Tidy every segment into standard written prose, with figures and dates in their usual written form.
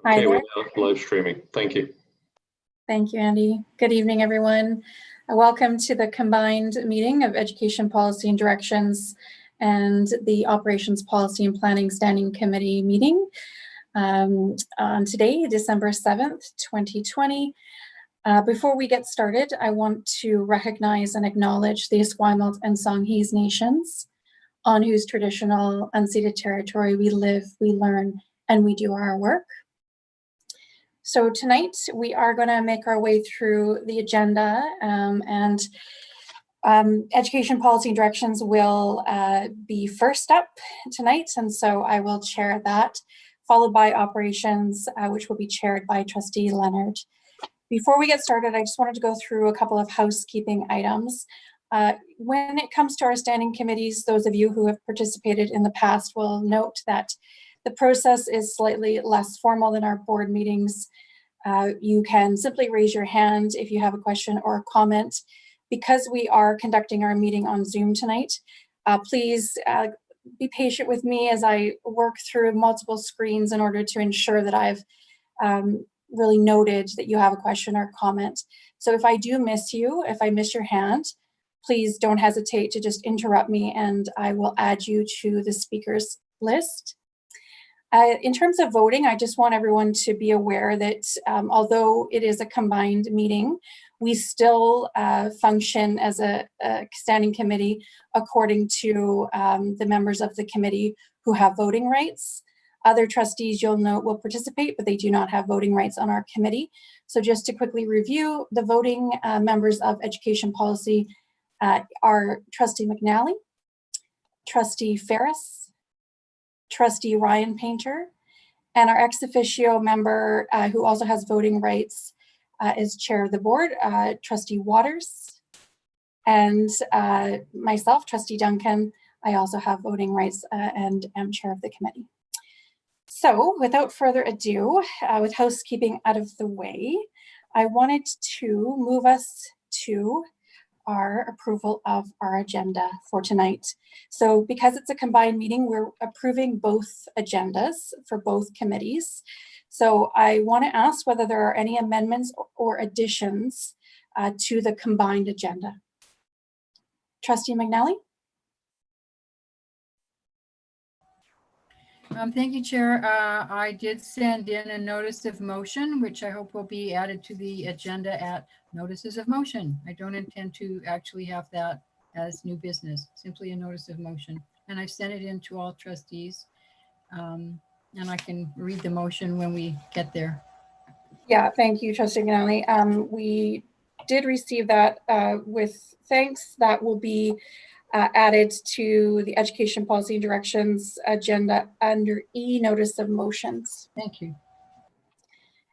Hi Okay, there. we're now live streaming. Thank you. Thank you, Andy. Good evening, everyone. Welcome to the combined meeting of Education Policy and Directions and the Operations Policy and Planning Standing Committee meeting on today, December 7th, 2020. Before we get started, I want to recognize and acknowledge the Esquimalt and Songhees nations, on whose traditional unceded territory we live, we learn, and we do our work. So tonight we are going to make our way through the agenda, and Education Policy and Directions will be first up tonight, and so I will chair that, followed by Operations, which will be chaired by Trustee Leonard. Before we get started, I just wanted to go through a couple of housekeeping items. When it comes to our standing committees, those of you who have participated in the past will note that the process is slightly less formal than our board meetings. You can simply raise your hand if you have a question or a comment. Because we are conducting our meeting on Zoom tonight, please be patient with me as I work through multiple screens in order to ensure that I've really noted that you have a question or comment. So if I do miss you, if I miss your hand, please don't hesitate to just interrupt me and I will add you to the speakers list. In terms of voting, I just want everyone to be aware that although it is a combined meeting, we still function as a standing committee according to the members of the committee who have voting rights. Other trustees, you'll note, will participate, but they do not have voting rights on our committee. So just to quickly review, the voting members of Education Policy are Trustee McNally, Trustee Ferris, Trustee Ryan Painter, and our ex officio member who also has voting rights is chair of the board, Trustee Waters, and myself, Trustee Duncan. I also have voting rights and am chair of the committee. So without further ado, with housekeeping out of the way, I wanted to move us to our approval of our agenda for tonight. So because it's a combined meeting, we're approving both agendas for both committees. So I want to ask whether there are any amendments or additions to the combined agenda. Trustee McNally? Thank you, Chair. I did send in a notice of motion, which I hope will be added to the agenda at notices of motion. I don't intend to actually have that as new business, simply a notice of motion. And I've sent it in to all trustees. And I can read the motion when we get there. Yeah, thank you, Trustee McNally. We did receive that with thanks. That will be added to the Education Policy and Directions agenda under E, notice of motions. Thank you.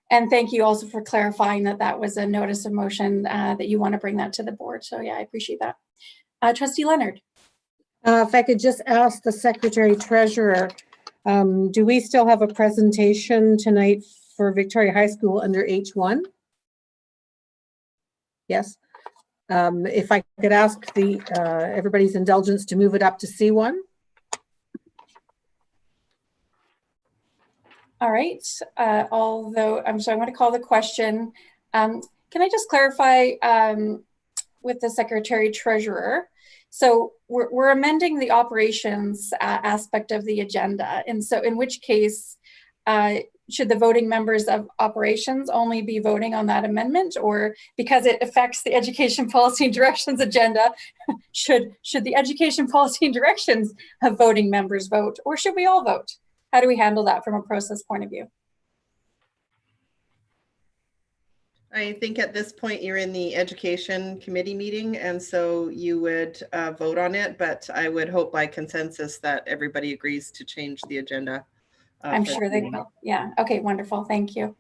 And thank you also for clarifying that that was a notice of motion that you want to bring that to the board. So yeah, I appreciate that. Trustee Leonard. If I could just ask the Secretary Treasurer, do we still have a presentation tonight for Victoria High School under H1? Yes. If I could ask the everybody's indulgence to move it up to C1. All right. Although I'm going to call the question. Can I just clarify with the Secretary Treasurer? So we're amending the operations aspect of the agenda, and so in which case should the voting members of operations only be voting on that amendment, or because it affects the Education Policy and Directions agenda, should the Education Policy and Directions have voting members vote, or should we all vote? How do we handle that from a process point of view? I think at this point you're in the Education Committee meeting, and so you would vote on it, but I would hope by consensus that everybody agrees to change the agenda. I'm sure they will. Yeah. Okay, wonderful. Thank you.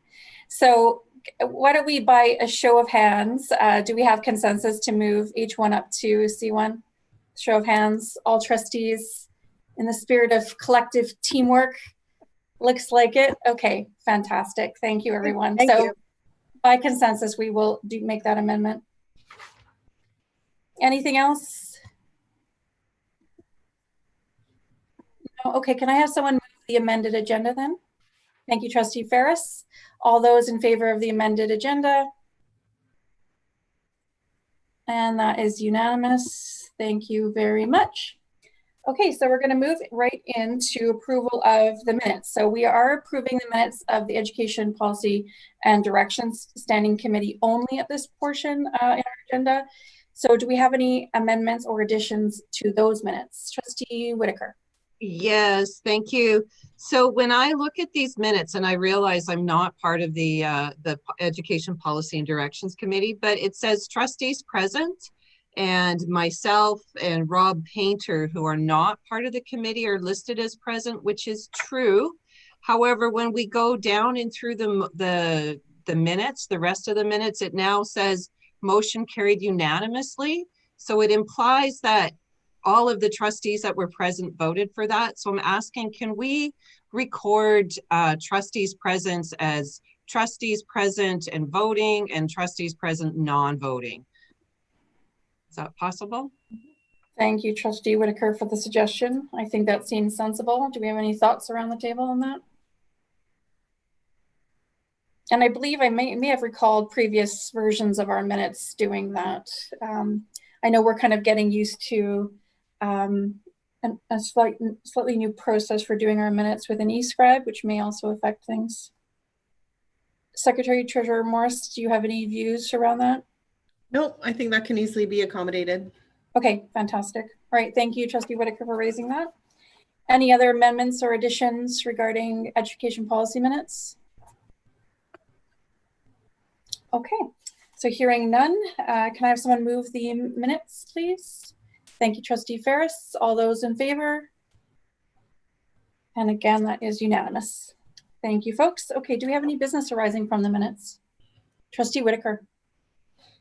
So why don't we, by a show of hands, do we have consensus to move H1 up to C1? Show of hands, all trustees in the spirit of collective teamwork. Looks like it. Okay, fantastic. Thank you, everyone. Thank you. By consensus, we will make that amendment. Anything else? No? Okay, can I have someone move the amended agenda then? Thank you, Trustee Ferris. All those in favor of the amended agenda? And that is unanimous. Thank you very much. Okay, so we're going to move right into approval of the minutes. So we are approving the minutes of the Education Policy and Directions Standing Committee only at this portion in our agenda. So do we have any amendments or additions to those minutes? Trustee Whitaker. Yes, thank you. So when I look at these minutes, and I realize I'm not part of the Education Policy and Directions Committee, but it says trustees present, and myself and Rob Painter, who are not part of the committee, are listed as present, which is true. However, when we go down and through the minutes, the rest of the minutes, it now says motion carried unanimously. So it implies that all of the trustees that were present voted for that. So I'm asking, can we record trustees present as trustees present and voting and trustees present non-voting? Is that possible? Thank you, Trustee Whitaker, for the suggestion. I think that seems sensible. Do we have any thoughts around the table on that? And I believe I may have recalled previous versions of our minutes doing that. I know we're kind of getting used to a slightly new process for doing our minutes with an eScribe, which may also affect things. Secretary Treasurer Morris, do you have any views around that? No, I think that can easily be accommodated. Okay, fantastic. All right, thank you, Trustee Whitaker, for raising that. Any other amendments or additions regarding education policy minutes? Okay, so hearing none, can I have someone move the minutes, please? Thank you, Trustee Ferris. All those in favor? And again, that is unanimous. Thank you, folks. Okay, do we have any business arising from the minutes? Trustee Whitaker.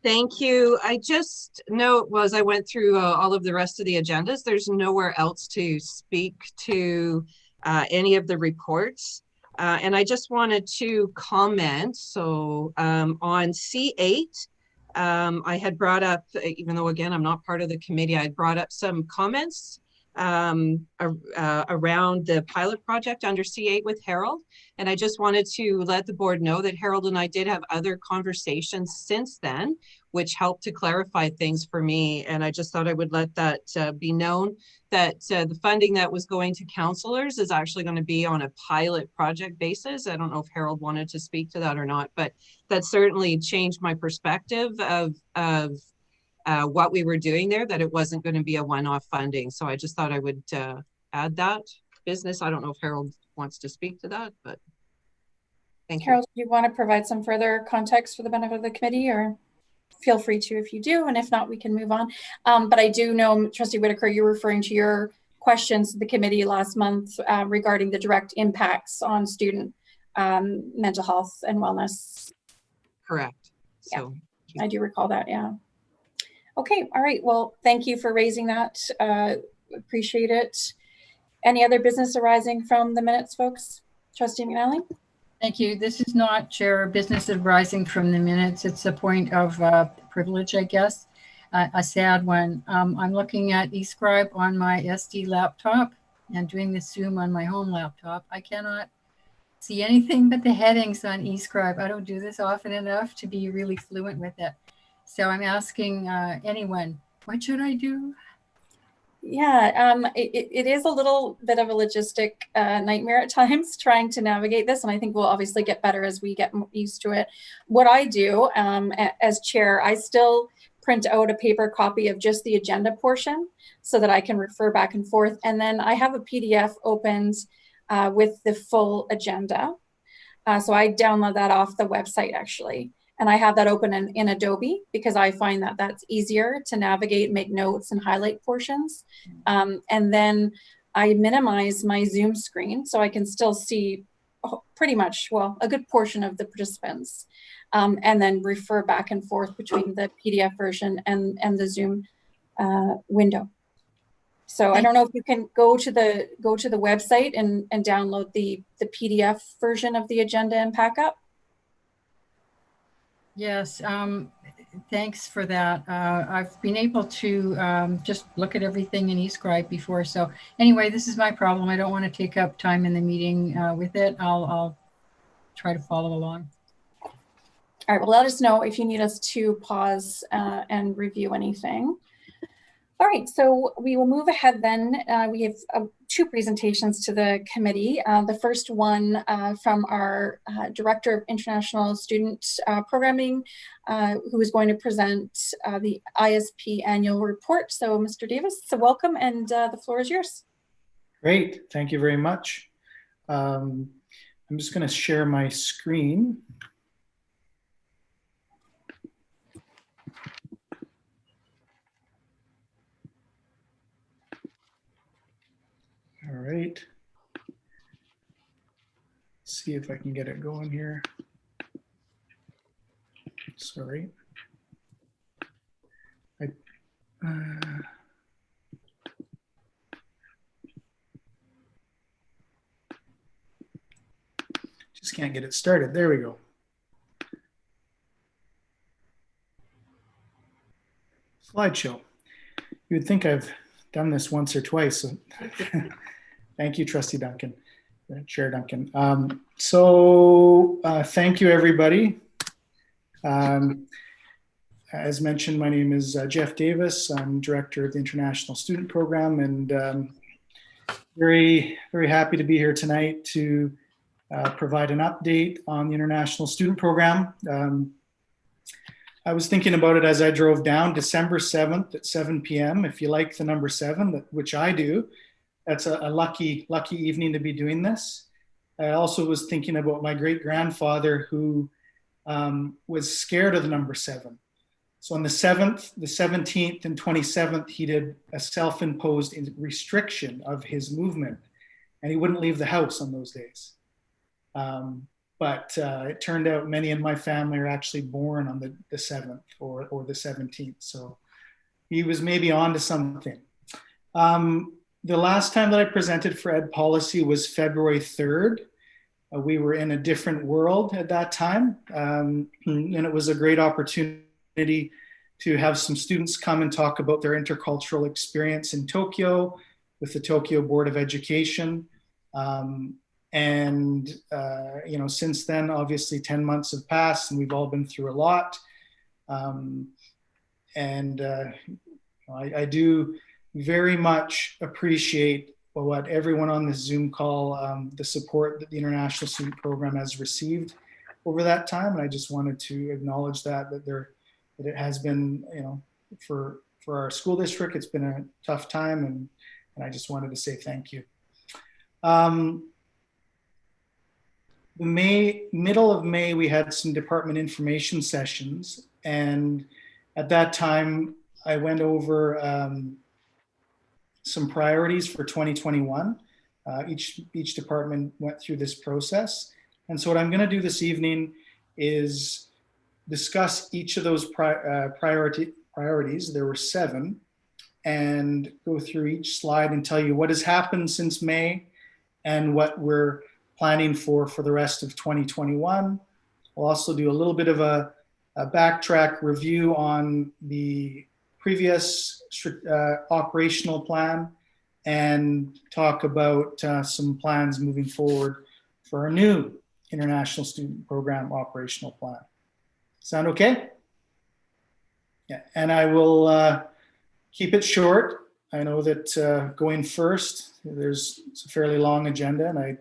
Thank you. I just note, well, as I went through all of the rest of the agendas, there's nowhere else to speak to any of the reports. And I just wanted to comment. So on C8, I had brought up, even though again, I'm not part of the committee, I had brought up some comments around the pilot project under C8 with Harold. And I just wanted to let the board know that Harold and I did have other conversations since then, which helped to clarify things for me. And I just thought I would let that be known that the funding that was going to counselors is actually going to be on a pilot project basis. I don't know if Harold wanted to speak to that or not, but that certainly changed my perspective of what we were doing there, that it wasn't going to be a one-off funding. So I just thought I would add that business. I don't know if Harold wants to speak to that, but thank you. Harold, do you want to provide some further context for the benefit of the committee, or feel free to if you do, and if not, we can move on. But I do know, Trustee Whitaker, you're referring to your questions to the committee last month regarding the direct impacts on student mental health and wellness. Correct. Yeah, So I do recall that, yeah. Okay, all right, well, thank you for raising that. Appreciate it. Any other business arising from the minutes, folks? Trustee McNally? Thank you. This is not, Chair, business arising from the minutes. It's a point of privilege, I guess, a sad one. I'm looking at eScribe on my SD laptop and doing the Zoom on my home laptop. I cannot see anything but the headings on eScribe. I don't do this often enough to be really fluent with it. So I'm asking anyone, what should I do? Yeah, it is a little bit of a logistic nightmare at times trying to navigate this, and I think we'll obviously get better as we get used to it. What I do as chair, I still print out a paper copy of just the agenda portion so that I can refer back and forth, and then I have a PDF opened with the full agenda. So I download that off the website actually. And I have that open in Adobe because I find that that's easier to navigate, make notes, and highlight portions. And then I minimize my Zoom screen so I can still see pretty much, well, a good portion of the participants, and then refer back and forth between the PDF version and the Zoom window. So I don't know if you can go to the website and download the PDF version of the agenda and pack up. Yes, thanks for that. I've been able to just look at everything in eScribe before. So anyway, this is my problem. I don't want to take up time in the meeting with it. I'll try to follow along. All right, well, let us know if you need us to pause and review anything. All right, so we will move ahead then. We have two presentations to the committee. The first one from our Director of International Student Programming, who is going to present the ISP annual report. So Mr. Davis, so welcome, and the floor is yours. Great, thank you very much. I'm just going to share my screen. All right. See if I can get it going here. Sorry. Just can't get it started. There we go. Slideshow. You would think I've done this once or twice. So thank you, Trustee Duncan, Chair Duncan. Thank you, everybody. As mentioned, my name is Jeff Davis. I'm Director of the International Student Program, and very, very happy to be here tonight to provide an update on the International Student Program. I was thinking about it as I drove down December 7th at 7 p.m. If you like the number 7, which I do, that's a lucky evening to be doing this. I also was thinking about my great-grandfather who was scared of the number 7. So on the 7th, the 17th, and 27th, he did a self-imposed restriction of his movement, and he wouldn't leave the house on those days. But it turned out many in my family are actually born on the 7th or the 17th. So he was maybe on to something. The last time that I presented for Ed Policy was February 3rd. We were in a different world at that time. And it was a great opportunity to have some students come and talk about their intercultural experience in Tokyo with the Tokyo Board of Education. Since then, obviously 10 months have passed and we've all been through a lot. I do very much appreciate what everyone on this Zoom call, the support that the International Student Program has received over that time. And I just wanted to acknowledge that it has been, for our school district, it's been a tough time, and I just wanted to say thank you. Middle of May, we had some department information sessions, and at that time, I went over some priorities for 2021. Each department went through this process, and so what I'm going to do this evening is discuss each of those priorities. There were 7, and go through each slide and tell you what has happened since May and what we're planning for the rest of 2021. We'll also do a little bit of a backtrack review on the previous operational plan and talk about some plans moving forward for our new International Student Program operational plan. Sound okay? Yeah, and I will keep it short. I know that going first, there's a fairly long agenda, and I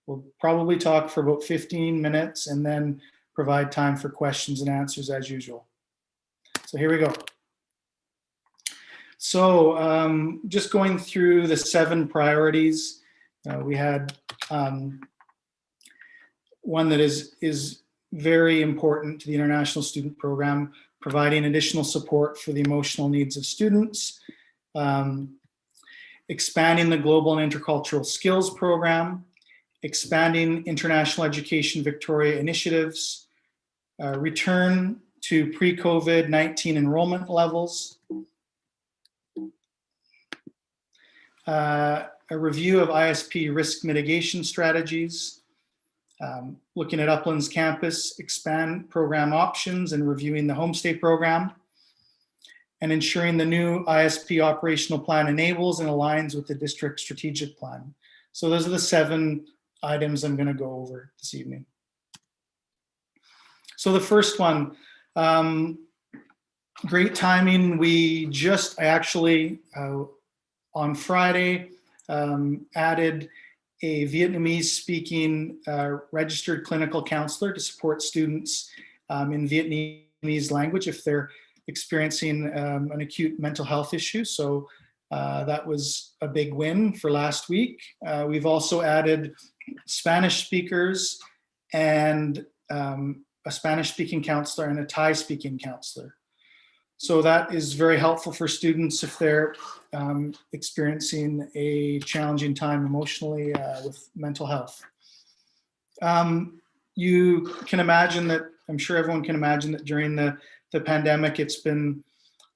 will probably talk for about 15 minutes and then provide time for questions and answers as usual. So here we go. So just going through the 7 priorities, we had one that is very important to the International Student Program, providing additional support for the emotional needs of students, expanding the Global and Intercultural Skills Program, expanding International Education Victoria initiatives, return to pre-COVID-19 enrollment levels, a review of ISP risk mitigation strategies, looking at Uplands campus, expand program options and reviewing the homestay program, and ensuring the new ISP operational plan enables and aligns with the district strategic plan. So those are the 7 items I'm going to go over this evening. So the first one, great timing. I actually, on Friday, added a Vietnamese speaking registered clinical counselor to support students in Vietnamese language if they're experiencing an acute mental health issue. So that was a big win for last week. We've also added Spanish speakers and a Spanish speaking counselor and a Thai speaking counselor. So that is very helpful for students if they're experiencing a challenging time emotionally with mental health. You can imagine that, I'm sure everyone can imagine that during the pandemic, it's been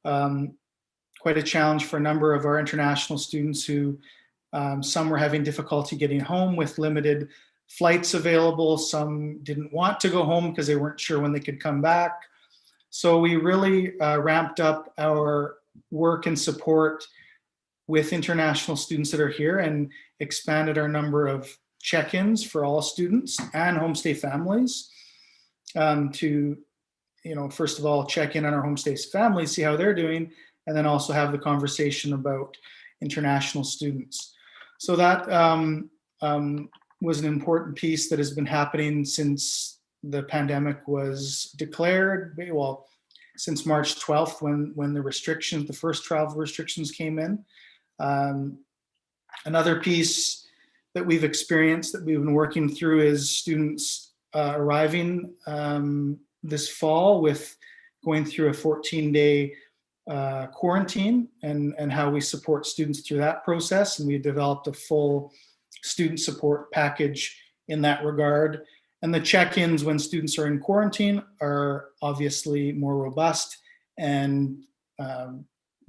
quite a challenge for a number of our international students who some were having difficulty getting home with limited flights available. Some didn't want to go home because they weren't sure when they could come back. So we really ramped up our work and support with international students that are here and expanded our number of check-ins for all students and homestay families to, first of all, check in on our homestay families, see how they're doing, and then also have the conversation about international students. So that was an important piece that has been happening since the pandemic was declared, well, since March 12th when the first travel restrictions came in. Another piece that we've experienced that we've been working through is students arriving this fall with going through a 14-day quarantine and how we support students through that process. And we developed a full student support package in that regard. And the check-ins when students are in quarantine are obviously more robust and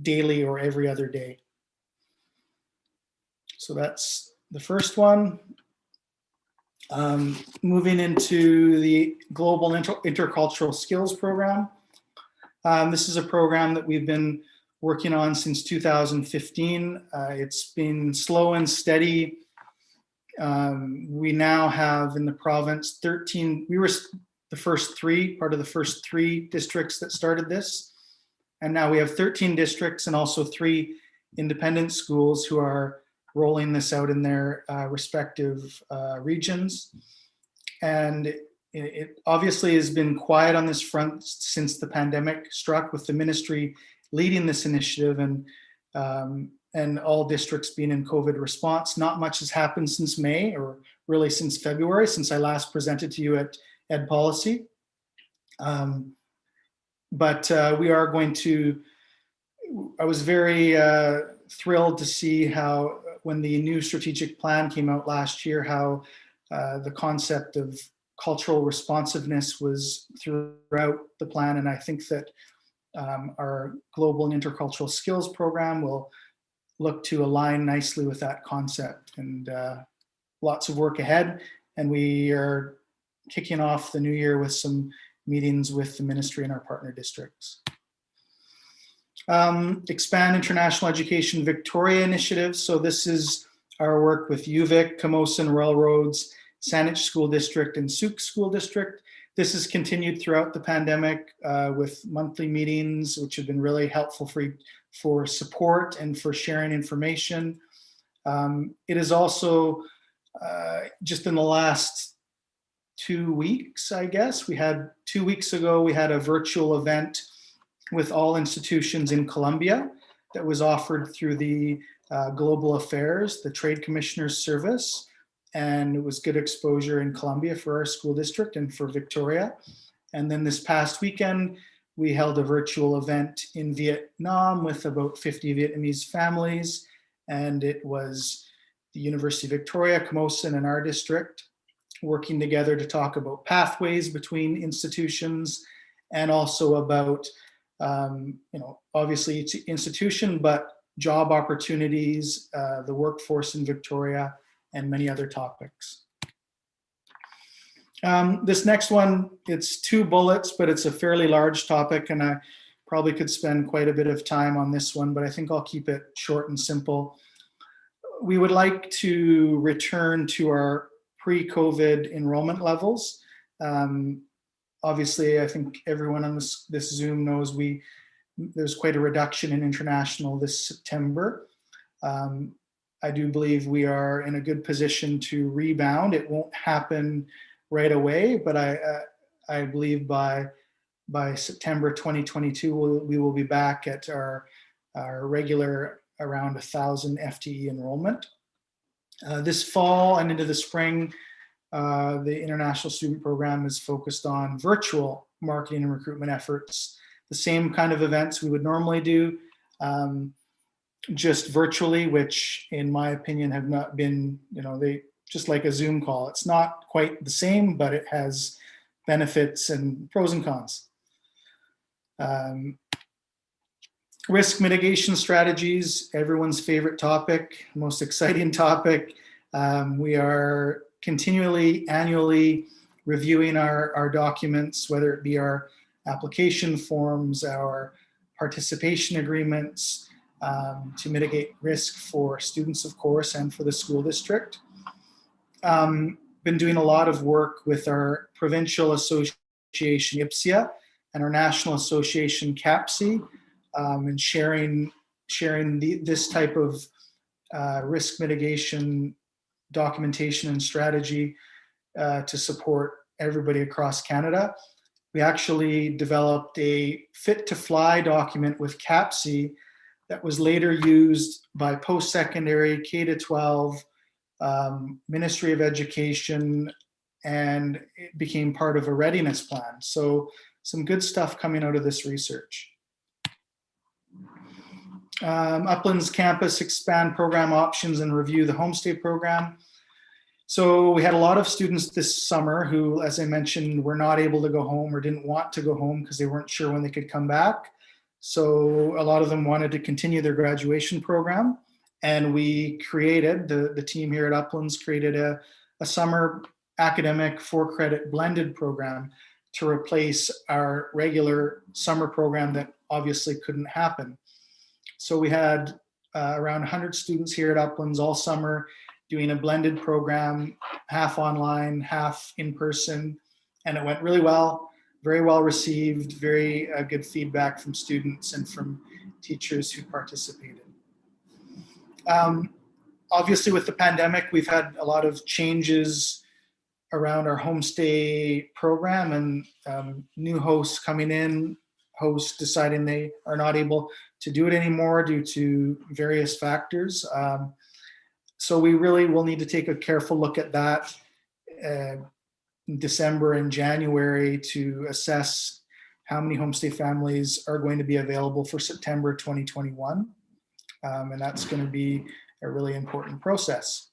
daily or every other day. So that's the first one. Moving into the Global Intercultural Skills Program. This is a program that we've been working on since 2015. It's been slow and steady. We now have in the province 13, we were part of the first three districts that started this. And now we have 13 districts and also 3 independent schools who are rolling this out in their respective regions. And it obviously has been quiet on this front since the pandemic struck, with the ministry leading this initiative and all districts being in COVID response. Not much has happened since May, or really since February, since I last presented to you at Ed Policy. But we are going to, I was very thrilled to see how, when the new strategic plan came out last year, how the concept of cultural responsiveness was throughout the plan. And I think that our Global and Intercultural Skills Program will look to align nicely with that concept, and lots of work ahead. And we are kicking off the new year with some meetings with the ministry and our partner districts. Expand International Education Victoria initiative. So this is our work with UVic, Camosun, Royal Roads, Saanich School District, and Souk School District. This has continued throughout the pandemic with monthly meetings, which have been really helpful for support and for sharing information. It is also just in the last 2 weeks, I guess, 2 weeks ago, we had a virtual event with all institutions in Colombia that was offered through the Global Affairs, the Trade Commissioner's Service. And it was good exposure in Colombia for our school district and for Victoria. And then this past weekend, we held a virtual event in Vietnam with about 50 Vietnamese families. And it was the University of Victoria, Camosun, and our district working together to talk about pathways between institutions, and also about, obviously it's institution, but job opportunities, the workforce in Victoria, and many other topics. This next one, it's 2 bullets, but it's a fairly large topic, and I probably could spend quite a bit of time on this one, but I think I'll keep it short and simple. We would like to return to our pre-COVID enrollment levels. Obviously, I think everyone on this Zoom knows there's quite a reduction in international this September. I do believe we are in a good position to rebound. It won't happen right away, but I believe by September 2022, we will be back at our regular around 1,000 FTE enrollment. This fall and into the spring, the International Student Program is focused on virtual marketing and recruitment efforts, the same kind of events we would normally do, just virtually, which in my opinion have not been, they just like a Zoom call. It's not quite the same, but it has benefits and pros and cons. Risk mitigation strategies, everyone's favorite topic, most exciting topic. We are continually, annually reviewing our documents, whether it be our application forms, our participation agreements, to mitigate risk for students, of course, and for the school district. Been doing a lot of work with our provincial association, IPSIA, and our national association, CAPSI, and sharing this type of risk mitigation documentation and strategy to support everybody across Canada. We actually developed a fit to fly document with CAPSI that was later used by post-secondary, K-12, Ministry of Education, and it became part of a readiness plan. So some good stuff coming out of this research. Uplands campus expand program options and review the homestay program. So we had a lot of students this summer who, as I mentioned, were not able to go home or didn't want to go home because they weren't sure when they could come back. So a lot of them wanted to continue their graduation program. And we created, the team here at Uplands created a summer academic 4-credit blended program to replace our regular summer program that obviously couldn't happen. So we had around 100 students here at Uplands all summer doing a blended program, half online, half in person, and it went really well, very well received, very good feedback from students and from teachers who participated. Obviously with the pandemic, we've had a lot of changes around our homestay program and new hosts coming in, hosts deciding they are not able to do it anymore due to various factors. So we really will need to take a careful look at that in December and January to assess how many homestay families are going to be available for September 2021. And that's going to be a really important process.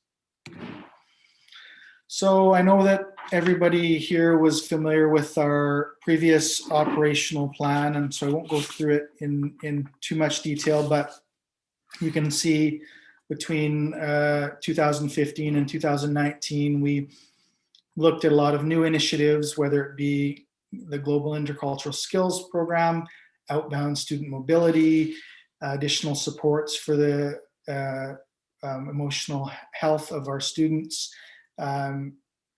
So I know that everybody here was familiar with our previous operational plan, and so I won't go through it in too much detail, but you can see between 2015 and 2019, we looked at a lot of new initiatives, whether it be the Global Intercultural Skills Program, outbound student mobility, additional supports for the emotional health of our students.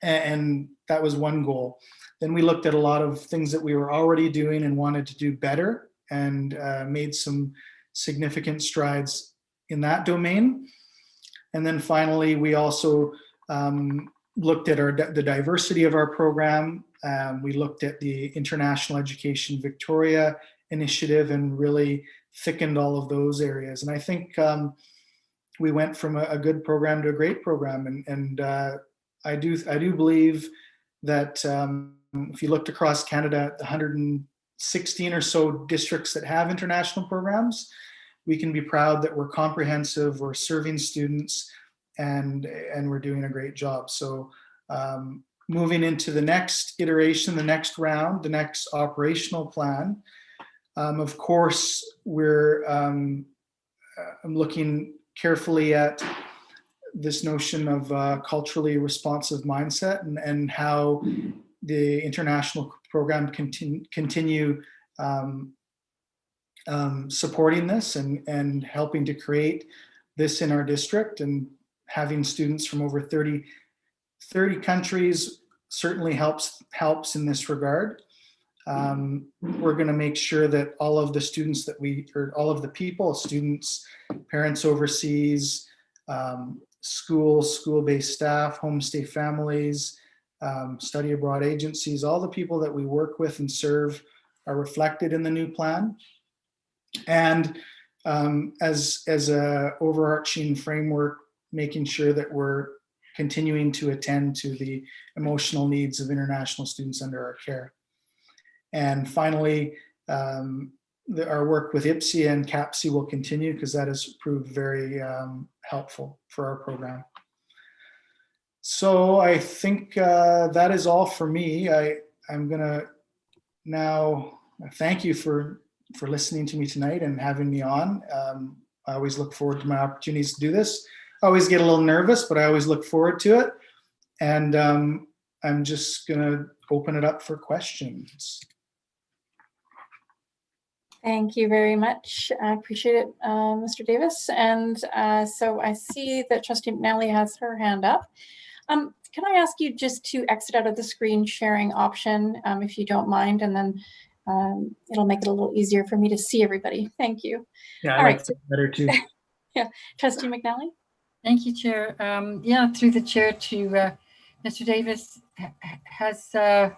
And that was one goal. Then we looked at a lot of things that we were already doing and wanted to do better, and made some significant strides in that domain. And then finally, we also looked at the diversity of our program. We looked at the International Education Victoria initiative and really thickened all of those areas. And I think we went from a good program to a great program. And I do believe that if you looked across Canada, the 116 or so districts that have international programs, we can be proud that we're comprehensive, we're serving students, and we're doing a great job. So moving into the next iteration, the next round, the next operational plan, of course, I'm looking carefully at this notion of culturally responsive mindset and how the international program continue supporting this and helping to create this in our district, and having students from over 30 countries certainly helps in this regard. We're going to make sure that all of the students or all of the people, students, parents overseas, school-based staff, homestay families, study abroad agencies, all the people that we work with and serve are reflected in the new plan. And as a overarching framework, making sure that we're continuing to attend to the emotional needs of international students under our care. And finally, our work with IPSI and CAPSI will continue because that has proved very helpful for our program. So I think that is all for me. I'm gonna now thank you for listening to me tonight and having me on. I always look forward to my opportunities to do this. I always get a little nervous, but I always look forward to it. And I'm just gonna open it up for questions. Thank you very much. I appreciate it, Mr. Davis. And so I see that Trustee McNally has her hand up. Can I ask you just to exit out of the screen sharing option, if you don't mind, and then it'll make it a little easier for me to see everybody. Thank you. Yeah, I All like right. that better too. Yeah, Trustee McNally. Thank you, Chair. Yeah, through the chair to Mr. Davis has, I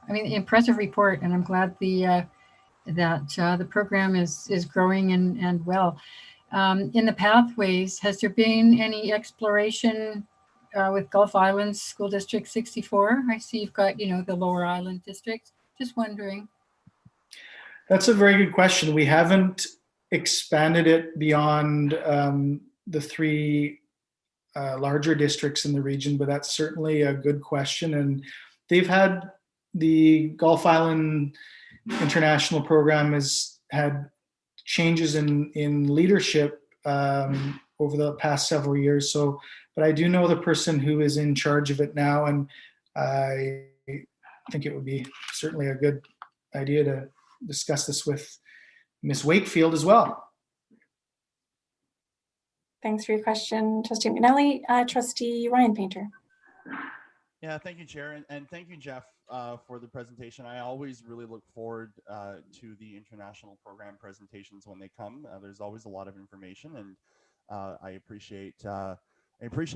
mean, impressive report, and I'm glad the program is growing and well. In the pathways, has there been any exploration with Gulf Islands School District 64? I see you've got, the Lower Island district. Just wondering. That's a very good question. We haven't expanded it beyond the three larger districts in the region, but that's certainly a good question. And they've had the Gulf Island International Program has had changes in leadership over the past several years. So, but I do know the person who is in charge of it now, and I think it would be certainly a good idea to discuss this with Ms. Wakefield as well. Thanks for your question, Trustee McNally. Trustee Ryan Painter. Yeah, thank you, Chair, and thank you, Jeff, for the presentation. I always really look forward to the international program presentations when they come. There's always a lot of information, and I appreciate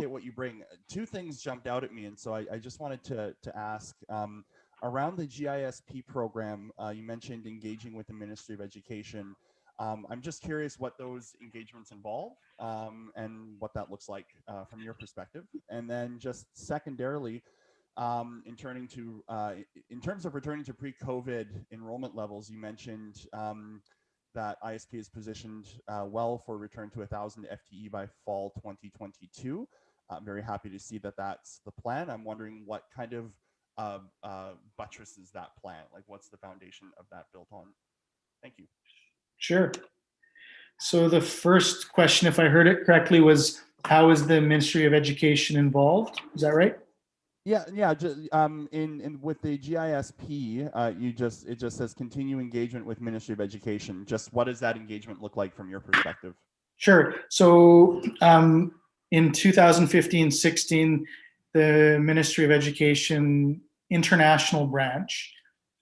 what you bring. Two things jumped out at me, and so I just wanted to ask around the GISP program. You mentioned engaging with the Ministry of Education. I'm just curious what those engagements involve and what that looks like from your perspective. And then just secondarily, in terms of returning to pre-COVID enrollment levels, you mentioned that ISP is positioned well for return to 1,000 FTE by fall 2022. I'm very happy to see that that's the plan. I'm wondering what kind of buttresses that plan, like what's the foundation of that built on? Thank you. Sure. So the first question, if I heard it correctly, was how is the Ministry of Education involved? Is that right? Yeah. Just, in with the GISP, it just says continue engagement with Ministry of Education. Just what does that engagement look like from your perspective? Sure. So in 2015-16, the Ministry of Education International Branch,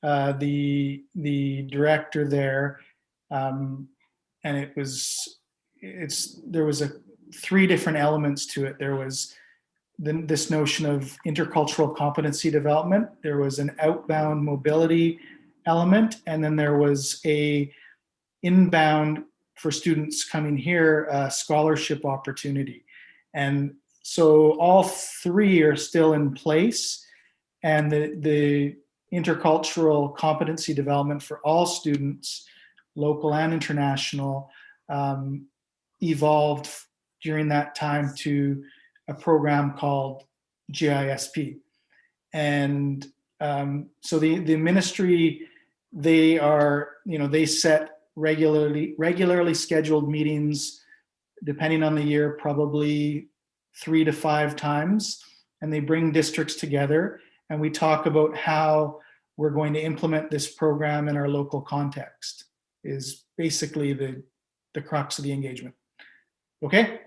the director there, and there was three different elements to it. There was this notion of intercultural competency development. There was an outbound mobility element, and then there was a inbound for students coming here scholarship opportunity. And so all three are still in place, and the intercultural competency development for all students, local and international, evolved during that time to a program called GISP. And so the ministry, they set regularly scheduled meetings, depending on the year, probably 3 to 5 times, and they bring districts together, and we talk about how we're going to implement this program in our local context, is basically the crux of the engagement. Okay?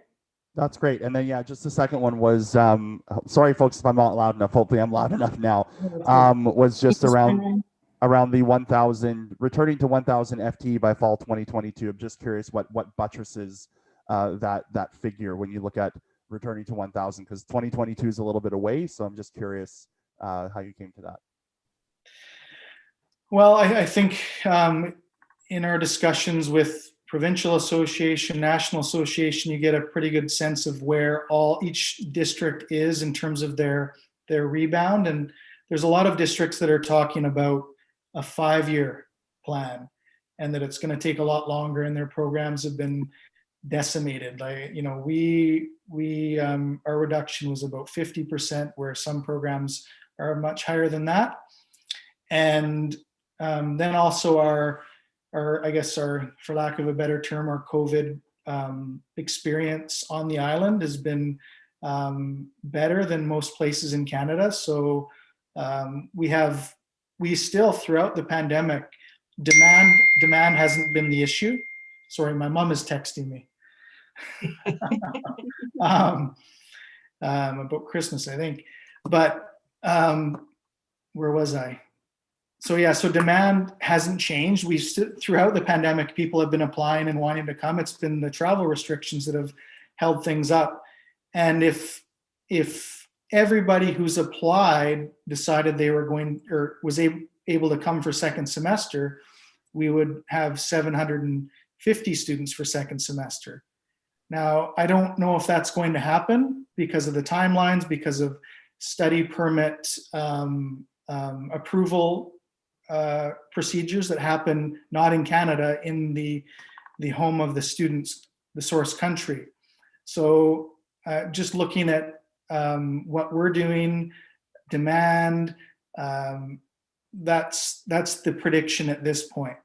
That's great. And then, yeah, just the second one was, sorry, folks, if I'm not loud enough. Hopefully I'm loud enough now. Was just around around the 1,000, returning to 1,000 FTE by fall 2022. I'm just curious what buttresses that figure when you look at returning to 1,000, because 2022 is a little bit away. So I'm just curious how you came to that. Well, I think in our discussions with provincial association, national association, you get a pretty good sense of where each district is in terms of their rebound. And there's a lot of districts that are talking about a 5-year plan, and that it's going to take a lot longer, and their programs have been decimated. Like, you know, our reduction was about 50%, where some programs are much higher than that. And then also our, for lack of a better term, our COVID experience on the island has been better than most places in Canada. So we still, throughout the pandemic, demand hasn't been the issue. Sorry, my mom is texting me. About Christmas, I think. But where was I? So yeah, so demand hasn't changed. Throughout the pandemic, people have been applying and wanting to come. It's been the travel restrictions that have held things up. And if everybody who's applied decided they were going, or was able to come for second semester, we would have 750 students for second semester. Now, I don't know if that's going to happen because of the timelines, because of study permit approval procedures that happen not in Canada, in the home of the students, the source country. So just looking at what we're doing, demand, that's the prediction at this point,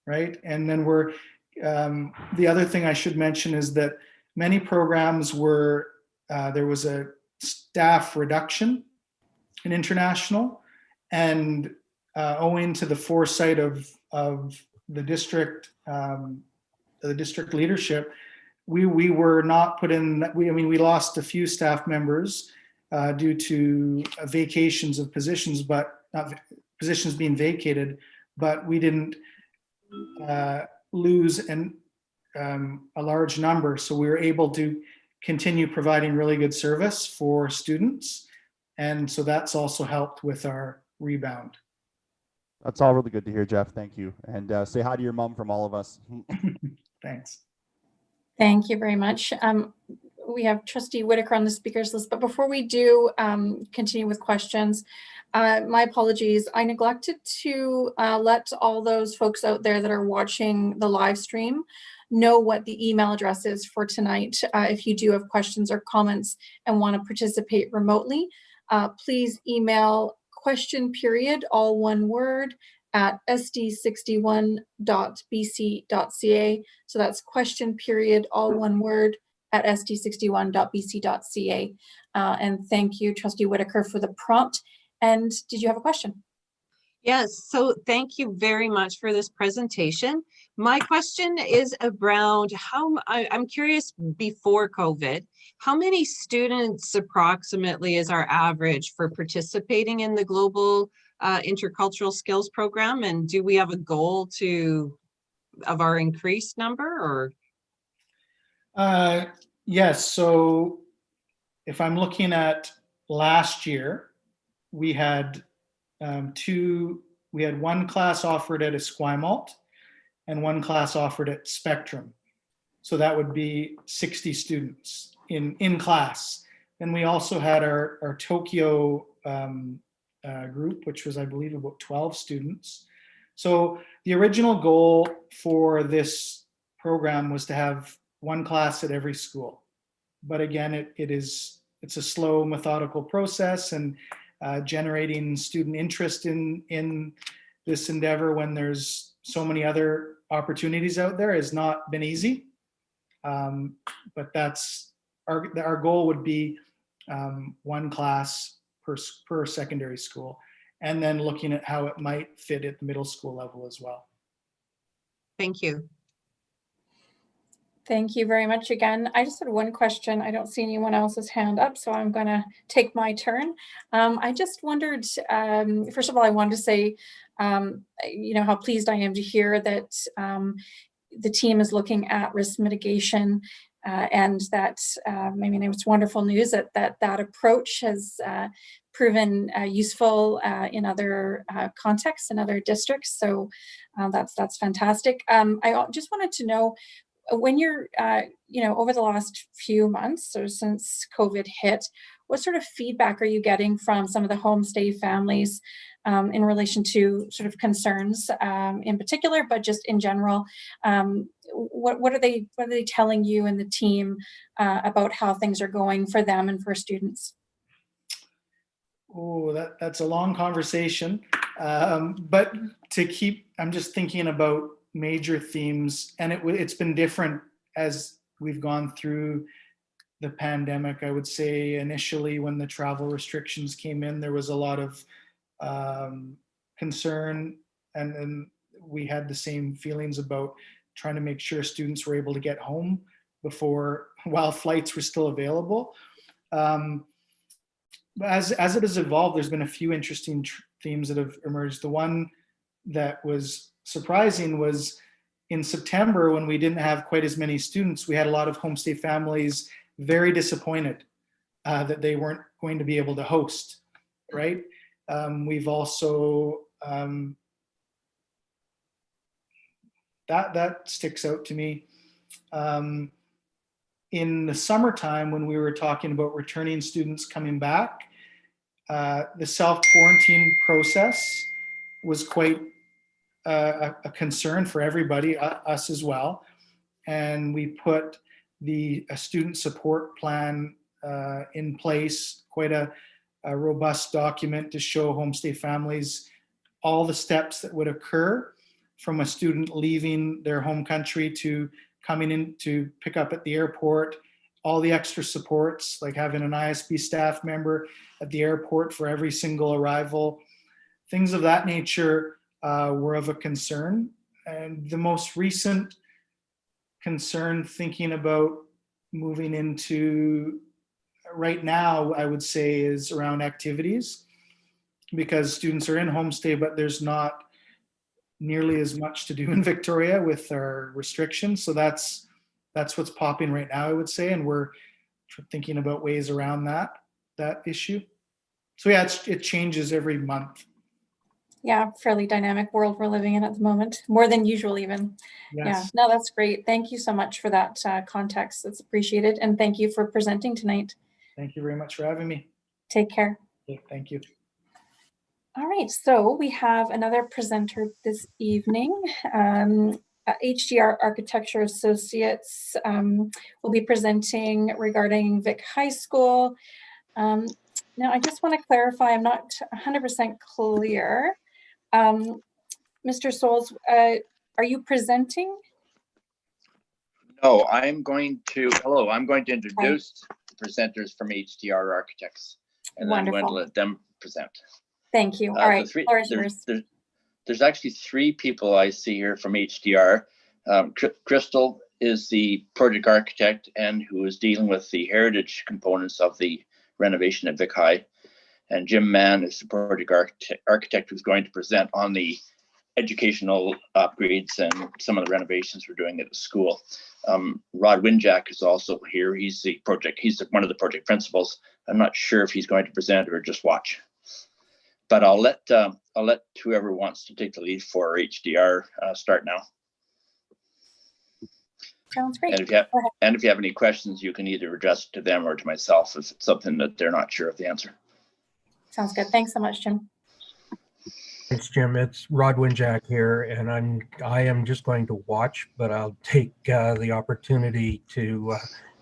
right? And then the other thing I should mention is that many programs there was a staff reduction in international, and owing to the foresight of the district leadership, we were not put in. We lost a few staff members due to vacations of positions, but not positions being vacated. But we didn't lose a large number, so we were able to continue providing really good service for students, and so that's also helped with our rebound. That's all really good to hear, Jeff. Thank you. And say hi to your mom from all of us. Thanks. Thank you very much. We have Trustee Whitaker on the speakers list, but before we do continue with questions, my apologies. I neglected to let all those folks out there that are watching the live stream know what the email address is for tonight. If you do have questions or comments and want to participate remotely, please email question-, all one word, at sd61.bc.ca. So that's question-, all one word, at sd61.bc.ca. And thank you, Trustee Whitaker, for the prompt. And did you have a question? Yes, so thank you very much for this presentation. My question is around I'm curious, before COVID, how many students approximately is our average for participating in the Global Intercultural Skills Program? And do we have a goal of our increased number, or? Yes, so if I'm looking at last year, we had one class offered at Esquimalt and one class offered at Spectrum. So that would be 60 students in class. And we also had our Tokyo group, which was, I believe, about 12 students. So the original goal for this program was to have one class at every school. But again, it's a slow, methodical process, and generating student interest in this endeavor when there's so many other opportunities out there has not been easy. But that's our goal would be one class per secondary school, and then looking at how it might fit at the middle school level as well. Thank you. Thank you very much again. I just had one question. I don't see anyone else's hand up, so I'm going to take my turn. I just wondered, first of all, I wanted to say how pleased I am to hear that the team is looking at risk mitigation, and that it's wonderful news that approach has proven useful in other contexts and other districts. So that's fantastic. I just wanted to know, when you're, over the last few months or since COVID hit, what sort of feedback are you getting from some of the homestay families in relation to sort of concerns in particular, but just in general? What are they telling you and the team about how things are going for them and for students? Oh, that's a long conversation. But I'm just thinking about major themes, and it's been different as we've gone through the pandemic. I would say initially, when the travel restrictions came in, there was a lot of concern, and we had the same feelings about trying to make sure students were able to get home while flights were still available. As it has evolved, there's been a few interesting themes that have emerged. The one that was surprising was in September, when we didn't have quite as many students, we had a lot of homestay families very disappointed that they weren't going to be able to host, right? We've also, that sticks out to me. In the summertime, when we were talking about returning students coming back, the self-quarantine process was quite a concern for everybody, us as well. And we put a student support plan in place, quite a robust document to show homestay families all the steps that would occur from a student leaving their home country to coming in to pick up at the airport, all the extra supports, like having an ISP staff member at the airport for every single arrival. Things of that nature were of a concern. And the most recent concern, thinking about moving into right now, I would say, is around activities, because students are in homestay, but there's not nearly as much to do in Victoria with our restrictions. So that's what's popping right now, I would say, and we're thinking about ways around that issue. So yeah, it changes every month. Yeah, fairly dynamic world we're living in at the moment, more than usual even. Yes. Yeah, no, that's great. Thank you so much for that context. That's appreciated. And thank you for presenting tonight. Thank you very much for having me. Take care. Okay, thank you. All right, so we have another presenter this evening. HDR Architecture Associates will be presenting regarding Vic High School. Now, I just want to clarify, I'm not 100% clear. Mr. Souls, are you presenting? No, I'm going to introduce the presenters from HDR Architects, and then I'm going to let them present. Thank you. All right, floor is yours. There's actually three people I see here from HDR. Crystal is the project architect and who is dealing with the heritage components of the renovation at Vic High. And Jim Mann is the project architect who's going to present on the educational upgrades and some of the renovations we're doing at the school. Rod Winjack is also here. He's one of the project principals. I'm not sure if he's going to present or just watch. But I'll let whoever wants to take the lead for HDR start now. Sounds great. And if you have any questions, you can either address it to them or to myself if it's something that they're not sure of the answer. Sounds good. Thanks so much, Jim. Thanks, Jim. It's Rod Winjack here, and I am just going to watch, but I'll take the opportunity to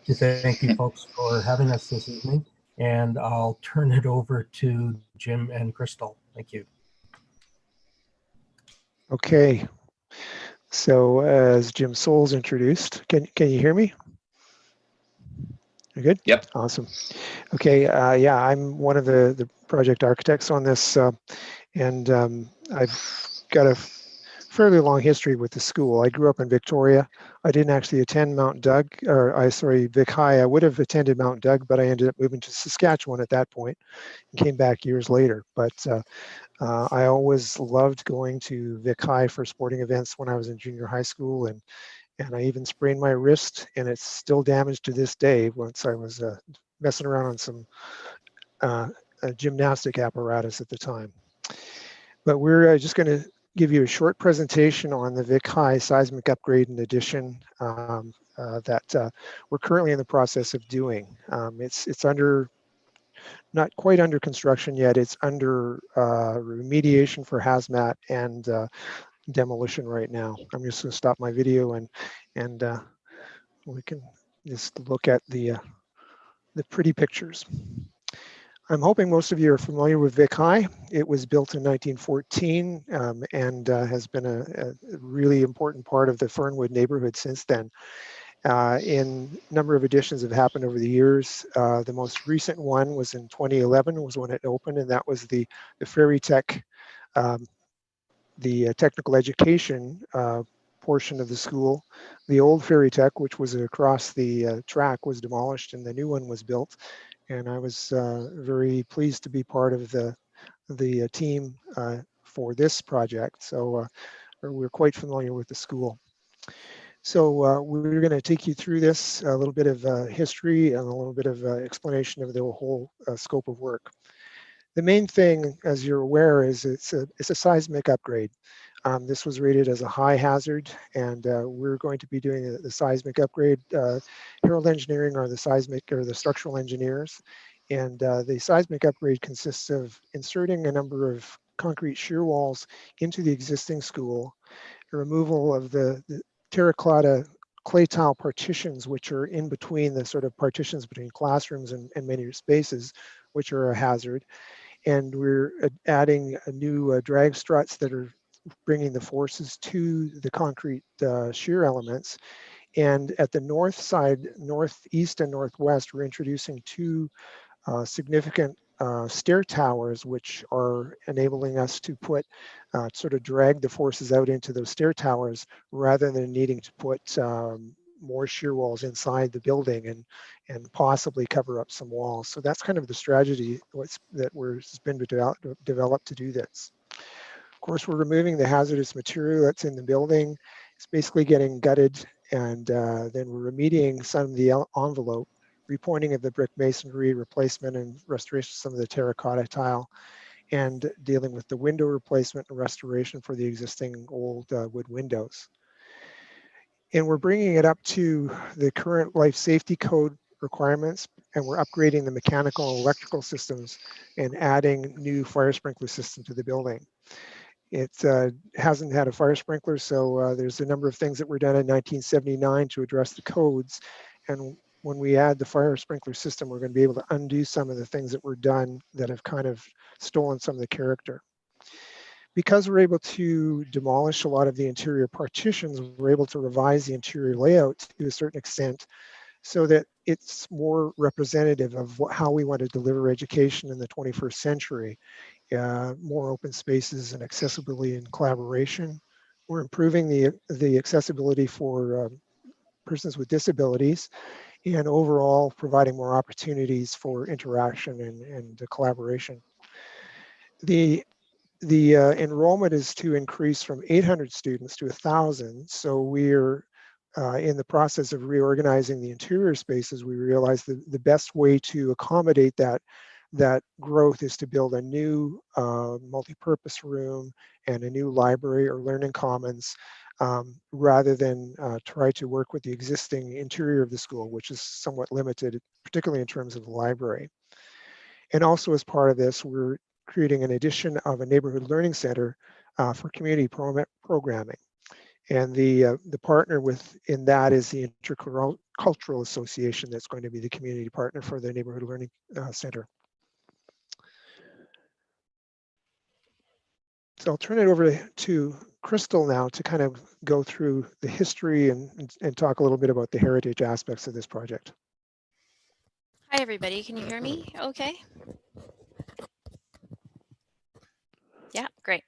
thank you folks for having us this evening, and I'll turn it over to Jim and Crystal. Thank you. Okay. So as Jim Souls introduced, can you hear me? You good? Yep. Awesome. Okay. Yeah, I'm one of the project architects on this, and I've got a fairly long history with the school. I grew up in Victoria. I didn't actually attend Mount Doug, Vic High. I would have attended Mount Doug, but I ended up moving to Saskatchewan at that point and came back years later. But I always loved going to Vic High for sporting events when I was in junior high school, and I even sprained my wrist, and it's still damaged to this day once I was messing around on some gymnastic apparatus at the time. But we're just going to give you a short presentation on the Vic High seismic upgrade and addition that we're currently in the process of doing. It's under, not quite under construction yet. It's under remediation for hazmat and demolition right now. I'm just going to stop my video and we can just look at the pretty pictures. I'm hoping most of you are familiar with Vic High. It was built in 1914 and has been a really important part of the Fernwood neighborhood since then. In number of additions have happened over the years. The most recent one was in 2011 was when it opened, and that was the Ferry Tech, the technical education portion of the school. The old Ferry Tech, which was across the track, was demolished and the new one was built. And I was very pleased to be part of the team for this project. So we're quite familiar with the school. So we're going to take you through this, a little bit of history and a little bit of explanation of the whole scope of work. The main thing, as you're aware, is it's a seismic upgrade. This was rated as a high hazard, and we're going to be doing the seismic upgrade. Herald Engineering are the seismic or the structural engineers, and the seismic upgrade consists of inserting a number of concrete shear walls into the existing school, the removal of the terracotta clay tile partitions, which are in between the sort of partitions between classrooms and many spaces, which are a hazard. And we're adding a new drag struts that are bringing the forces to the concrete shear elements. And at the north side, northeast and northwest, we're introducing two significant stair towers, which are enabling us to put, sort of drag the forces out into those stair towers rather than needing to put more shear walls inside the building and possibly cover up some walls. So that's kind of the strategy that has been developed to do this. Of course, we're removing the hazardous material that's in the building. It's basically getting gutted, and then we're remediating some of the envelope, repointing of the brick masonry, replacement and restoration of some of the terracotta tile, and dealing with the window replacement and restoration for the existing old wood windows. And we're bringing it up to the current life safety code requirements, and we're upgrading the mechanical and electrical systems and adding new fire sprinkler system to the building. It hasn't had a fire sprinkler, so there's a number of things that were done in 1979 to address the codes. And when we add the fire sprinkler system, we're going to be able to undo some of the things that were done that have kind of stolen some of the character. Because we're able to demolish a lot of the interior partitions, we're able to revise the interior layout to a certain extent so that it's more representative of how we want to deliver education in the 21st century. More open spaces and accessibility and collaboration. We're improving the accessibility for persons with disabilities, and overall providing more opportunities for interaction and collaboration. The enrollment is to increase from 800 students to 1,000. So we're in the process of reorganizing the interior spaces. We realized that the best way to accommodate that growth is to build a new multi-purpose room and a new library or learning commons rather than try to work with the existing interior of the school, which is somewhat limited, particularly in terms of the library. And also as part of this, we're creating an addition of a neighborhood learning center for community programming. And the partner in that is the Intercultural Association that's going to be the community partner for the neighborhood learning center. So I'll turn it over to Crystal now to kind of go through the history and talk a little bit about the heritage aspects of this project. Hi, everybody. Can you hear me okay? Yeah, Great.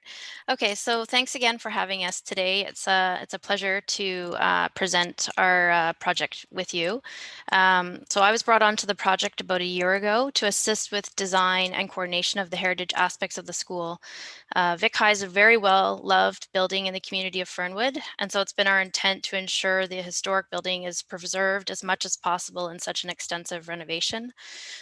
Okay, so thanks again for having us today. It's a pleasure to present our project with you. So I was brought onto the project about a year ago to assist with design and coordination of the heritage aspects of the school. Vic High is a very well-loved building in the community of Fernwood, and so it's been our intent to ensure the historic building is preserved as much as possible in such an extensive renovation.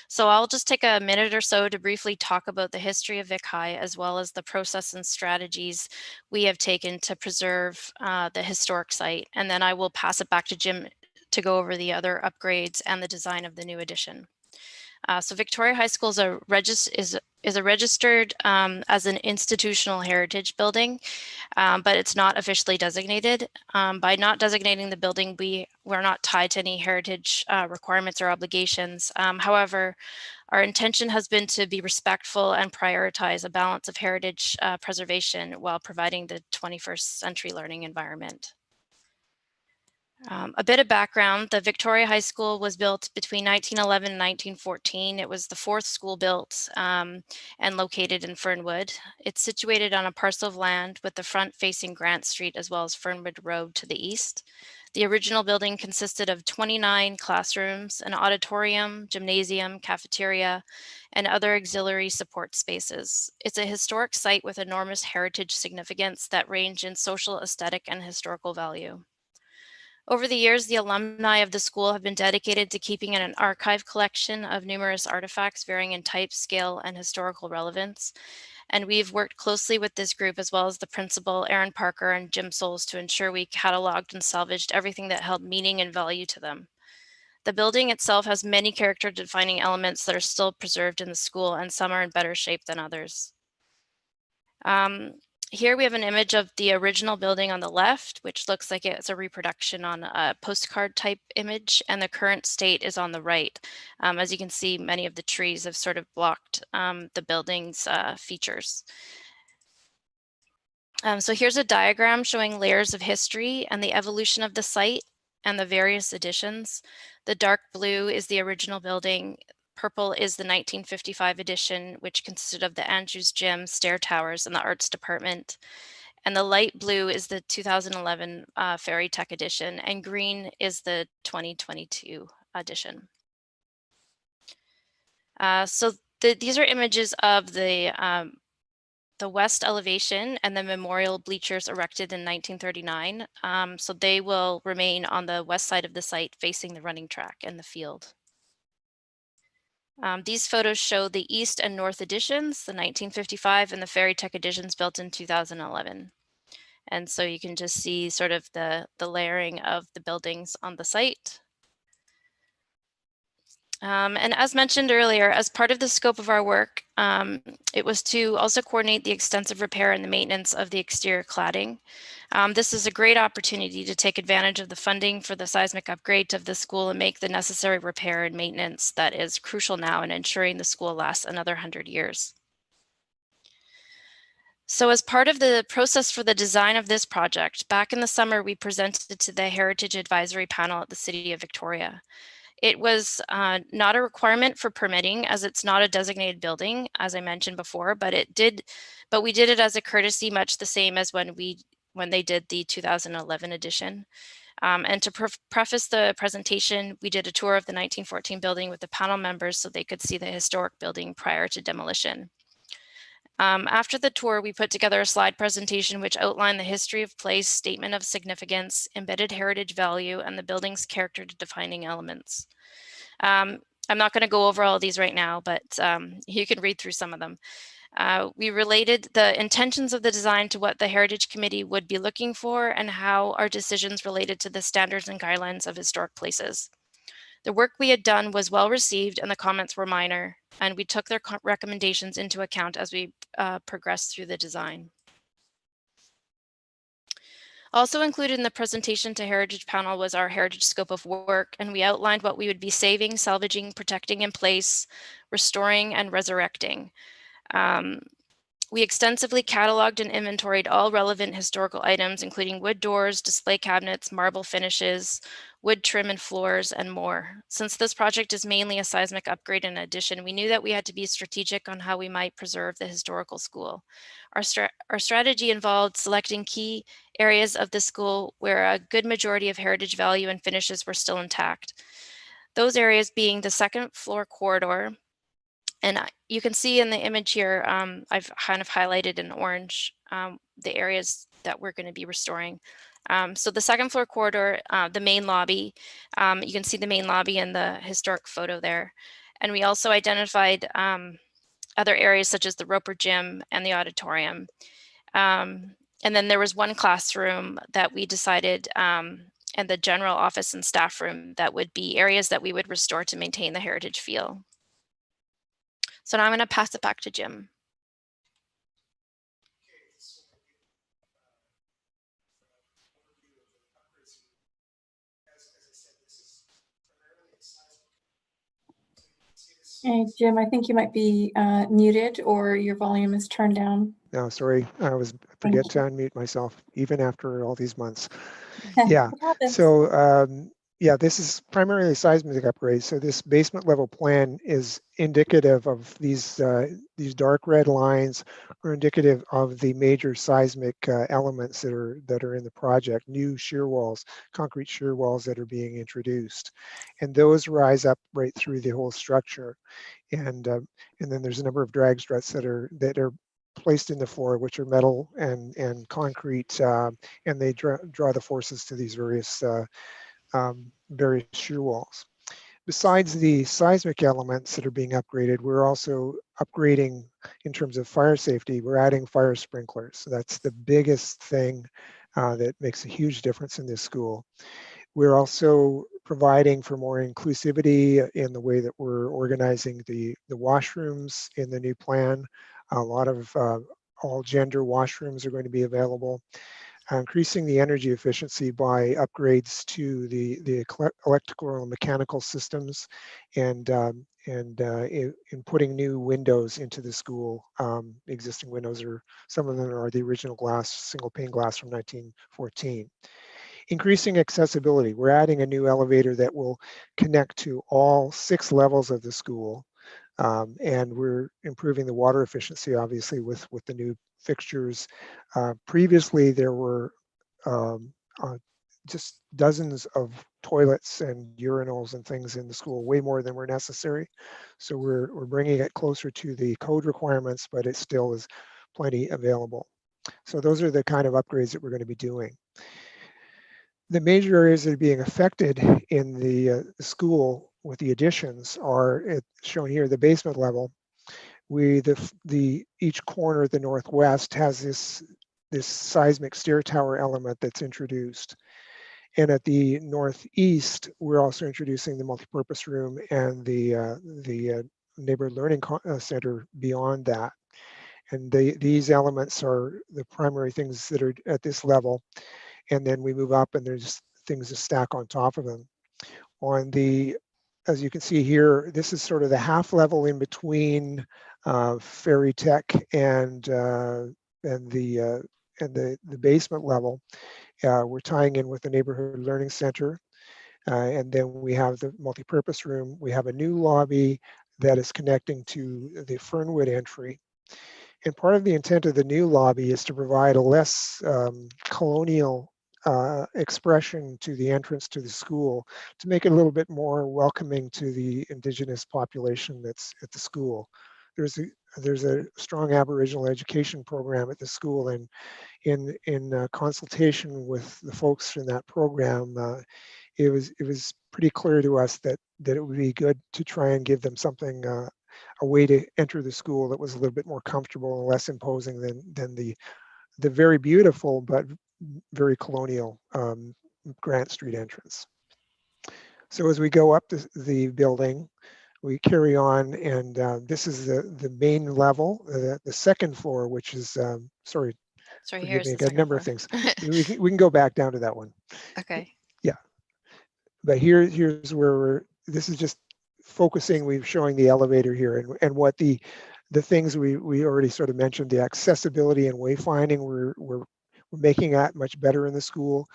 So I'll just take a minute or so to briefly talk about the history of Vic High, as well as the process and strategies we have taken to preserve the historic site. And then I will pass it back to Jim to go over the other upgrades and the design of the new addition. So Victoria High School is registered as an institutional heritage building, but it's not officially designated. By not designating the building, we're not tied to any heritage requirements or obligations. However, our intention has been to be respectful and prioritize a balance of heritage preservation while providing the 21st century learning environment. A bit of background, the Victoria High School was built between 1911 and 1914. It was the fourth school built and located in Fernwood. It's situated on a parcel of land with the front facing Grant Street as well as Fernwood Road to the east. The original building consisted of 29 classrooms, an auditorium, gymnasium, cafeteria, and other auxiliary support spaces. It's a historic site with enormous heritage significance that range in social, aesthetic, and historical value. Over the years, the alumni of the school have been dedicated to keeping an archive collection of numerous artifacts varying in type, scale, and historical relevance. And we've worked closely with this group as well as the principal, Aaron Parker and Jim Souls, to ensure we cataloged and salvaged everything that held meaning and value to them. The building itself has many character-defining elements that are still preserved in the school, and some are in better shape than others. Here we have an image of the original building on the left, which looks like it's a reproduction on a postcard type image, and the current state is on the right. As you can see, many of the trees have sort of blocked the building's features. So here's a diagram showing layers of history and the evolution of the site and the various additions. The dark blue is the original building. Purple is the 1955 edition, which consisted of the Andrews Gym, stair towers, and the arts department. And the light blue is the 2011 Ferry Tech edition, and green is the 2022 edition. So these are images of the west elevation and the memorial bleachers erected in 1939. So they will remain on the west side of the site facing the running track and the field. These photos show the east and north editions, the 1955 and the Ferry Tech editions built in 2011. And so you can just see sort of the layering of the buildings on the site. And as mentioned earlier, as part of the scope of our work, it was to also coordinate the extensive repair and the maintenance of the exterior cladding. This is a great opportunity to take advantage of the funding for the seismic upgrade of the school and make the necessary repair and maintenance that is crucial now in ensuring the school lasts another 100 years. So as part of the process for the design of this project, back in the summer, we presented to the Heritage Advisory Panel at the City of Victoria. It was not a requirement for permitting, as it's not a designated building, as I mentioned before, but we did it as a courtesy, much the same as when they did the 2011 edition. And to preface the presentation, we did a tour of the 1914 building with the panel members so they could see the historic building prior to demolition. After the tour, we put together a slide presentation which outlined the history of place, statement of significance, embedded heritage value, and the building's character-defining elements. I'm not going to go over all of these right now, but you can read through some of them. We related the intentions of the design to what the Heritage Committee would be looking for and how our decisions related to the standards and guidelines of historic places. The work we had done was well received and the comments were minor, and we took their recommendations into account as we progressed through the design. Also included in the presentation to Heritage Panel was our heritage scope of work, and we outlined what we would be saving, salvaging, protecting in place, restoring, and resurrecting. We extensively cataloged and inventoried all relevant historical items, including wood doors, display cabinets, marble finishes, wood trim and floors, and more. Since this project is mainly a seismic upgrade and addition, we knew that we had to be strategic on how we might preserve the historical school. Our strategy involved selecting key areas of the school where a good majority of heritage value and finishes were still intact. Those areas being the second floor corridor, and you can see in the image here, I've kind of highlighted in orange the areas that we're going to be restoring. So the second floor corridor, the main lobby, you can see the main lobby in the historic photo there. And we also identified other areas such as the Roper Gym and the auditorium. And then there was one classroom that we decided, and the general office and staff room, that would be areas that we would restore to maintain the heritage feel. So now I'm going to pass it back to Jim. Hey, Jim, I think you might be muted or your volume is turned down. No, sorry, forget to unmute myself, even after all these months. It Yeah, happens. so yeah, this is primarily seismic upgrades. So this basement level plan is indicative of these dark red lines are indicative of the major seismic elements that are in the project. New shear walls, concrete shear walls that are being introduced, and those rise up right through the whole structure. And then there's a number of drag struts that are placed in the floor, which are metal and concrete, and they draw the forces to these various shear walls. Besides the seismic elements that are being upgraded, we're also upgrading in terms of fire safety. We're adding fire sprinklers. So that's the biggest thing that makes a huge difference in this school. We're also providing for more inclusivity in the way that we're organizing the washrooms in the new plan. A lot of all gender washrooms are going to be available. Increasing the energy efficiency by upgrades to the electrical and mechanical systems, and in putting new windows into the school. Existing windows some of them are the original glass, single pane glass from 1914. Increasing accessibility. We're adding a new elevator that will connect to all 6 levels of the school. And we're improving the water efficiency, obviously, with the new fixtures. Previously, there were just dozens of toilets and urinals and things in the school, way more than were necessary. So we're bringing it closer to the code requirements, but it still is plenty available. So those are the kind of upgrades that we're going to be doing. The major areas that are being affected in the school with the additions are shown here, the basement level. Each corner of the northwest has this seismic stair tower element that's introduced. And at the northeast, we're also introducing the multipurpose room and the neighborhood learning center beyond that. And these elements are the primary things that are at this level. And then we move up and there's things to stack on top of them. As you can see here, this is sort of the half level in between Ferry Tech and the basement level. We're tying in with the neighborhood learning center. And then we have the multipurpose room. We have a new lobby that is connecting to the Fernwood entry. And part of the intent of the new lobby is to provide a less colonial expression to the entrance to the school, to make it a little bit more welcoming to the Indigenous population that's at the school. There's a strong Aboriginal education program at the school, and in consultation with the folks in that program, it was pretty clear to us that it would be good to try and give them something, a way to enter the school that was a little bit more comfortable and less imposing than the very beautiful but very colonial Grant Street entrance. So as we go up the building, we carry on, and this is the main level, the second floor, which is sorry, forgive me, I got a number of things. we can go back down to that one. Okay. Yeah, but here's where this is just focusing. We're showing the elevator here, and what the the things we already sort of mentioned, the accessibility and wayfinding, we're making that much better in the school.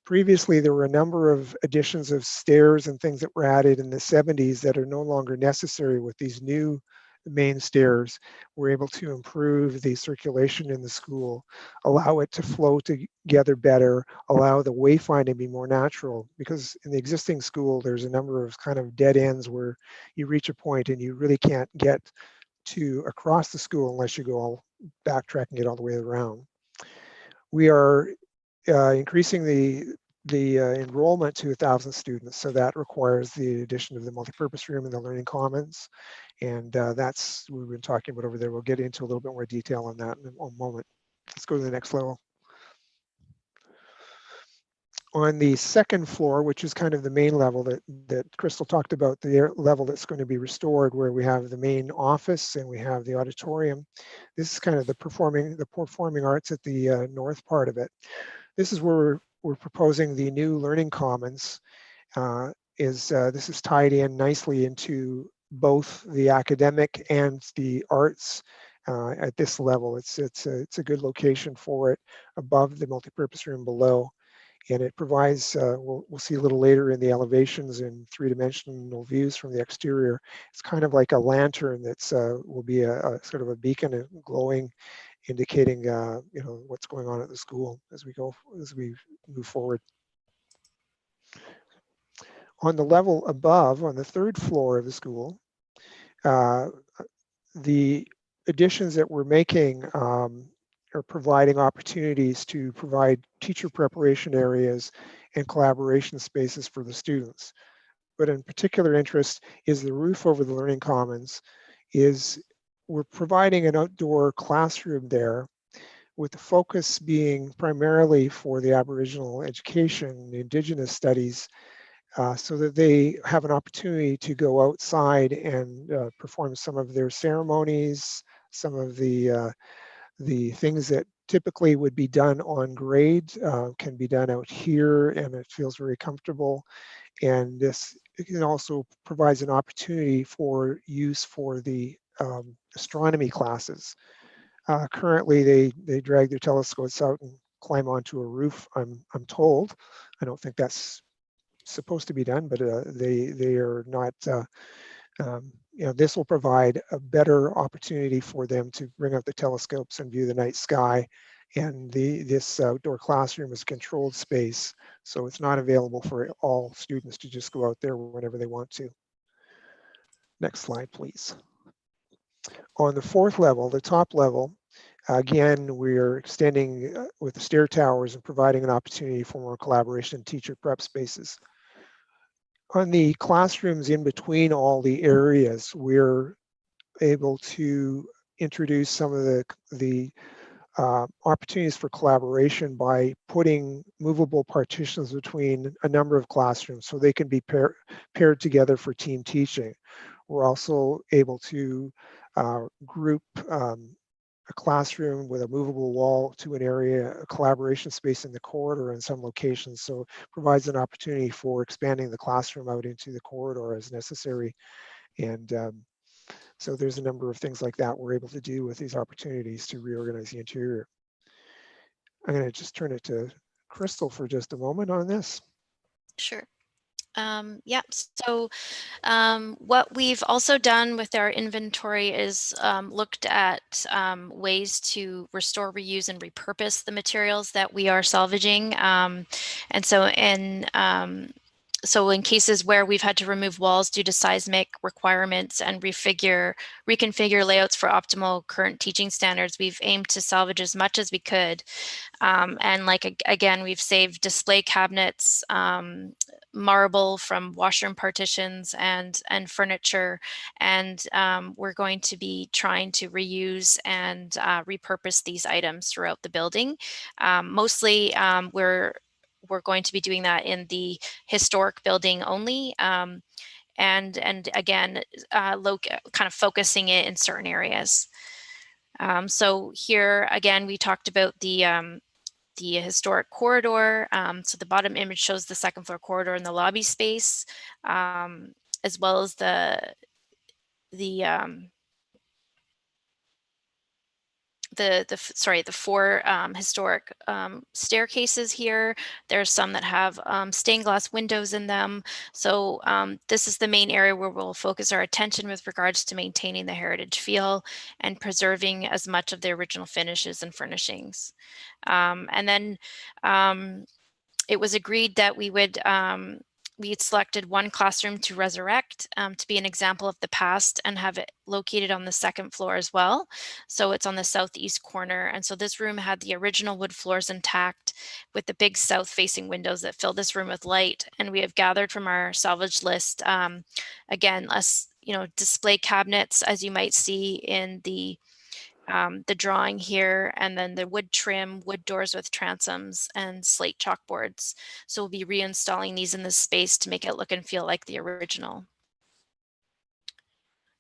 Previously, there were a number of additions of stairs and things that were added in the 70s that are no longer necessary with these new main stairs. We're able to improve the circulation in the school, allow it to flow together better, allow the wayfinding to be more natural, because in the existing school, there's a number of kind of dead ends where you reach a point and you really can't get to across the school unless you go all backtracking it all the way around. We are increasing the enrollment to 1,000 students, so that requires the addition of the multipurpose room and the learning commons, and that's what we've been talking about over there. We'll get into a little bit more detail on that in a moment. Let's go to the next level. On the second floor, which is kind of the main level that Crystal talked about, the level that's going to be restored, where we have the main office and we have the auditorium. This is kind of the performing arts at the north part of it. This is where we're proposing the new learning commons. This is tied in nicely into both the academic and the arts at this level. It's a good location for it, above the multipurpose room below. And it provides, we'll see a little later in the elevations and three-dimensional views from the exterior. It's kind of like a lantern that's will be a sort of a beacon glowing, indicating what's going on at the school as we move forward. On the level above, on the third floor of the school, the additions that we're making are providing opportunities to provide teacher preparation areas and collaboration spaces for the students. But in particular interest is the roof over the learning commons. We're providing an outdoor classroom there, with the focus being primarily for the Aboriginal education, the Indigenous studies, so that they have an opportunity to go outside and perform some of their ceremonies, some of the things that typically would be done on grade can be done out here, and it feels very comfortable. And this also provides an opportunity for use for the astronomy classes. Currently, they drag their telescopes out and climb onto a roof, I'm told. I don't think that's supposed to be done, but they are not. This will provide a better opportunity for them to bring out the telescopes and view the night sky. And this outdoor classroom is a controlled space, so it's not available for all students to just go out there whenever they want to. Next slide, please. On the fourth level, the top level, again, we're extending with the stair towers and providing an opportunity for more collaboration in teacher prep spaces. On the classrooms in between all the areas, we're able to introduce some of the opportunities for collaboration by putting movable partitions between a number of classrooms so they can be paired together for team teaching. We're also able to group a classroom with a movable wall to an area, a collaboration space in the corridor in some locations. So it provides an opportunity for expanding the classroom out into the corridor as necessary. And so there's a number of things like that we're able to do with these opportunities to reorganize the interior. I'm going to just turn it to Crystal for just a moment on this. Sure. Yeah, so what we've also done with our inventory is looked at ways to restore, reuse, and repurpose the materials that we are salvaging. And so in cases where we've had to remove walls due to seismic requirements and reconfigure layouts for optimal current teaching standards, we've aimed to salvage as much as we could. And again, we've saved display cabinets, marble from washroom partitions and furniture, and we're going to be trying to reuse and repurpose these items throughout the building. Mostly we're going to be doing that in the historic building only, and again kind of focusing it in certain areas. So here again we talked about the historic corridor. So the bottom image shows the second floor corridor and the lobby space, as well as the the four historic staircases here. There's some that have stained glass windows in them. So this is the main area where we'll focus our attention with regards to maintaining the heritage feel and preserving as much of the original finishes and furnishings. And then it was agreed that we had selected one classroom to resurrect, to be an example of the past, and have it located on the second floor as well. So it's on the southeast corner. And so this room had the original wood floors intact with the big south facing windows that fill this room with light. And we have gathered from our salvage list, again, display cabinets, as you might see in the drawing here, and then the wood trim, wood doors with transoms, and slate chalkboards. So we'll be reinstalling these in this space to make it look and feel like the original.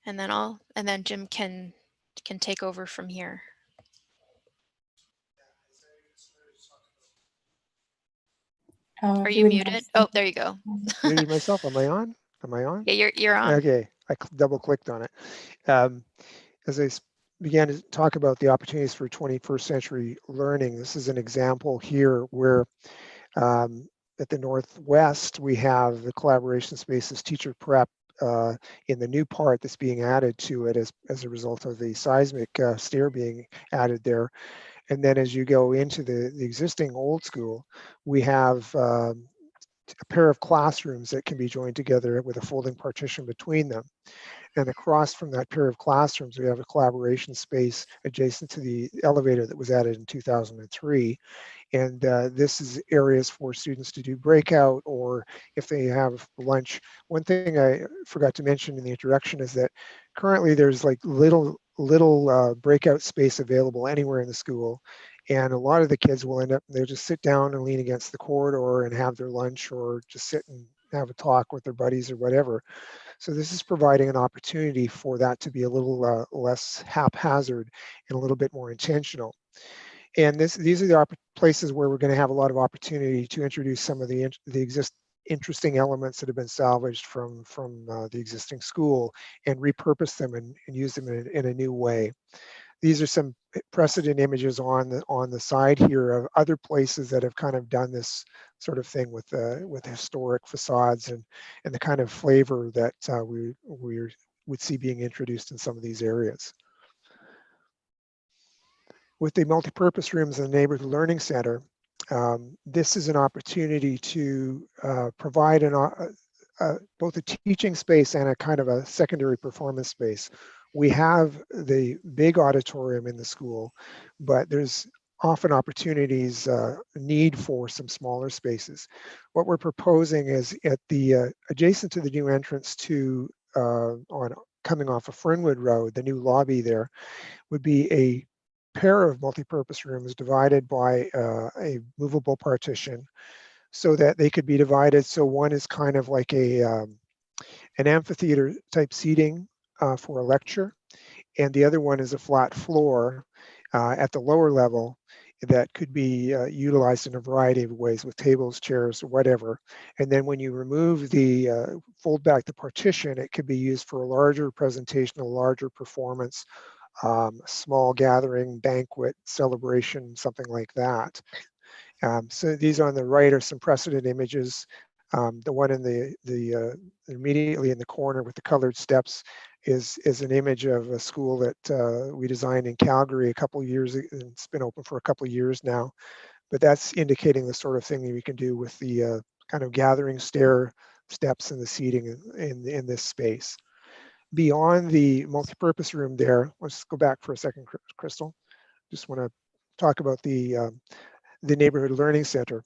And then Jim can take over from here. Are you muted? Oh, there you go. Muted myself. Am I on? Am I on? Yeah, you're on. Okay, I double clicked on it. As I began to talk about the opportunities for 21st century learning, this is an example here where at the Northwest, we have the collaboration spaces teacher prep in the new part that's being added to it as a result of the seismic stair being added there. And then as you go into the existing old school, we have a pair of classrooms that can be joined together with a folding partition between them. And across from that pair of classrooms, we have a collaboration space adjacent to the elevator that was added in 2003. And this is areas for students to do breakout, or if they have lunch. One thing I forgot to mention in the introduction is that currently there's like little breakout space available anywhere in the school. And a lot of the kids will end up, they'll just sit down and lean against the corridor and have their lunch, or just sit and have a talk with their buddies or whatever. So this is providing an opportunity for that to be a little less haphazard and a little bit more intentional. And these are the places where we're going to have a lot of opportunity to introduce some of the interesting elements that have been salvaged from the existing school, and repurpose them and use them in a new way. These are some precedent images on the side here of other places that have kind of done this sort of thing with historic facades and the kind of flavor that we would see being introduced in some of these areas. With the multipurpose rooms in the Neighborhood Learning Center, this is an opportunity to provide both a teaching space and a kind of a secondary performance space. We have the big auditorium in the school, but there's often opportunities, need for some smaller spaces. What we're proposing is at the adjacent to the new entrance to coming off of Fernwood Road, the new lobby there would be a pair of multipurpose rooms divided by a movable partition, so that they could be divided. So one is kind of like an amphitheater type seating for a lecture, and the other one is a flat floor at the lower level that could be utilized in a variety of ways with tables, chairs, or whatever. And then when you remove fold back the partition, it could be used for a larger presentation, a larger performance, small gathering, banquet, celebration, something like that. So these on the right are some precedent images. The one in the immediately in the corner with the colored steps is an image of a school that we designed in Calgary a couple of years. It's been open for a couple of years now, but that's indicating the sort of thing that we can do with the kind of gathering steps and the seating in this space. Beyond the multipurpose room there, let's go back for a second, Crystal. Just want to talk about the Neighborhood Learning Center.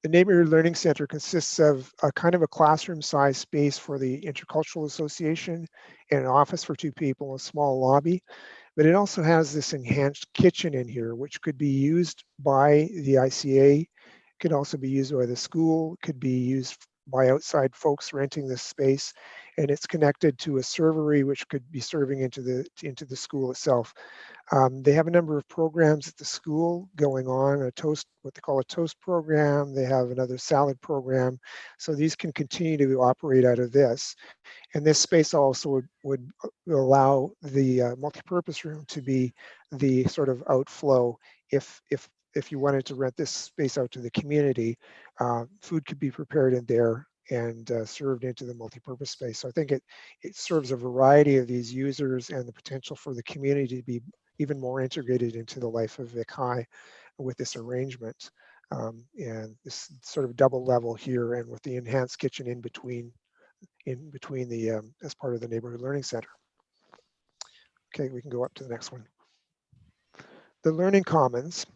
The Neighborhood Learning Center consists of a kind of a classroom-sized space for the Intercultural Association and an office for 2 people, a small lobby. But it also has this enhanced kitchen in here, which could be used by the ICA, could also be used by the school, could be used by outside folks renting this space, and it's connected to a servery which could be serving into the school itself. They have a number of programs at the school going on, what they call a toast program. They have another salad program. So these can continue to operate out of this. And this space also would allow the multipurpose room to be the sort of outflow. If you wanted to rent this space out to the community, food could be prepared in there and served into the multipurpose space. So I think it serves a variety of these users and the potential for the community to be even more integrated into the life of Vic High with this arrangement. And this sort of double level here, and with the enhanced kitchen in between the as part of the neighborhood learning center. Okay, we can go up to the next one. The Learning Commons.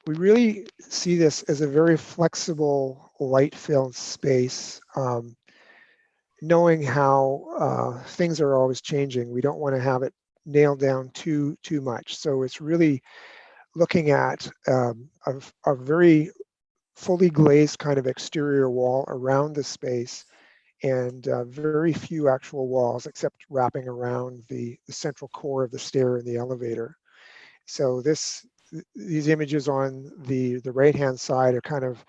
We really see this as a very flexible, light-filled space. Knowing how things are always changing, we don't want to have it nailed down too much. So it's really looking at a very fully glazed kind of exterior wall around the space, and very few actual walls except wrapping around the central core of the stair and the elevator. So these images on the right-hand side are kind of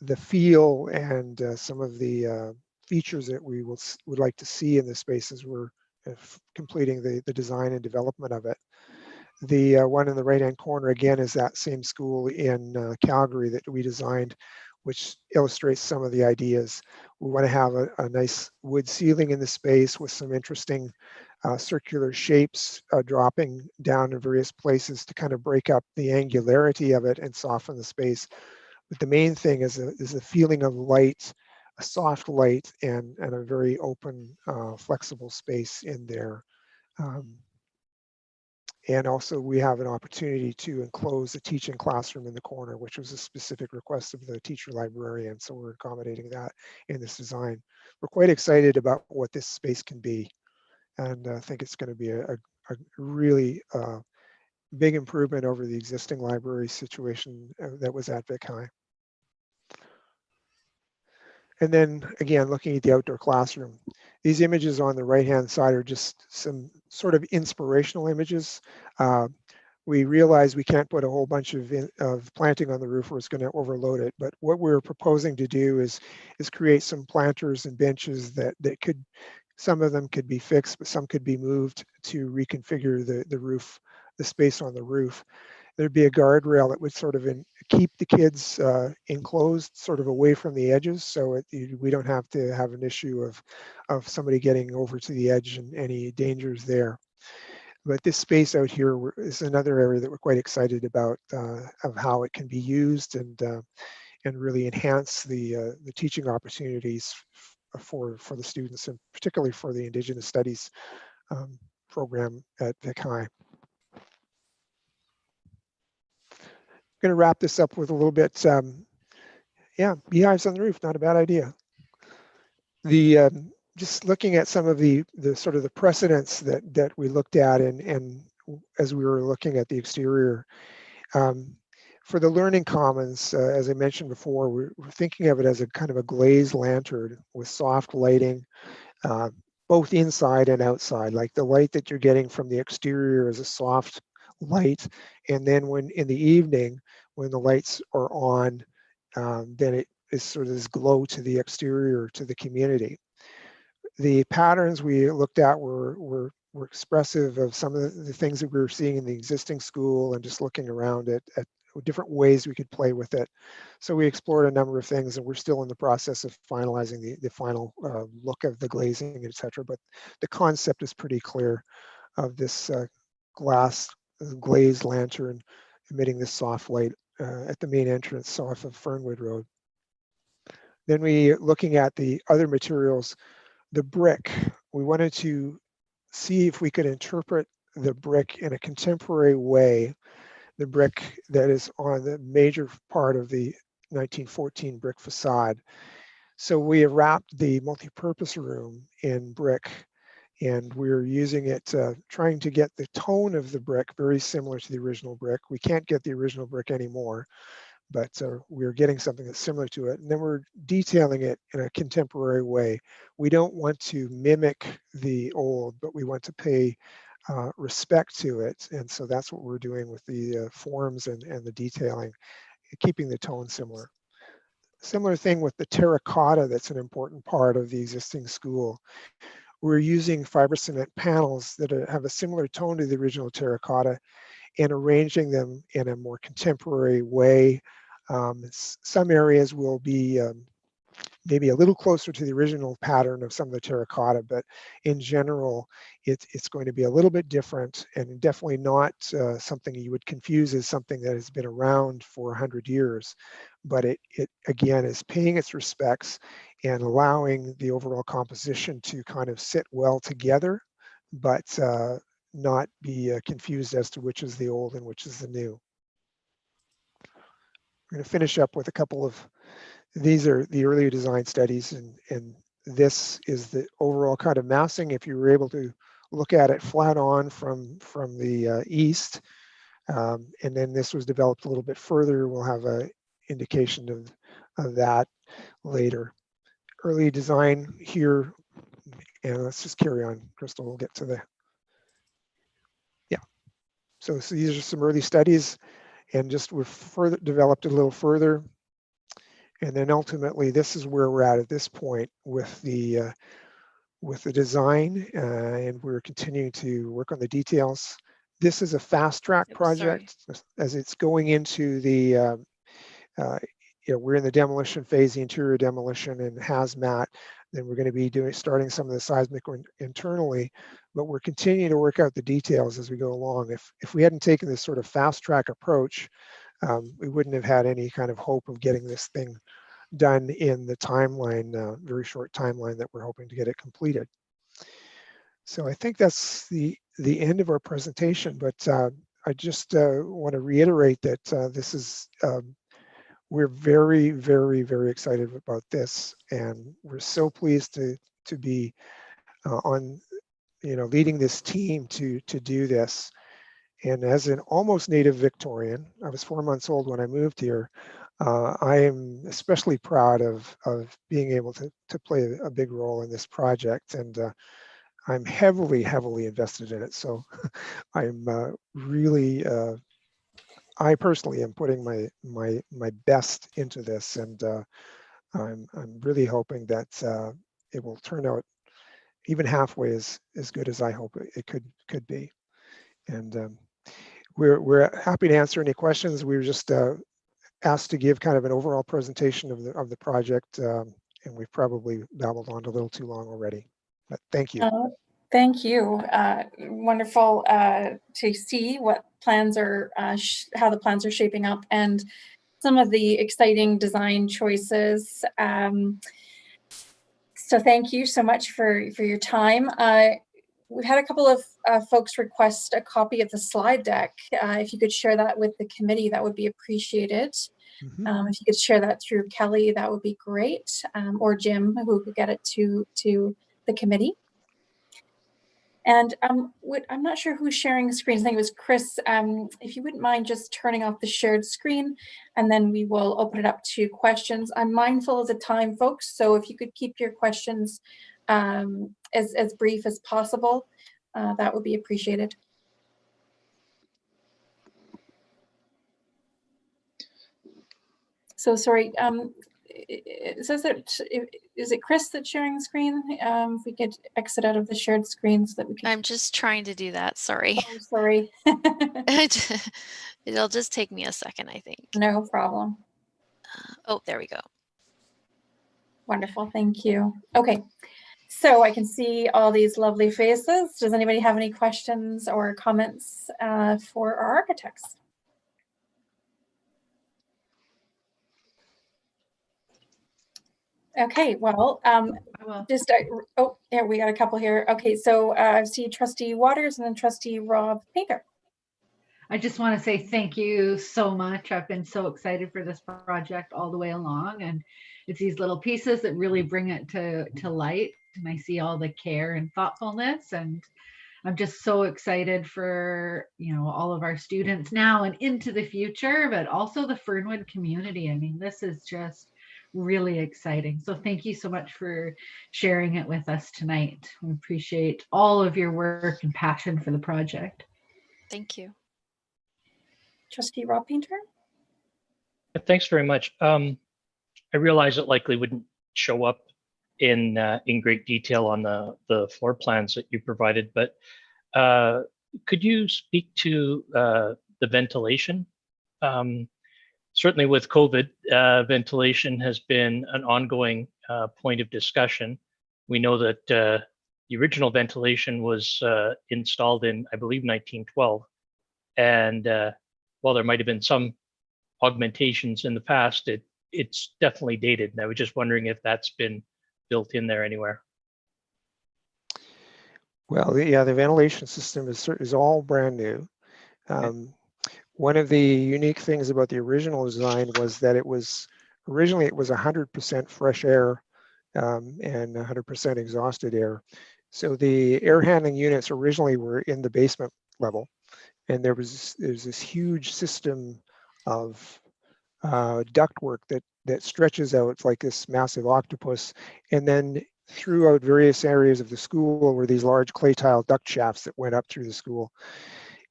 the feel and some of the features that we would like to see in the space as we're completing the design and development of it. The one in the right-hand corner, again, is that same school in Calgary that we designed, which illustrates some of the ideas. We want to have a nice wood ceiling in the space with some interesting circular shapes dropping down in various places to kind of break up the angularity of it and soften the space. But the main thing is a feeling of light, a soft light, and a very open, flexible space in there. And also we have an opportunity to enclose a teaching classroom in the corner, which was a specific request of the teacher librarian. So we're accommodating that in this design. We're quite excited about what this space can be. And I think it's going to be a really big improvement over the existing library situation that was at Vic High. And then again, looking at the outdoor classroom, these images on the right-hand side are just some sort of inspirational images. We realize we can't put a whole bunch of planting on the roof or it's going to overload it. But what we're proposing to do is create some planters and benches that could, some of them could be fixed, but some could be moved to reconfigure the roof, the space on the roof. There'd be a guardrail that would sort of keep the kids enclosed sort of away from the edges, so we don't have to have an issue of somebody getting over to the edge and any dangers there. But this space out here is another area that we're quite excited about of how it can be used and really enhance the teaching opportunities for the students, and particularly for the Indigenous Studies program at Vic High. Going to wrap this up with a little bit, yeah, beehives on the roof, not a bad idea. Just looking at some of the sort of the precedents that we looked at and as we were looking at the exterior. For the Learning Commons, as I mentioned before, we're thinking of it as a kind of a glazed lantern with soft lighting, both inside and outside. Like the light that you're getting from the exterior is a soft light, and then when in the evening, when the lights are on, then it is sort of this glow to the exterior, to the community. The patterns we looked at were expressive of some of the things that we were seeing in the existing school, and just looking around at different ways we could play with it. So we explored a number of things, and we're still in the process of finalizing the final look of the glazing, etc. But the concept is pretty clear of this glass glazed lantern emitting this soft light at the main entrance off of Fernwood Road. Then looking at the other materials, the brick, we wanted to see if we could interpret the brick in a contemporary way, the brick that is on the major part of the 1914 brick facade. So we have wrapped the multi-purpose room in brick, and we're using it, trying to get the tone of the brick very similar to the original brick. We can't get the original brick anymore, but we're getting something that's similar to it. And then we're detailing it in a contemporary way. We don't want to mimic the old, but we want to pay respect to it. And so that's what we're doing with the forms and the detailing, keeping the tone similar. Similar thing with the terracotta, that's an important part of the existing school. We're using fiber cement panels that have a similar tone to the original terracotta and arranging them in a more contemporary way. Some areas will be maybe a little closer to the original pattern of some of the terracotta, but in general, it's going to be a little bit different, and definitely not something you would confuse as something that has been around for 100 years. But it again is paying its respects and allowing the overall composition to kind of sit well together, but not be confused as to which is the old and which is the new. We're going to finish up with a couple of, these are the earlier design studies, and this is the overall kind of massing. If you were able to look at it flat on from the east, and then this was developed a little bit further, we'll have a indication of that later. Early design here, and let's just carry on, Crystal, we'll get to the, yeah. So these are some early studies, and just we're further developed a little further. And then ultimately, this is where we're at this point with the design, and we're continuing to work on the details. This is a fast track project as it's going into the, we're in the demolition phase, the interior demolition and hazmat. Then we're going to be starting some of the seismic internally, but we're continuing to work out the details as we go along. If we hadn't taken this sort of fast track approach, we wouldn't have had any kind of hope of getting this thing done in the timeline, very short timeline that we're hoping to get it completed. So I think that's the end of our presentation, but I just want to reiterate that this is, we're very, very, very excited about this, and we're so pleased to be on, leading this team to do this. And as an almost native Victorian, I was 4 months old when I moved here. I am especially proud of being able to play a big role in this project, and I'm heavily invested in it. So I'm really, I personally am putting my best into this, and I'm really hoping that it will turn out even halfway as good as I hope it could be. And we're happy to answer any questions. We were just asked to give kind of an overall presentation of the project, and we've probably babbled on a little too long already. But thank you. Thank you. Wonderful to see what plans are, how the plans are shaping up, and some of the exciting design choices. So thank you so much for your time. We've had a couple of folks request a copy of the slide deck. If you could share that with the committee, that would be appreciated. If you could share that through Kelly, that would be great, or Jim, who could get it to the committee. And I'm not sure who's sharing screens. I think it was Chris. If you wouldn't mind just turning off the shared screen, and then we will open it up to questions. I'm mindful of the time, folks, so if you could keep your questions as brief as possible, that would be appreciated. So sorry, it says that, is it Chris that's sharing the screen? If we could exit out of the shared screen so that we can. I'm just trying to do that, sorry. Oh, sorry. It'll just take me a second, I think. No problem. Oh, there we go. Wonderful, thank you. Okay, so I can see all these lovely faces. Does anybody have any questions or comments for our architects? Okay, well, just, oh, yeah, we got a couple here. Okay, so I see Trustee Waters and then Trustee Rob Painter. I just want to say thank you so much. I've been so excited for this project all the way along, and it's these little pieces that really bring it to light. And I see all the care and thoughtfulness, and I'm just so excited for, all of our students now and into the future, but also the Fernwood community. I mean, this is just really exciting. So thank you so much for sharing it with us tonight. We appreciate all of your work and passion for the project. Thank you. Trustee Rob Painter? Thanks very much. I realize it likely wouldn't show up in great detail on the floor plans that you provided, but could you speak to the ventilation? Certainly with COVID, ventilation has been an ongoing point of discussion. We know that the original ventilation was installed in, I believe, 1912. And while there might have been some augmentations in the past, it's definitely dated. And I was just wondering if that's been built in there anywhere. Well, yeah, the ventilation system is all brand new. One of the unique things about the original design was that originally it was 100% fresh air and 100% exhausted air. So the air handling units originally were in the basement level, and there's this huge system of ductwork that stretches out like this massive octopus, and then throughout various areas of the school were these large clay tile duct shafts that went up through the school.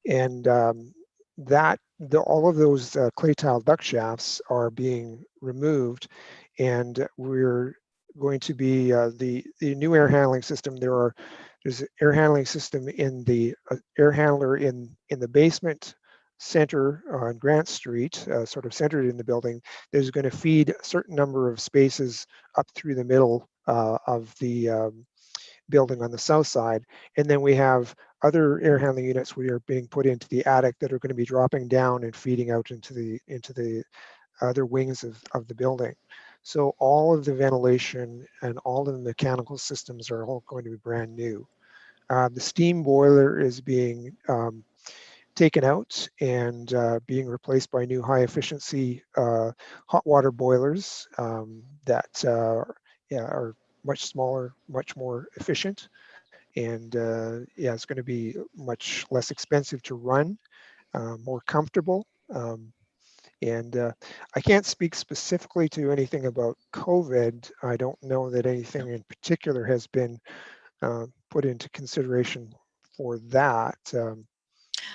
And all of those clay tile duct shafts are being removed, and we're going to be the new air handling system. There's an air handling system in the air handler in the basement center on Grant Street, sort of centered in the building. There's going to feed a certain number of spaces up through the middle of the building on the south side, and then we have other air handling units which are being put into the attic that are going to be dropping down and feeding out into the other wings of the building. So all of the ventilation and all of the mechanical systems are all going to be brand new. The steam boiler is being taken out and being replaced by new high efficiency hot water boilers that are much smaller, much more efficient. And it's going to be much less expensive to run, more comfortable. And I can't speak specifically to anything about COVID. I don't know that anything in particular has been put into consideration for that.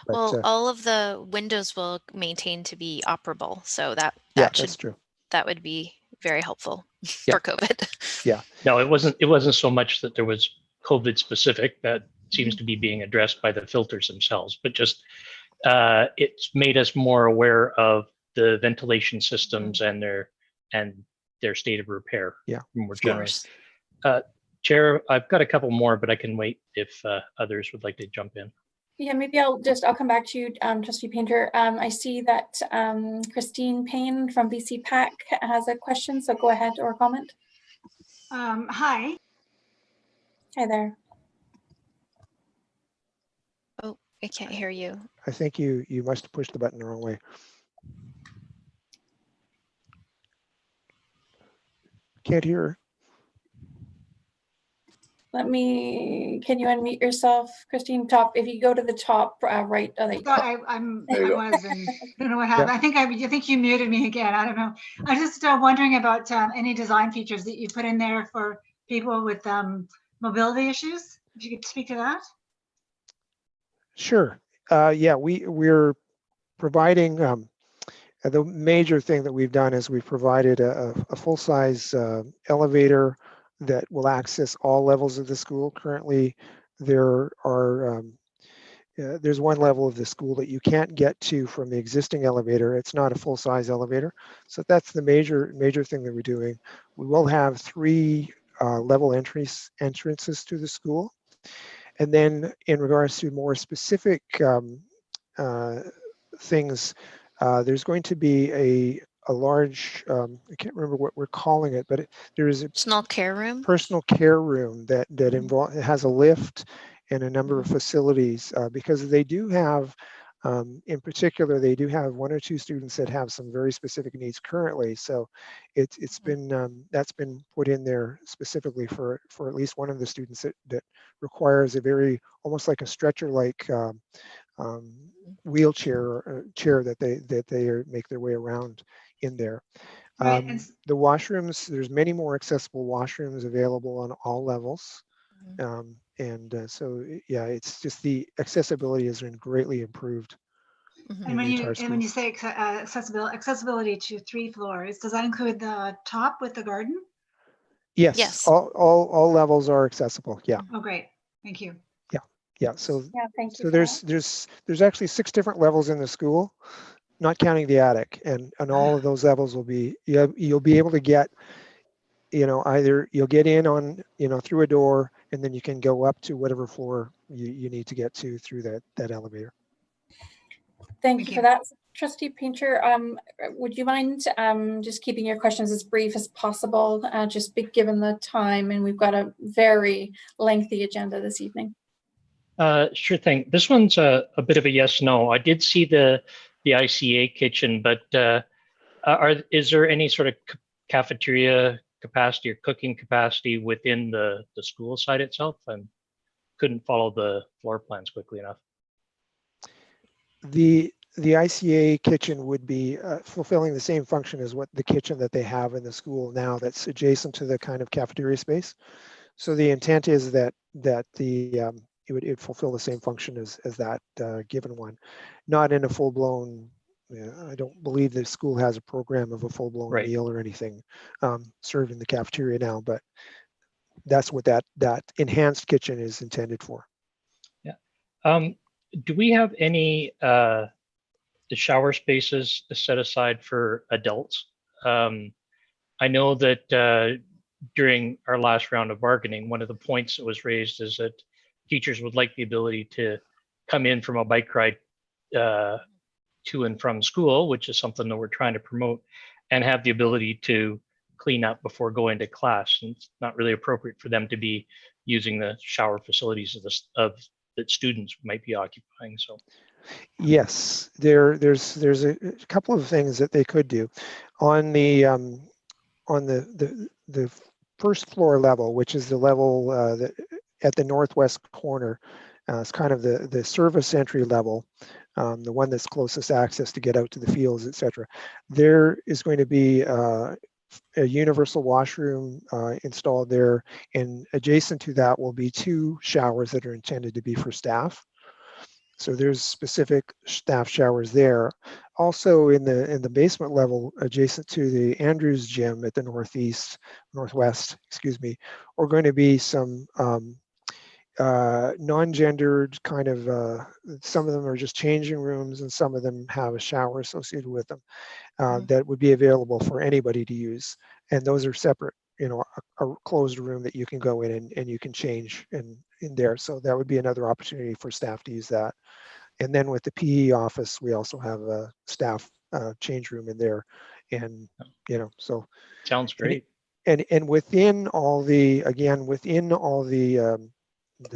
Well, all of the windows will maintain to be operable, so that that's true. That would be very helpful for COVID. Yeah. No, it wasn't so much that there was COVID specific. That seems to be being addressed by the filters themselves, but just it's made us more aware of the ventilation systems and their state of repair. Yeah, more generally. Chair, I've got a couple more, but I can wait if others would like to jump in. Yeah, maybe I'll come back to you, Trustee Painter. I see that Christine Payne from BC PAC has a question, so go ahead or comment. Hi. Hi there. Oh, I can't hear you. I think you must have pushed the button the wrong way. Can't hear her. Can you unmute yourself, Christine? If you go to the top right. I was, and I don't know what happened. I think you muted me again. I don't know. I was just wondering about any design features that you put in there for people with mobility issues. If you could speak to that. Sure. We're providing the major thing that we've done is we've provided a full-size elevator that will access all levels of the school. Currently, there's one level of the school that you can't get to from the existing elevator. It's not a full-size elevator. So that's the major thing that we're doing. We will have 3 level entrances to the school. And then in regards to more specific things, there's going to be a large, I can't remember what we're calling it, but there is a personal care room that has a lift and a number of facilities because they do have In particular, they do have 1 or 2 students that have some very specific needs currently. So it's been that's been put in there specifically for at least one of the students that requires a very almost like a stretcher-like wheelchair chair that they make their way around in there. Right, and The washrooms, there's many more accessible washrooms available on all levels. Yeah, it's just the accessibility has been greatly improved. And when you say accessibility to 3 floors, does that include the top with the garden? Yes, Yes. all levels are accessible. Yeah, Oh, great. Thank you. yeah. So Yeah, thank you. so there's actually 6 different levels in the school, not counting the attic, and all of those levels will be you'll be able to get, either you'll get in on, through a door, and then you can go up to whatever floor you need to get to through that elevator. Thank you for that. Trustee Painter, would you mind just keeping your questions as brief as possible, just given the time, and we've got a very lengthy agenda this evening. Sure thing. This one's a bit of a yes/no. I did see the ICA kitchen, but is there any sort of cafeteria capacity or cooking capacity within the school site itself? I couldn't follow the floor plans quickly enough. The ICA kitchen would be fulfilling the same function as what the kitchen that they have in the school now, that's adjacent to the kind of cafeteria space. So the intent is that it would fulfill the same function as that given one, not in a full-blown. I don't believe the school has a program of a full-blown meal or anything served in the cafeteria now, but that's what that enhanced kitchen is intended for. Yeah. Do we have any the shower spaces set aside for adults? I know that during our last round of bargaining, one of the points that was raised is that teachers would like the ability to come in from a bike ride to and from school, which is something that we're trying to promote, and have the ability to clean up before going to class. And it's not really appropriate for them to be using the shower facilities that students might be occupying. So yes, there's a couple of things that they could do on the first floor level, which is the level that at the northwest corner. It's kind of the service entry level, the one that's closest access to get out to the fields, etc. There is going to be a universal washroom installed there, and adjacent to that will be 2 showers that are intended to be for staff. So there's specific staff showers there. Also in the basement level, adjacent to the Andrews gym at the northwest, are going to be some non-gendered kind of, some of them are just changing rooms, and some of them have a shower associated with them that would be available for anybody to use. And those are separate, a closed room that you can go in and you can change in there. So that would be another opportunity for staff to use that. And then with the PE office, we also have a staff change room in there. And, so. Sounds great. And within all the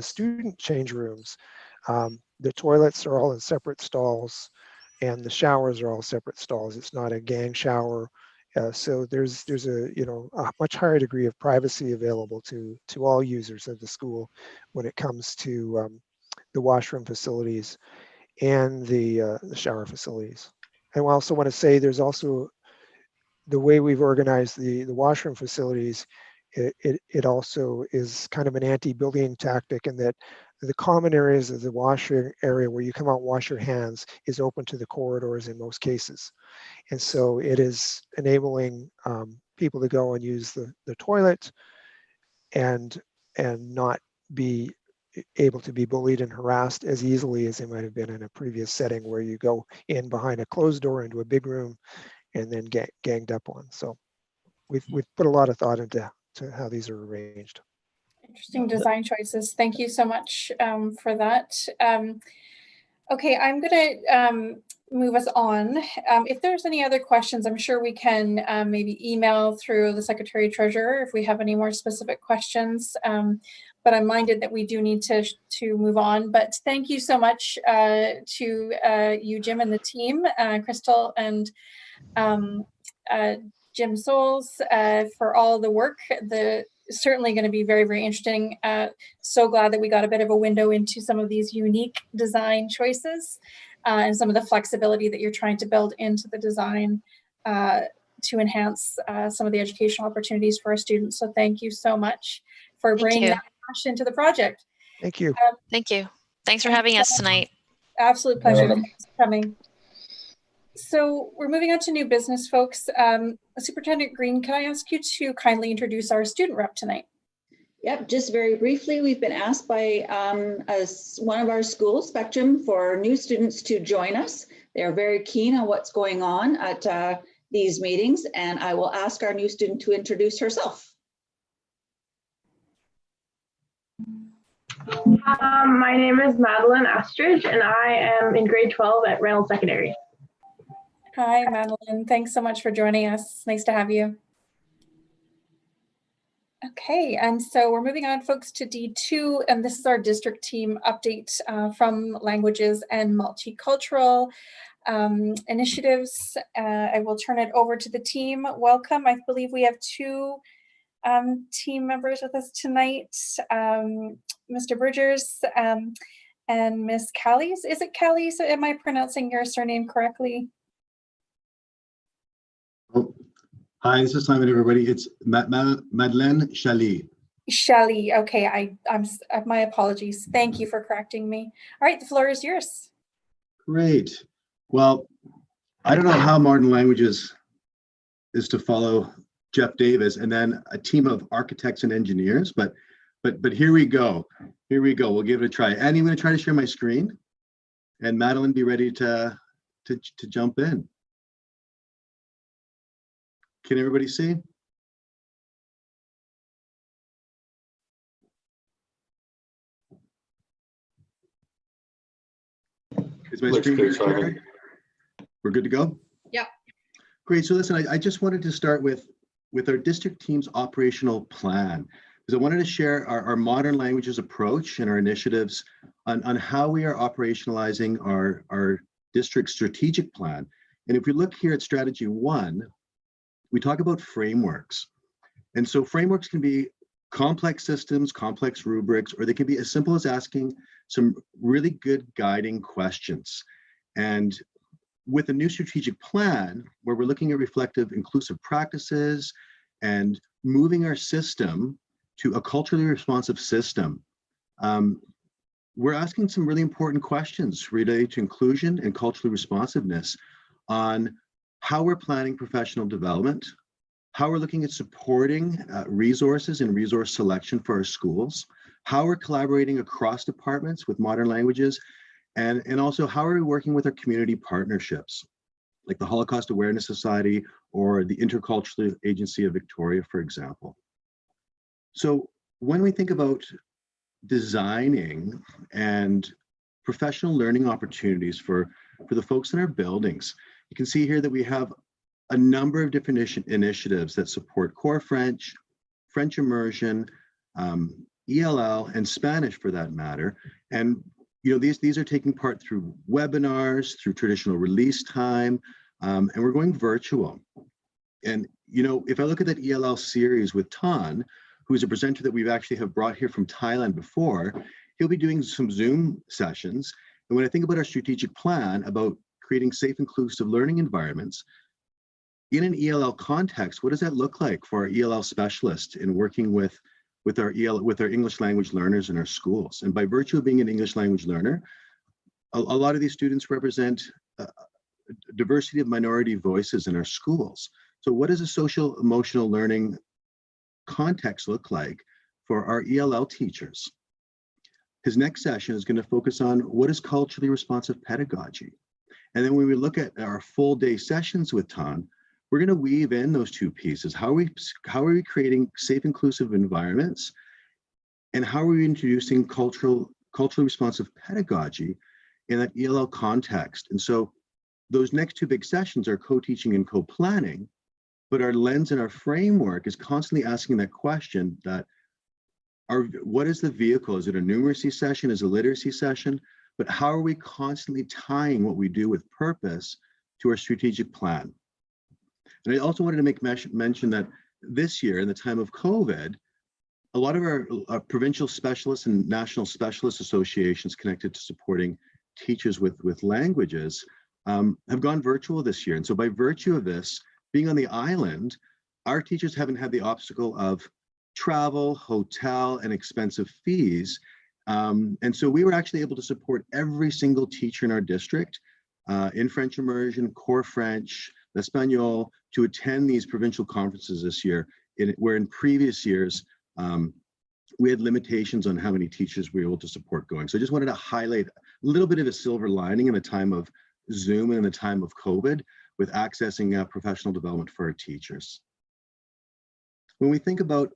student change rooms, the toilets are all in separate stalls, and the showers are all separate stalls. It's not a gang shower. So there's a much higher degree of privacy available to all users of the school when it comes to the washroom facilities and the shower facilities. And I also want to say there's also the way we've organized the washroom facilities. It also is kind of an anti-bullying tactic in that the common areas of the washing area where you come out and wash your hands is open to the corridors in most cases. And so it is enabling people to go and use the toilet and not be able to be bullied and harassed as easily as they might have been in a previous setting where you go in behind a closed door into a big room and then get ganged up on. So we've put a lot of thought into how these are arranged. Interesting design choices. Thank you so much for that. Okay, I'm going to move us on. If there's any other questions, I'm sure we can maybe email through the Secretary Treasurer if we have any more specific questions. but I'm minded that we do need to move on. But thank you so much to you, Jim, and the team, Crystal and Jim Souls, for all the work. Certainly going to be very, very interesting. So glad that we got a bit of a window into some of these unique design choices and some of the flexibility that you're trying to build into the design to enhance some of the educational opportunities for our students. So thank you so much for bringing that passion to the project. Thank you. Thank you. Thanks for having us tonight. Absolute pleasure. Thanks for coming. So we're moving on to new business, folks. Superintendent Green, can I ask you to kindly introduce our student rep tonight? Yep, just very briefly, we've been asked by one of our schools, Spectrum, for new students to join us. They're very keen on what's going on at these meetings, and I will ask our new student to introduce herself. My name is Madeline Astridge, and I am in grade 12 at Reynolds Secondary. Hi, Madeline. Thanks so much for joining us. It's nice to have you. Okay, and so we're moving on, folks, to D2, and this is our district team update from languages and multicultural initiatives. I will turn it over to the team. Welcome. I believe we have two team members with us tonight, Mr. Bridgers and Miss Callies. Is it Callies? Am I pronouncing your surname correctly? Oh, hi, this is Simon, everybody. It's Madeleine Chaly. Chaly. Okay, I'm my apologies. Thank you for correcting me. All right, the floor is yours. Great. Well, I don't know how modern languages is to follow Jeff Davis and then a team of architects and engineers, but here we go. Here we go. We'll give it a try. Annie, I'm going to try to share my screen, and Madeline, be ready to jump in. Can everybody see? Is my screen clear? We're good to go? Yeah. Great. So listen, I just wanted to start with our district team's operational plan, because I wanted to share our modern languages approach and our initiatives on how we are operationalizing our district strategic plan. And if we look here at strategy 1, we talk about frameworks. And so frameworks can be complex systems, complex rubrics, or they can be as simple as asking some really good guiding questions. And with a new strategic plan, where we're looking at reflective, inclusive practices and moving our system to a culturally responsive system, we're asking some really important questions related to inclusion and cultural responsiveness on how we're planning professional development, how we're looking at supporting resources and resource selection for our schools, how we're collaborating across departments with modern languages, and also how are we working with our community partnerships, like the Holocaust Awareness Society or the Intercultural Agency of Victoria, for example. So when we think about designing and professional learning opportunities for the folks in our buildings, you can see here that we have a number of different initiatives that support core French, French immersion, ELL, and Spanish for that matter. And you know, these are taking part through webinars, through traditional release time, and we're going virtual. And you know, if I look at that ELL series with Tan, who is a presenter that we've actually have brought here from Thailand before, he'll be doing some Zoom sessions. And when I think about our strategic plan about creating safe, inclusive learning environments, in an ELL context, what does that look like for our ELL specialists in working with our English language learners in our schools? And by virtue of being an English language learner, a lot of these students represent a diversity of minority voices in our schools. So what does a social emotional learning context look like for our ELL teachers? His next session is going to focus on what is culturally responsive pedagogy. And then when we look at our full day sessions with Tan, we're going to weave in those two pieces. How are we creating safe, inclusive environments? And how are we introducing culturally responsive pedagogy in that ELL context? And so those next two big sessions are co-teaching and co-planning, but our lens and our framework is constantly asking that question that what is the vehicle? Is it a numeracy session? Is it a literacy session? But how are we constantly tying what we do with purpose to our strategic plan? And I also wanted to make mention that this year, in the time of COVID, a lot of our provincial specialists and national specialist associations connected to supporting teachers with languages have gone virtual this year. And so by virtue of this, being on the island, our teachers haven't had the obstacle of travel, hotel, and expensive fees. And so we were actually able to support every single teacher in our district in French immersion, core French, Espanol, to attend these provincial conferences this year, where in previous years, we had limitations on how many teachers we were able to support going. So I just wanted to highlight a little bit of a silver lining in the time of Zoom and in the time of COVID with accessing professional development for our teachers. When we think about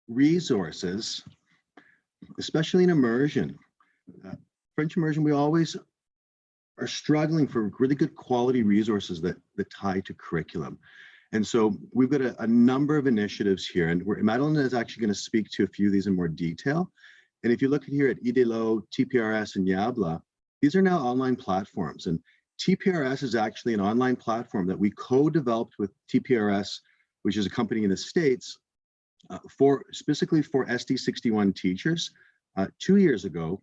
resources, especially in immersion, French immersion, we always are struggling for really good quality resources that tie to curriculum. And so we've got a number of initiatives here, and Madeline is actually going to speak to a few of these in more detail. And if you look here at IDELO, TPRS, and YABLA, these are now online platforms. And TPRS is actually an online platform that we co-developed with TPRS, which is a company in the States, specifically for SD61 teachers 2 years ago.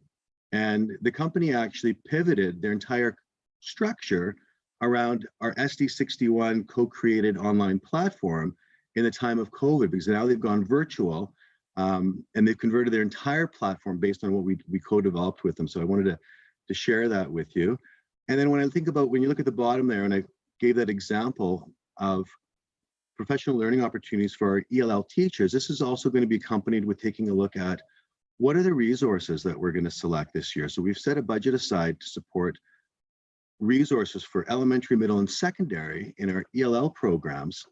And the company actually pivoted their entire structure around our SD61 co-created online platform in the time of COVID, because now they've gone virtual and they've converted their entire platform based on what we co-developed with them. So I wanted to share that with you. And then when I think about, when you look at the bottom there, and I gave that example of professional learning opportunities for our ELL teachers, this is also going to be accompanied with taking a look at what are the resources that we're going to select this year. So we've set a budget aside to support resources for elementary, middle, and secondary in our ELL programs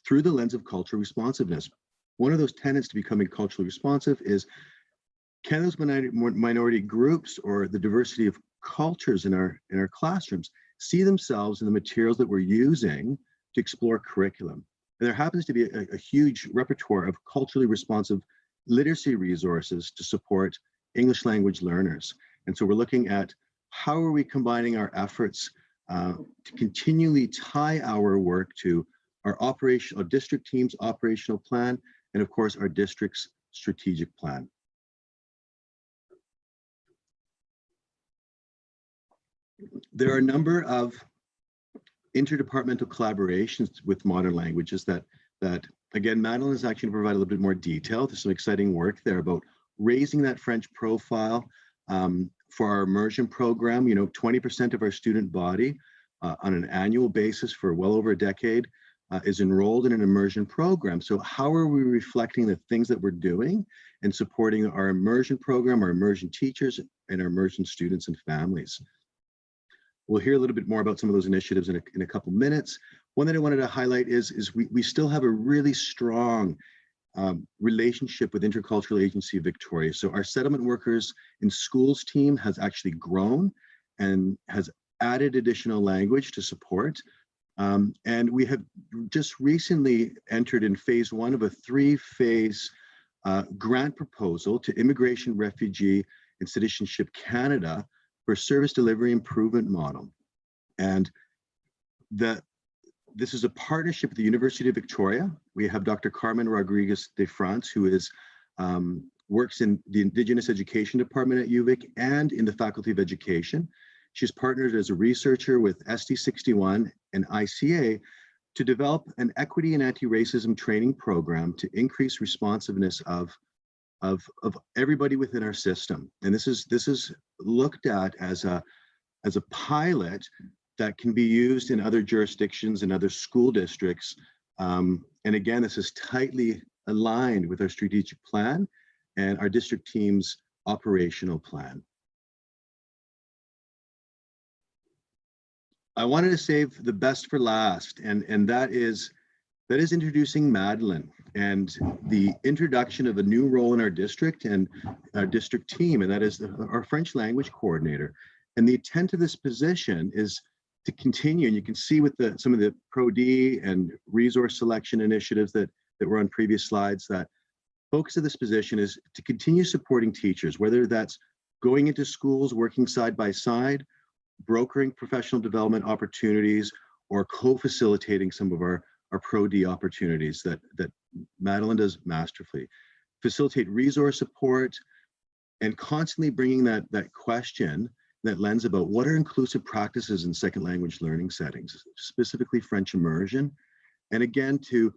through the lens of cultural responsiveness. One of those tenets to becoming culturally responsive is, can those minority groups or the diversity of cultures in our classrooms see themselves in the materials that we're using to explore curriculum? And there happens to be a huge repertoire of culturally responsive literacy resources to support English language learners. And so we're looking at how are we combining our efforts to continually tie our work to our district team's operational plan, and of course our district's strategic plan. There are a number of interdepartmental collaborations with modern languages that again, Madeline is actually going to provide a little bit more detail. There's some exciting work there about raising that French profile for our immersion program. 20% of our student body on an annual basis for well over a decade is enrolled in an immersion program. So how are we reflecting the things that we're doing and supporting our immersion program, our immersion teachers, and our immersion students and families? We'll hear a little bit more about some of those initiatives in a couple minutes. One that I wanted to highlight is we still have a really strong relationship with Intercultural Agency of Victoria. So our settlement workers in schools team has actually grown and has added additional language to support. And we have just recently entered in phase 1 of a 3-phase grant proposal to Immigration, Refugee, and Citizenship Canada for service delivery improvement model. And this is a partnership with the University of Victoria. We have Dr. Carmen Rodriguez de France, who works in the Indigenous Education Department at UVic and in the Faculty of Education. She's partnered as a researcher with SD61 and ICA to develop an equity and anti-racism training program to increase responsiveness of everybody within our system. And this is looked at as a pilot that can be used in other jurisdictions and other school districts. And again, this is tightly aligned with our strategic plan and our district team's operational plan. I wanted to save the best for last, and that is introducing Madeline and the introduction of a new role in our district and our district team, and that is our French language coordinator. And the intent of this position is to continue, and you can see with some of the Pro D and resource selection initiatives that were on previous slides, that focus of this position is to continue supporting teachers, whether that's going into schools, working side by side, brokering professional development opportunities, or co-facilitating some of our Pro-D opportunities that Madeline does masterfully. Facilitate resource support, and constantly bringing that question, that lens about what are inclusive practices in second language learning settings, specifically French immersion. And again, to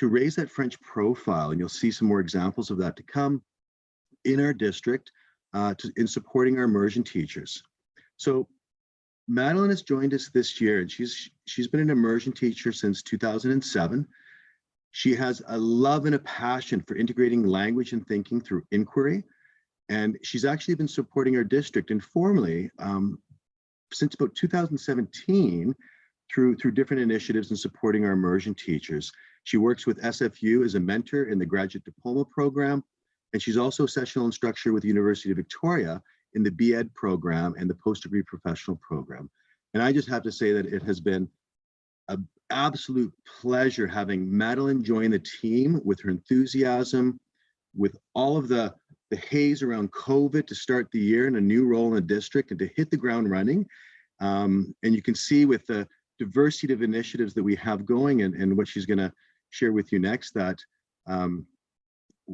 raise that French profile, and you'll see some more examples of that to come in our district in supporting our immersion teachers. So Madeline has joined us this year, and she's been an immersion teacher since 2007. She has a love and a passion for integrating language and thinking through inquiry. And she's actually been supporting our district informally since about 2017 through different initiatives and supporting our immersion teachers. She works with SFU as a mentor in the graduate diploma program, and she's also a sessional instructor with the University of Victoria in the BEd program and the post-degree professional program. And I just have to say that it has been an absolute pleasure having Madeline join the team with her enthusiasm, with all of the haze around COVID to start the year in a new role in the district and to hit the ground running. And you can see with the diversity of initiatives that we have going and what she's going to share with you next, that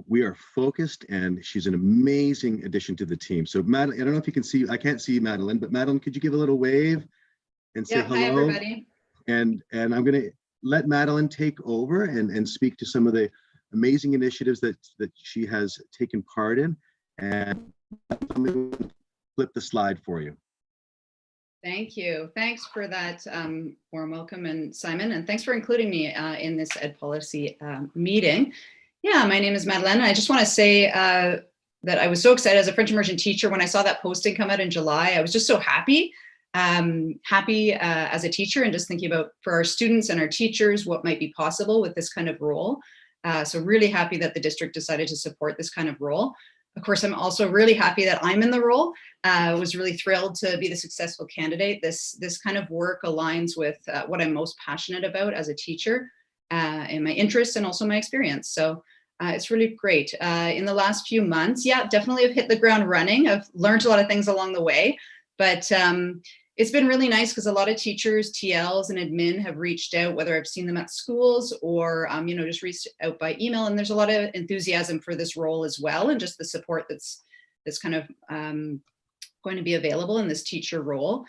we are focused, and she's an amazing addition to the team. So Madeline, I don't know if you can see, I can't see Madeline, but Madeline, could you give a little wave and say hello? Hi, everybody. And I'm going to let Madeline take over and speak to some of the amazing initiatives that she has taken part in. And I'm going to flip the slide for you. Thank you. Thanks for that warm welcome, and Simon, and thanks for including me in this Ed Policy meeting. Yeah, my name is Madeleine. I just want to say that I was so excited as a French immersion teacher when I saw that posting come out in July. I was just so happy, as a teacher, and just thinking about for our students and our teachers what might be possible with this kind of role. So really happy that the district decided to support this kind of role. Of course, I'm also really happy that I'm in the role. I was really thrilled to be the successful candidate. This kind of work aligns with what I'm most passionate about as a teacher and my interests and also my experience. So it's really great. In the last few months, yeah, definitely have hit the ground running. I've learned a lot of things along the way, but it's been really nice because a lot of teachers, TLs, and admin have reached out, whether I've seen them at schools or just reached out by email. And there's a lot of enthusiasm for this role as well, and just the support that's kind of going to be available in this teacher role.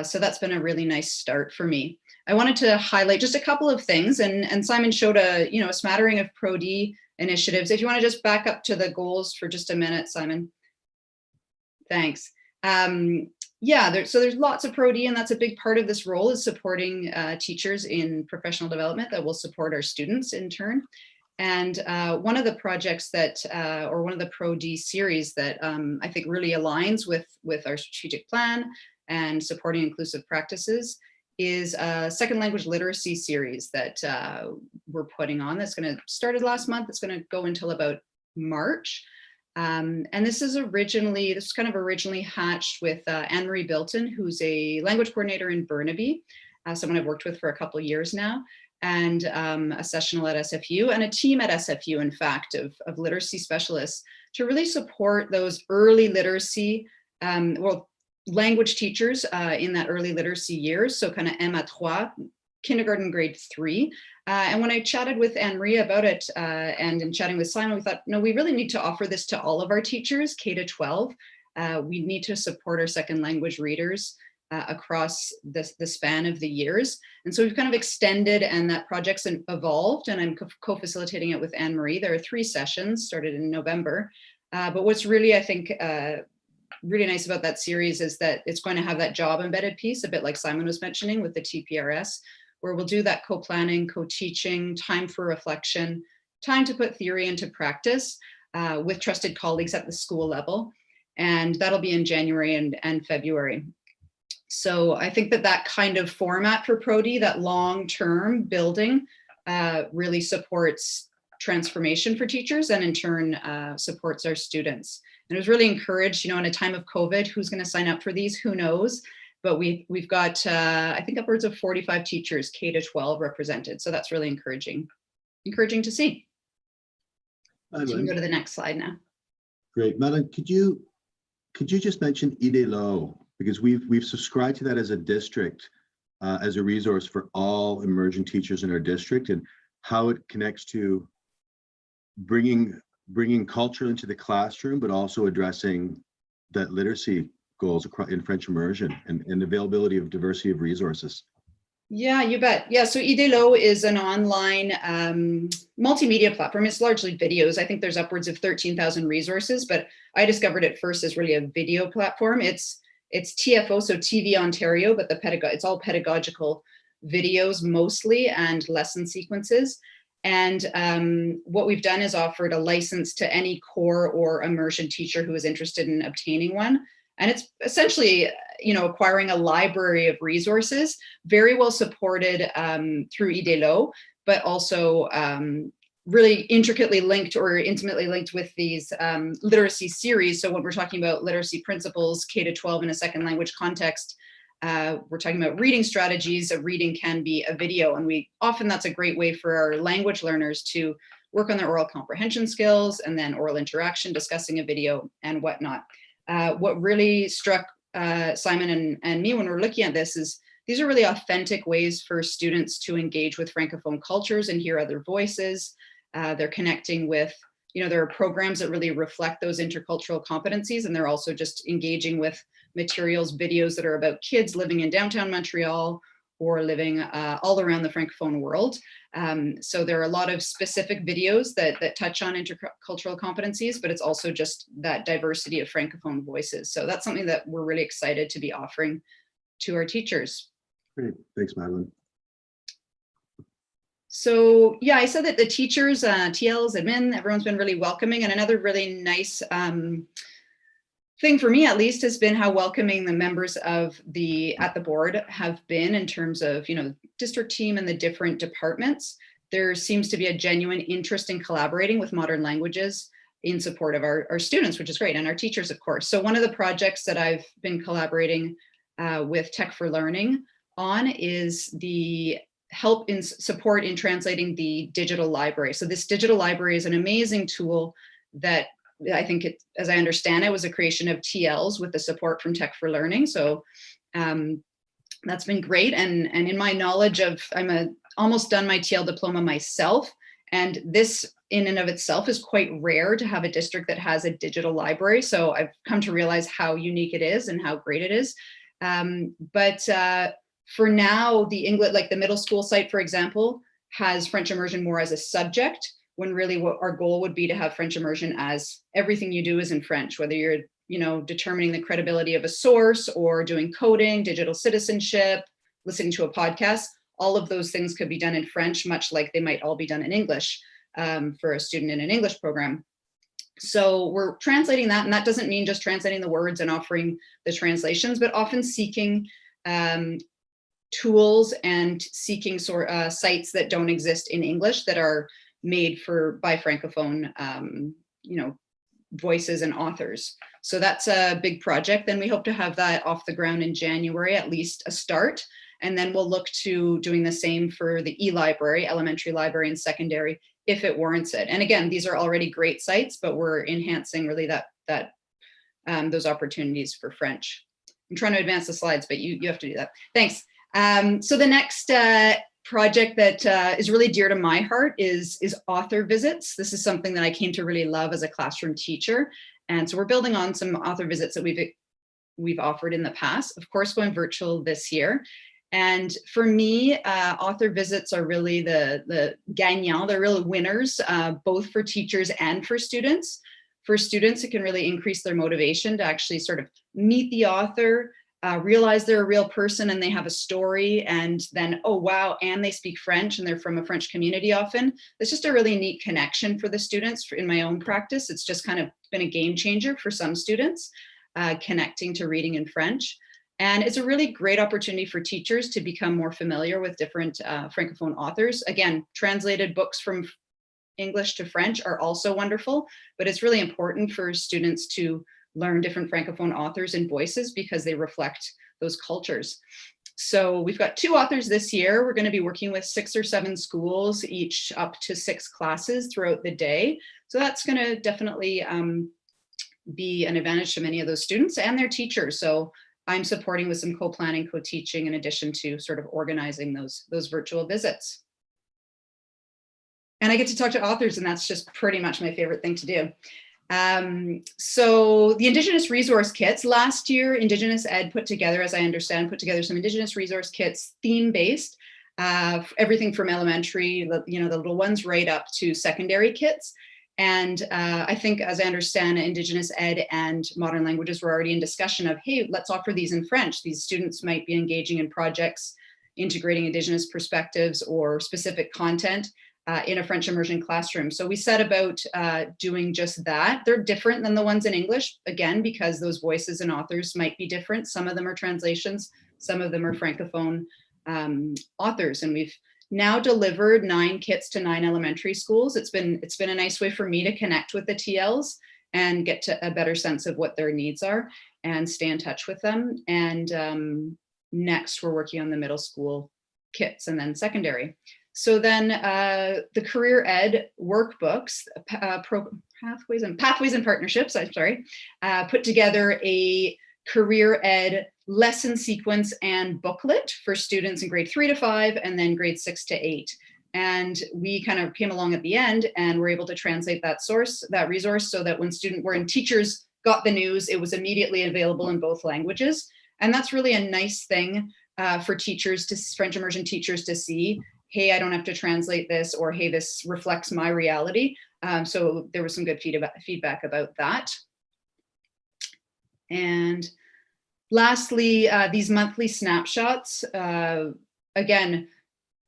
So that's been a really nice start for me. I wanted to highlight just a couple of things, and Simon showed a smattering of Pro-D initiatives. If you want to just back up to the goals for just a minute, Simon. Thanks. Yeah, so there's lots of Pro-D, and that's a big part of this role, is supporting teachers in professional development that will support our students in turn. And one of the projects that, or one of the Pro-D series that I think really aligns with our strategic plan and supporting inclusive practices is a second language literacy series that we're putting on. That's going to started last month. It's going to go until about March. And this is kind of originally hatched with Anne-Marie Bilton, who's a language coordinator in Burnaby, someone I've worked with for a couple of years now, and a sessional at SFU, and a team at SFU, in fact, of literacy specialists to really support those early literacy, language teachers in that early literacy years, so kind of M3, kindergarten grade 3. And when I chatted with Anne-Marie about it and in chatting with Simon, we thought, no, we really need to offer this to all of our teachers, K to 12. We need to support our second language readers across the span of the years. And so we've kind of extended, and that project's evolved, and I'm co-facilitating it with Anne-Marie. There are 3 sessions started in November. But what's really, I think, really nice about that series is that it's going to have that job embedded piece, a bit like Simon was mentioning with the TPRS, where we'll do that co-planning, co-teaching, time for reflection, time to put theory into practice with trusted colleagues at the school level. And that'll be in January and February. So I think that kind of format for Pro-D, that long-term building, really supports transformation for teachers, and in turn supports our students. And it was really encouraged, in a time of COVID, who's going to sign up for these? Who knows? But we've got, I think, upwards of 45 teachers, K to 12 represented. So that's really encouraging to see. You can go to the next slide now. Great. Madeline, could you just mention IDELO? Because we've subscribed to that as a district, as a resource for all immersion teachers in our district, and how it connects to bringing culture into the classroom, but also addressing that literacy goals in French immersion and availability of diversity of resources. Yeah, you bet. Yeah, so IDELO is an online multimedia platform. It's largely videos. I think there's upwards of 13,000 resources, but I discovered it first as really a video platform. It's TFO, so TV Ontario, but it's all pedagogical videos mostly and lesson sequences. And what we've done is offered a license to any core or immersion teacher who is interested in obtaining one. And it's essentially, acquiring a library of resources, very well supported through IDELO, but also really intricately linked or intimately linked with these literacy series. So when we're talking about literacy principles, K-12 in a second language context, we're talking about reading strategies. A reading can be a video, and that's a great way for our language learners to work on their oral comprehension skills and then oral interaction, discussing a video and whatnot. What really struck Simon and me when we're looking at this is these are really authentic ways for students to engage with Francophone cultures and hear other voices. They're connecting with, there are programs that really reflect those intercultural competencies, and they're also just engaging with materials, videos that are about kids living in downtown Montreal or living all around the Francophone world. So there are a lot of specific videos that touch on intercultural competencies, but it's also just that diversity of Francophone voices. So that's something that we're really excited to be offering to our teachers. Great, thanks, Madeline. So yeah, I said that the teachers, TLs, admin, everyone's been really welcoming, and another really nice thing for me, at least, has been how welcoming the members at the board have been in terms of, district team and the different departments. There seems to be a genuine interest in collaborating with modern languages in support of our students, which is great, and our teachers, of course. So one of the projects that I've been collaborating with Tech for Learning on is the help in support in translating the digital library. So this digital library is an amazing tool that I think as I understand it, was a creation of TLs with the support from Tech for Learning. So that's been great. And in my knowledge of, I'm almost done my TL diploma myself. And this in and of itself is quite rare to have a district that has a digital library. So I've come to realize how unique it is and how great it is. For now, the English, like the middle school site, for example, has French immersion more as a subject, when really what our goal would be to have French immersion as everything you do is in French, whether you're, determining the credibility of a source or doing coding, digital citizenship, listening to a podcast, all of those things could be done in French, much like they might all be done in English for a student in an English program. So we're translating that, and that doesn't mean just translating the words and offering the translations, but often seeking tools and seeking sites that don't exist in English that are made by Francophone, voices and authors. So that's a big project. Then we hope to have that off the ground in January, at least a start. And then we'll look to doing the same for the e-library, elementary library and secondary, if it warrants it. And again, these are already great sites, but we're enhancing really those opportunities for French. I'm trying to advance the slides, but you have to do that. Thanks. So the next project that is really dear to my heart is author visits. This is something that I came to really love as a classroom teacher. And so we're building on some author visits that we've offered in the past, of course, going virtual this year. And for me, author visits are really the gagnant, they're really winners, both for teachers and for students. For students, it can really increase their motivation to actually sort of meet the author, realize they're a real person and they have a story, and then, oh, wow, and they speak French and they're from a French community often. It's just a really neat connection for the students. In my own practice, it's just kind of been a game changer for some students, connecting to reading in French. And it's a really great opportunity for teachers to become more familiar with different Francophone authors. Again, translated books from English to French are also wonderful, but it's really important for students to learn different Francophone authors and voices because they reflect those cultures. So we've got 2 authors this year. We're going to be working with 6 or 7 schools, each up to 6 classes throughout the day. So that's going to definitely be an advantage to many of those students and their teachers. So I'm supporting with some co-planning, co-teaching, in addition to sort of organizing those virtual visits. And I get to talk to authors, and that's just pretty much my favorite thing to do. So the Indigenous resource kits, last year, Indigenous Ed put together, as I understand, put together some Indigenous resource kits, theme-based, everything from elementary, the little ones, right up to secondary kits. And I think, as I understand, Indigenous Ed and modern languages were already in discussion of, hey, let's offer these in French. These students might be engaging in projects integrating Indigenous perspectives or specific content in a French immersion classroom. So we set about doing just that. They're different than the ones in English, again, because those voices and authors might be different. Some of them are translations, some of them are Francophone authors. And we've now delivered 9 kits to 9 elementary schools. It's been a nice way for me to connect with the TLs and get to a better sense of what their needs are and stay in touch with them. And next, we're working on the middle school kits and then secondary. So then the career ed workbooks, pathways and partnerships, put together a career ed lesson sequence and booklet for students in grade 3 to 5 and then grade 6 to 8. And we kind of came along at the end and were able to translate that resource so that when teachers got the news, it was immediately available in both languages. And that's really a nice thing for teachers, French immersion teachers, to see, hey, I don't have to translate this, or hey, this reflects my reality. So there was some good feedback about that. And lastly, these monthly snapshots, again,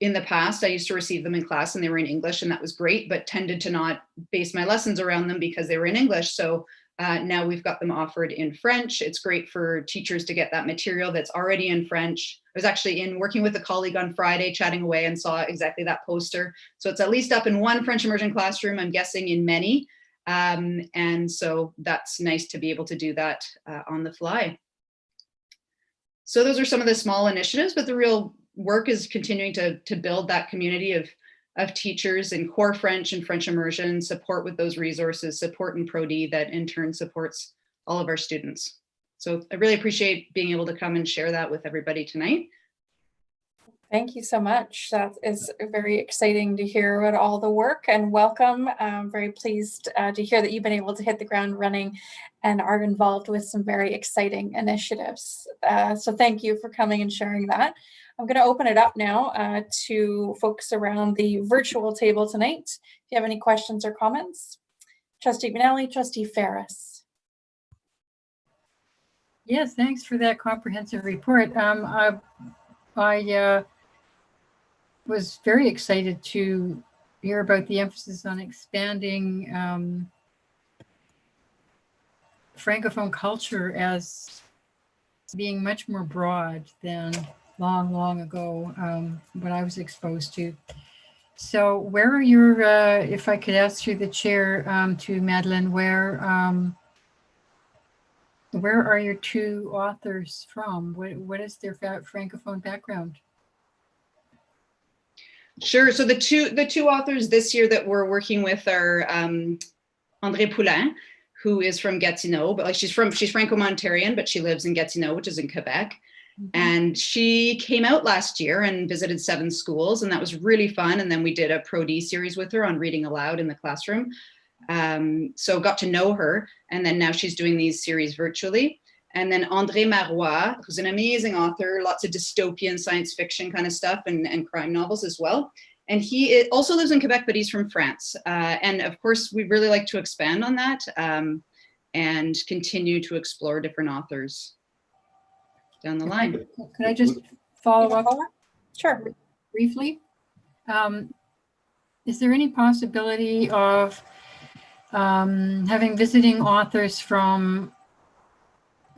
in the past, I used to receive them in class and they were in English, and that was great, but tended to not base my lessons around them because they were in English. So now we've got them offered in French. It's great for teachers to get that material that's already in French. I was actually working with a colleague on Friday, chatting away, and saw exactly that poster. So it's at least up in one French immersion classroom, I'm guessing in many. And so that's nice to be able to do that on the fly. So those are some of the small initiatives, but the real work is continuing to build that community of teachers in core French and French immersion, support with those resources, support in Pro-D that in turn supports all of our students. So I really appreciate being able to come and share that with everybody tonight. Thank you so much. That is very exciting to hear about all the work, and welcome. I'm very pleased to hear that you've been able to hit the ground running and are involved with some very exciting initiatives. So thank you for coming and sharing that. I'm going to open it up now to folks around the virtual table tonight. If you have any questions or comments. Trustee Benelli, Trustee Ferris. Yes, thanks for that comprehensive report. I was very excited to hear about the emphasis on expanding Francophone culture as being much more broad than long ago what I was exposed to. So where are your, if I could ask through the chair to Madeline, where are your 2 authors from? What is their Francophone background? Sure. So the two authors this year that we're working with are André Poulain, who is from Gatineau, but she's Franco-Ontarian, but she lives in Gatineau, which is in Quebec. Mm-hmm. And she came out last year and visited 7 schools, and that was really fun. And then we did a Pro-D series with her on reading aloud in the classroom. So got to know her, and then now she's doing these series virtually. And then André Marois, who's an amazing author, lots of dystopian science fiction kind of stuff and crime novels as well. And he also lives in Quebec, but he's from France. And of course, we'd really like to expand on that and continue to explore different authors down the line. Can I just follow up? Sure. Briefly. Is there any possibility of having visiting authors from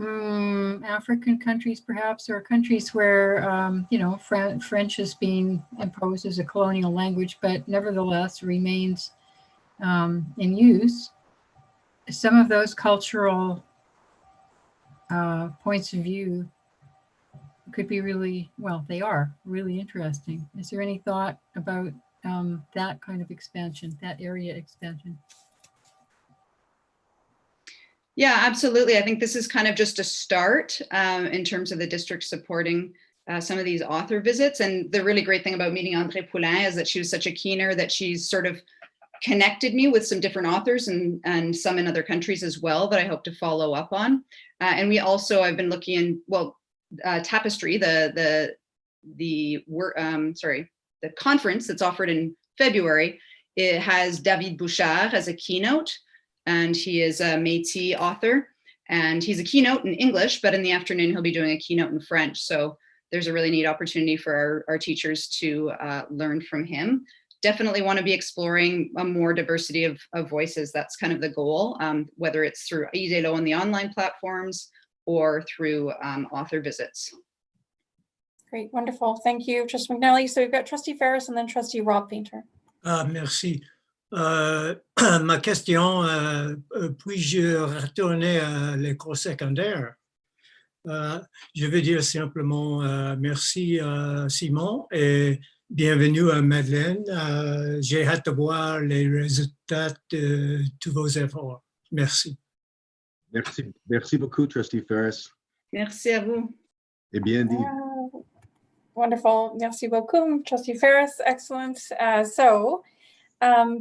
African countries, perhaps, or countries where, French is being imposed as a colonial language, but nevertheless remains in use? Some of those cultural points of view could be really, they are really interesting. Is there any thought about that kind of expansion, that area expansion? Yeah, absolutely. I think this is kind of just a start in terms of the district supporting some of these author visits. And the really great thing about meeting André Poulain is that she was such a keener that she's sort of connected me with some different authors and some in other countries as well that I hope to follow up on. And we also, I've been looking in, well, Tapestry, the conference that's offered in February, it has David Bouchard as a keynote, and he is a Métis author, and he's a keynote in English, but in the afternoon he'll be doing a keynote in French. So there's a really neat opportunity for our teachers to learn from him. Definitely want to be exploring a more diversity of voices. That's kind of the goal, whether it's through IDELO on the online platforms or through author visits. Great, wonderful. Thank you, Trustee McNally. So we've got Trustee Ferris and then Trustee Rob Painter. Merci. Ma question, puis-je retourner à l'école secondaire? Je veux dire simplement merci Simon et bienvenue à Madeleine. J'ai hâte de voir les résultats de tous vos efforts. Merci. Merci beaucoup, Trustee Ferris. Merci à vous. Et bien dit. Wonderful. Merci beaucoup, Trustee Ferris. Excellent.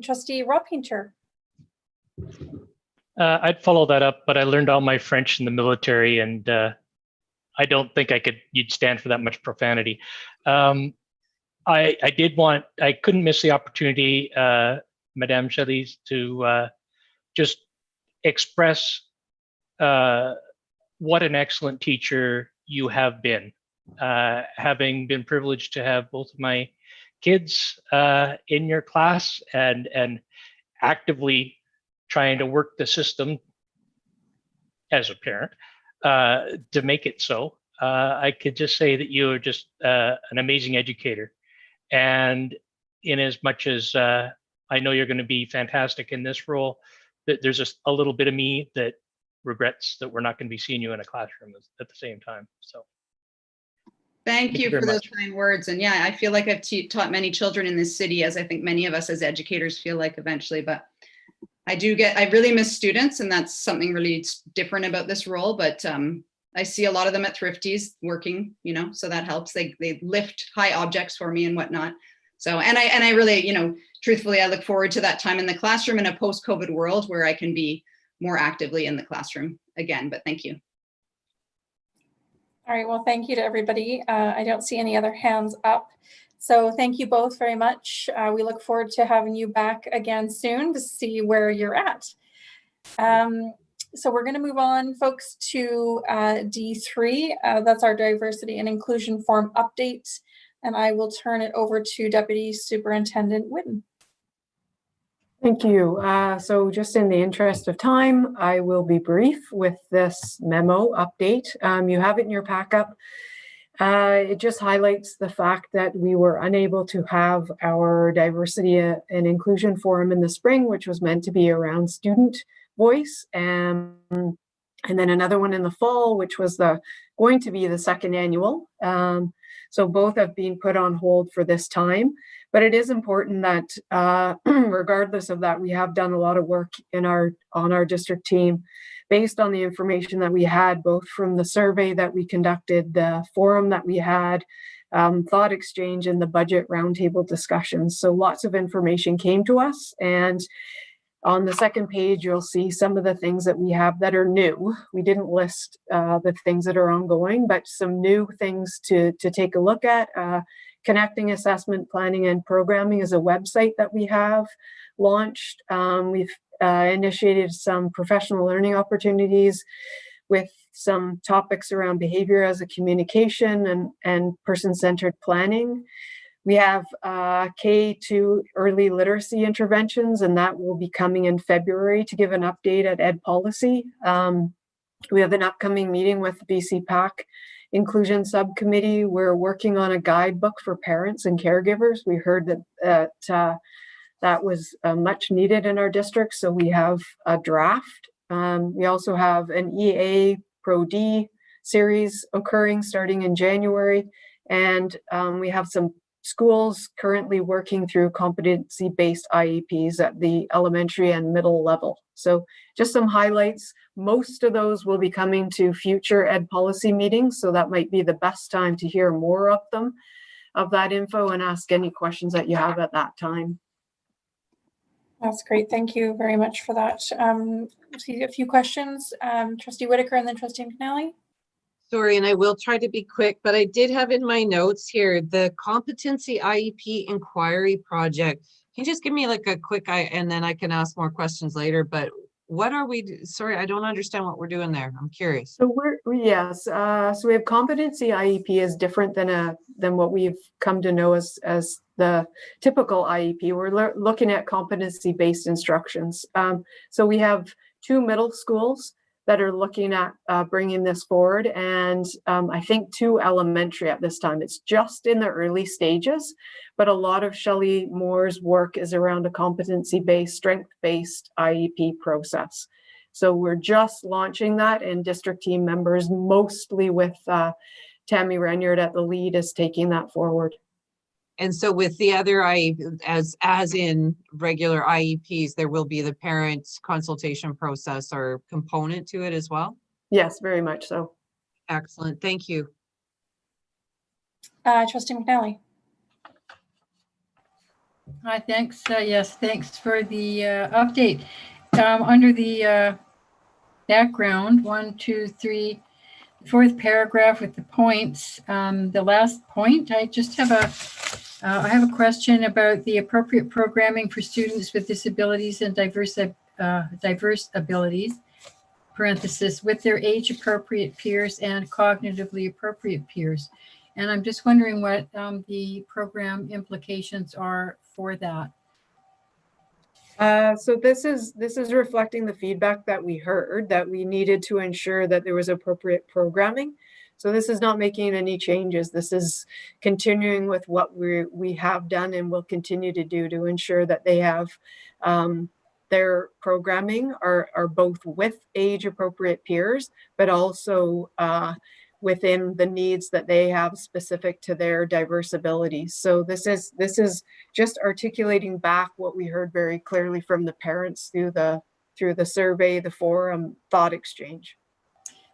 Trustee Rob Painter. I'd follow that up, but I learned all my French in the military, and I don't think you'd stand for that much profanity. I couldn't miss the opportunity, Madame Chalice, to just express what an excellent teacher you have been. Having been privileged to have both of my kids in your class and actively trying to work the system as a parent to make it so, I could just say that you are just an amazing educator. And in as much as I know you're going to be fantastic in this role, that there's just a little bit of me that regrets that we're not going to be seeing you in a classroom at the same time. So. Thank you for those much. kind words. And yeah, I feel like I've taught many children in this city, as I think many of us as educators feel like eventually, but I really miss students, and that's something really different about this role. But I see a lot of them at Thrifties working, so that helps. They lift high objects for me and whatnot. So, and I really, truthfully, I look forward to that time in the classroom in a post-COVID world where I can be more actively in the classroom again, but thank you. All right, well, thank you to everybody. I don't see any other hands up. So thank you both very much. We look forward to having you back again soon to see where you're at. So we're going to move on, folks, to D3. That's our diversity and inclusion form update. And I will turn it over to Deputy Superintendent Whitten. Thank you. So just in the interest of time, I will be brief with this memo update. You have it in your packet. It just highlights the fact that we were unable to have our diversity and inclusion forum in the spring, which was meant to be around student voice, and then another one in the fall, which was going to be the second annual. So both have been put on hold for this time. But it is important that regardless of that, we have done a lot of work on our district team based on the information that we had, both from the survey that we conducted, the forum that we had, thought exchange, and the budget roundtable discussions. So lots of information came to us. And on the second page, you'll see some of the things that we have that are new. We didn't list the things that are ongoing, but some new things to take a look at. Connecting Assessment, Planning, and Programming is a website that we have launched. We've initiated some professional learning opportunities with some topics around behavior as a communication and person-centered planning. We have K2 early literacy interventions, and that will be coming in February to give an update at Ed Policy. We have an upcoming meeting with the BC PAC Inclusion Subcommittee. We're working on a guidebook for parents and caregivers. We heard that was much needed in our district, so we have a draft. We also have an EA Pro D series occurring starting in January, and we have some schools currently working through competency-based IEPs at the elementary and middle level. So just some highlights. Most of those will be coming to future ed policy meetings, so that might be the best time to hear more of them, of that info, and ask any questions that you have at that time. That's great. Thank you very much for that. See a few questions. Trustee Whitaker and then Trustee McNally. Sorry, and I will try to be quick, but I did have in my notes here the competency IEP inquiry project. Can you just give me like a quick and then I can ask more questions later, but what are we, sorry, I don't understand what we're doing there. I'm curious. So so we have competency IEP is different than what we've come to know as the typical IEP. We're looking at competency-based instructions. So we have 2 middle schools that are looking at bringing this forward, and I think 2 elementary at this time. It's just in the early stages, but a lot of Shelley Moore's work is around a competency-based, strength-based IEP process. So we're just launching that, and district team members, mostly with Tammy Renyard at the lead, is taking that forward. And so with the other IEP, as in regular IEPs, there will be the parent consultation process or component to it as well? Yes, very much so. Excellent. Thank you. Trustee McNally. Hi, thanks. Yes, thanks for the update. Under the background, 1, 2, 3, 4th paragraph with the points. The last point, I just have I have a question about the appropriate programming for students with disabilities and diverse abilities, parenthesis, with their age-appropriate peers and cognitively appropriate peers. And I'm just wondering what the program implications are for that. So this is reflecting the feedback that we heard, that we needed to ensure that there was appropriate programming. So this is not making any changes. This is continuing with what we have done and will continue to do to ensure that they have their programming are both with age appropriate peers, but also within the needs that they have specific to their diverse abilities. So this is just articulating back what we heard very clearly from the parents through the survey, the forum, thought exchange.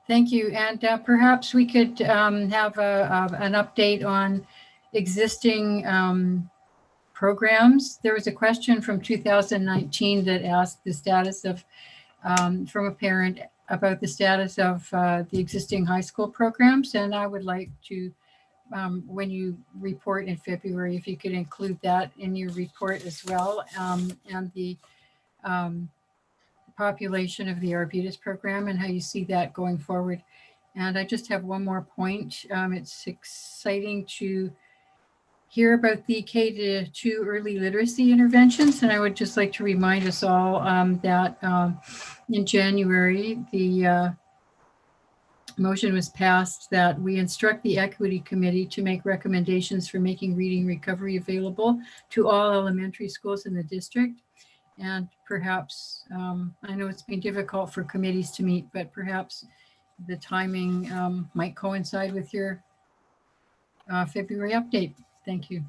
Thank you. And perhaps we could have an update on existing programs. There was a question from 2019 that asked the status of, from a parent, about the status of the existing high school programs. And I would like to, when you report in February, if you could include that in your report as well, and the population of the Arbutus program and how you see that going forward. And I just have one more point. It's exciting to hear about the K-2 early literacy interventions. And I would just like to remind us all that in January, the motion was passed that we instruct the Equity Committee to make recommendations for making reading recovery available to all elementary schools in the district. And perhaps, I know it's been difficult for committees to meet, but perhaps the timing might coincide with your February update. Thank you.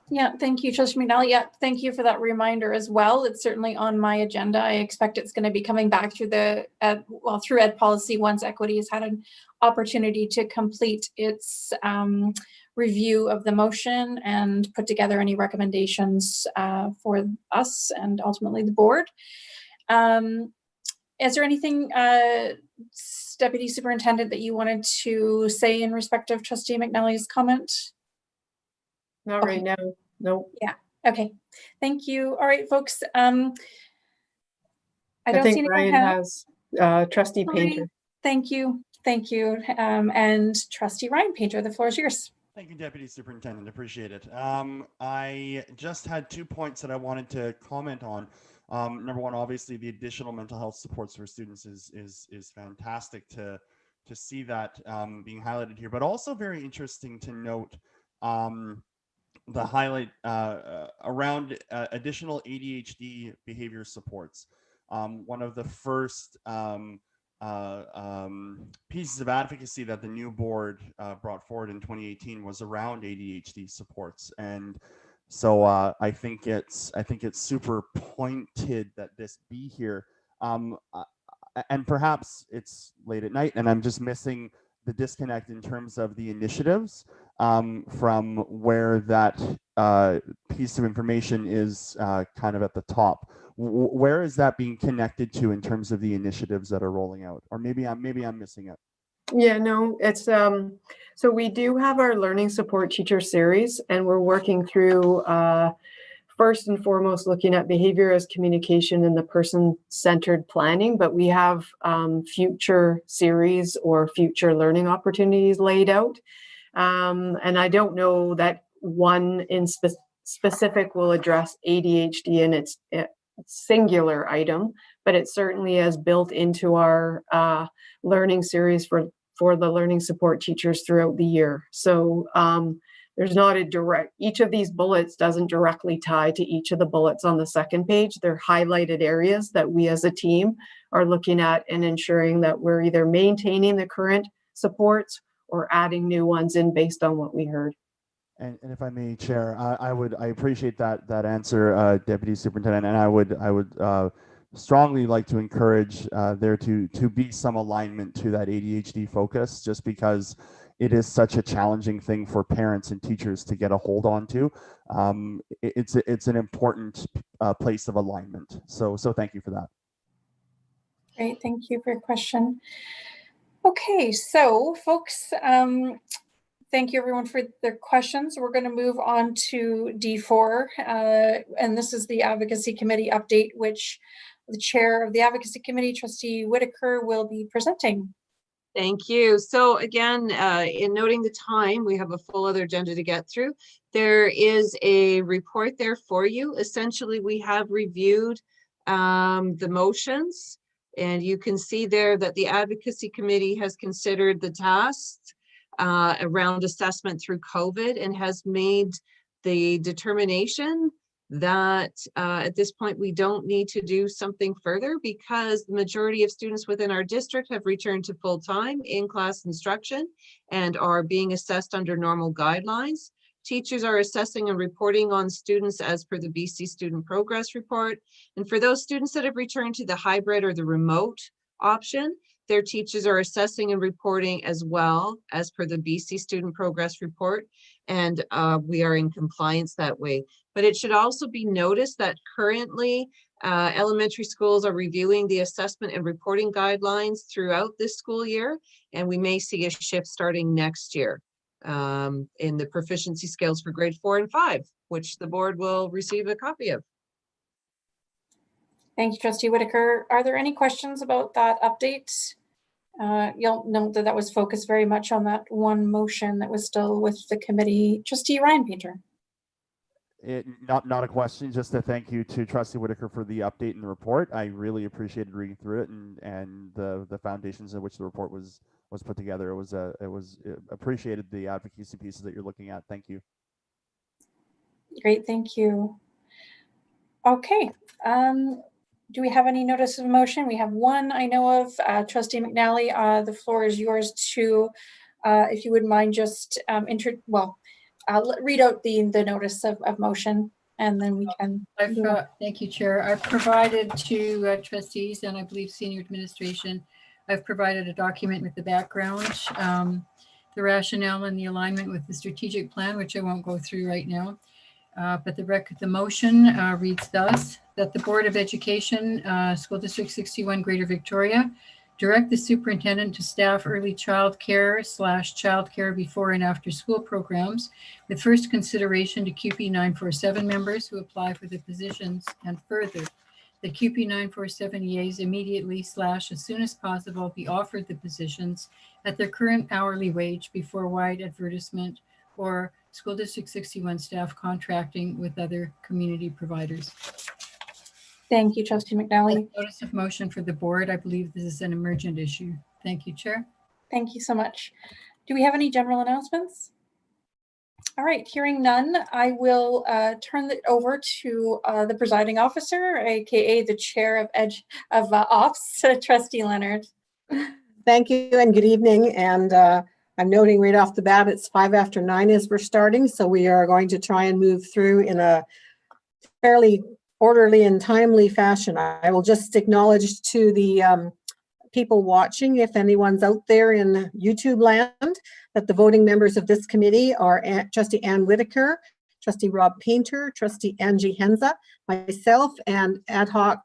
Yeah, thank you, Trustee McNally. Yeah, thank you for that reminder as well. It's certainly on my agenda. I expect it's going to be coming back through through ed policy once Equity has had an opportunity to complete its review of the motion and put together any recommendations for us and ultimately the board. Is there anything, Deputy Superintendent, that you wanted to say in respect of Trustee McNally's comment? Not right now. No. Yeah. Okay. Thank you. All right, folks. I don't think see Ryan has Trustee Painter. Thank you. Thank you. And Trustee Ryan Painter, the floor is yours. Thank you, Deputy Superintendent. Appreciate it. I just had 2 points that I wanted to comment on. Number one, obviously, the additional mental health supports for students is fantastic to see that being highlighted here, but also very interesting to note the highlight around additional ADHD behavior supports. One of the first pieces of advocacy that the new board brought forward in 2018 was around ADHD supports, and so I think it's super pointed that this be here. And perhaps it's late at night, and I'm just missing the disconnect in terms of the initiatives from where that piece of information is kind of at the top. Where is that being connected to in terms of the initiatives that are rolling out? Or maybe I'm missing it. Yeah, no, it's so we do have our learning support teacher series, and we're working through first and foremost looking at behavior as communication and the person-centered planning, but we have future series or future learning opportunities laid out. And I don't know that one in specific will address ADHD in its singular item, but it certainly is built into our learning series for the learning support teachers throughout the year. So there's not a direct, each of these bullets doesn't directly tie to each of the bullets on the second page. They're highlighted areas that we as a team are looking at and ensuring that we're either maintaining the current supports or adding new ones in based on what we heard. And if I may, Chair, I appreciate that answer, Deputy Superintendent, and I would strongly like to encourage there to be some alignment to that ADHD focus, just because it is such a challenging thing for parents and teachers to get a hold on to. It's an important place of alignment. So thank you for that. Great, thank you for your question. Okay, so folks, thank you everyone for their questions. We're going to move on to D4, and this is the Advocacy Committee update, which the Chair of the Advocacy Committee, Trustee Whitaker, will be presenting. Thank you. So again, in noting the time, we have a full other agenda to get through. There is a report there for you. Essentially, we have reviewed the motions, and you can see there that the Advocacy Committee has considered the tasks around assessment through COVID and has made the determination that at this point we don't need to do something further, because the majority of students within our district have returned to full-time in-class instruction and are being assessed under normal guidelines. Teachers are assessing and reporting on students as per the BC Student Progress Report. And for those students that have returned to the hybrid or the remote option, their teachers are assessing and reporting as well as per the BC Student Progress Report, and we are in compliance that way. But it should also be noticed that currently elementary schools are reviewing the assessment and reporting guidelines throughout this school year, and we may see a shift starting next year in the proficiency scales for grade 4 and 5, which the board will receive a copy of. Thank you, Trustee Whitaker. Are there any questions about that update? You'll note that was focused very much on that one motion that was still with the committee. Trustee Ryan Painter. Not a question, just a thank you to Trustee Whitaker for the update in the report. I really appreciated reading through it and the foundations in which the report was put together. It was appreciated the advocacy pieces that you're looking at. Thank you. Great, thank you. Okay. Do we have any notice of motion? We have one I know of. Trustee McNally, the floor is yours to, if you wouldn't mind just read out the notice of motion, and then we can. Thank you, Chair. I've provided to trustees and I believe senior administration, I've provided a document with the background, the rationale and the alignment with the strategic plan, which I won't go through right now. But the motion reads thus: that the Board of Education, School District 61, Greater Victoria, direct the superintendent to staff early childcare / childcare before and after school programs with first consideration to CUPE 947 members who apply for the positions, and further, the CUPE 947 EAs immediately / as soon as possible be offered the positions at their current hourly wage before wide advertisement or School District 61 staff contracting with other community providers. Thank you, Trustee McNally. Notice of motion for the board. I believe this is an emergent issue. Thank you, Chair. Thank you so much. Do we have any general announcements? All right, hearing none, I will turn it over to the presiding officer, aka the chair of Ops, Trustee Leonard. Thank you and good evening. And I'm noting right off the bat, it's 9:05 as we're starting. So we are going to try and move through in a fairly orderly and timely fashion. I will just acknowledge to the people watching, if anyone's out there in YouTube land, that the voting members of this committee are Trustee Ann Whitaker, Trustee Rob Painter, Trustee Angie Henza, myself, and ad hoc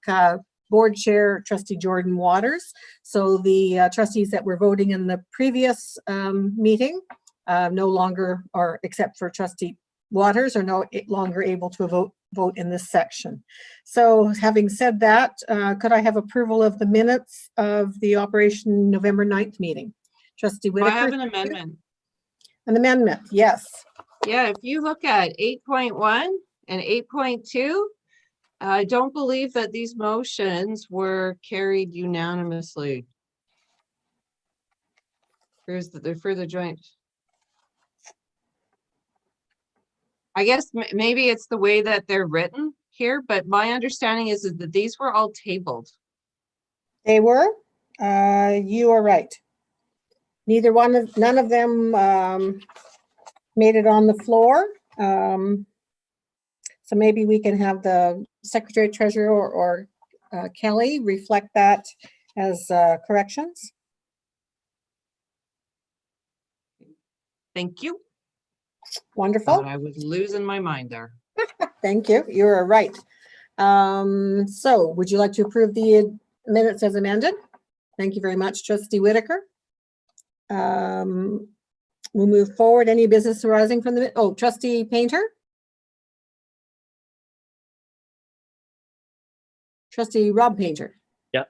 board chair, Trustee Jordan Waters. So the trustees that were voting in the previous meeting no longer, or except for Trustee Waters, are no longer able to vote in this section. So having said that, could I have approval of the minutes of the Operation November 9th meeting? Trustee Whitaker. I have an amendment. An amendment, yes. Yeah, if you look at 8.1 and 8.2, I don't believe that these motions were carried unanimously. Here's the further joint. I guess maybe it's the way that they're written here, but my understanding is that these were all tabled. They were. You are right. None of them made it on the floor. So maybe we can have the Secretary Treasurer or Kelly reflect that as corrections. Thank you. Wonderful. I was losing my mind there. Thank you. You are right. So would you like to approve the minutes as amended? Thank you very much, Trustee Whitaker. We'll move forward. Any business arising from the, oh, Trustee Painter? Trustee Rob Painter. Yeah.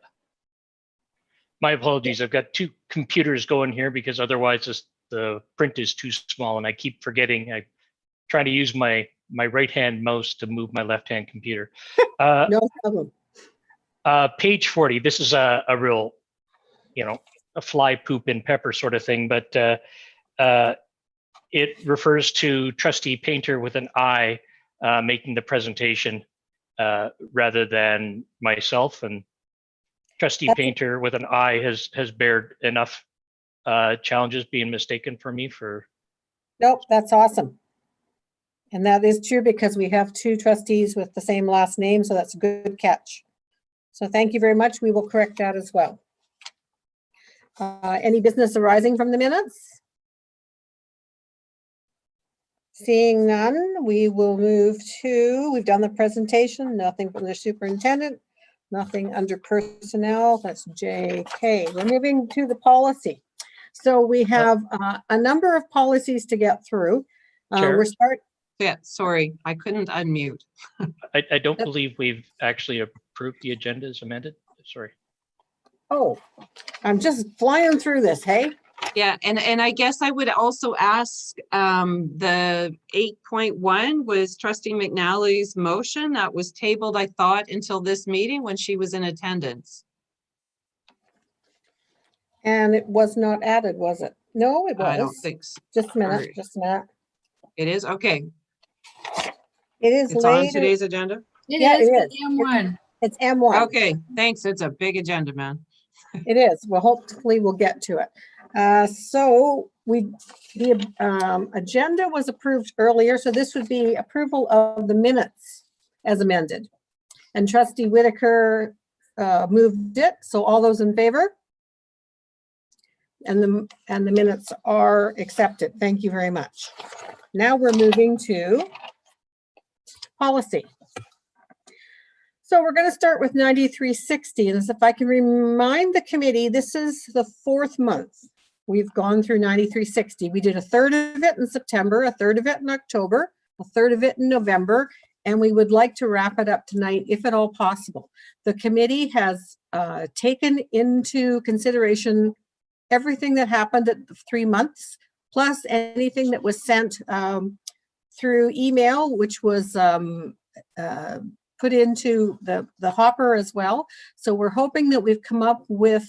My apologies. I've got two computers going here because otherwise the print is too small and I keep forgetting. I try to use my right hand mouse to move my left hand computer. No problem. Page 40. This is a real, a fly poop in pepper sort of thing, but it refers to Trustee Painter with an I making the presentation rather than myself, and Trustee Painter with an I has bared enough challenges being mistaken for me for. Nope, that's awesome. And that is true because we have two trustees with the same last name, so that's a good catch. So thank you very much. We will correct that as well. Any business arising from the minutes? Seeing none, we will move to, we've done the presentation, nothing from the superintendent, nothing under personnel, that's JK. We're moving to the policy. So we have a number of policies to get through. Yeah, sorry, I couldn't unmute. I don't believe we've actually approved the agenda as amended. Sorry. Oh, I'm just flying through this, hey? Yeah, and I guess I would also ask, the 8.1 was Trustee McNally's motion that was tabled, I thought, until this meeting when she was in attendance. And it was not added, was it? No, it was. I don't think so. Just a minute, just a minute. It is, okay. It is It's later. on today's agenda? It Yeah, is. it is. It's M1. It's M1. Okay, thanks. It's a big agenda, man. It is. Well, hopefully we'll get to it. So the agenda was approved earlier, so this would be approval of the minutes as amended. And Trustee Whitaker moved it. So all those in favor? And the minutes are accepted. Thank you very much. Now we're moving to policy. So we're going to start with 9360. And if I can remind the committee, this is the 4th month we've gone through 9360. We did a third of it in September, a third of it in October, a third of it in November, and we would like to wrap it up tonight if at all possible. The committee has taken into consideration everything that happened at the 3 months, plus anything that was sent through email, which was put into the hopper as well. So we're hoping that we've come up with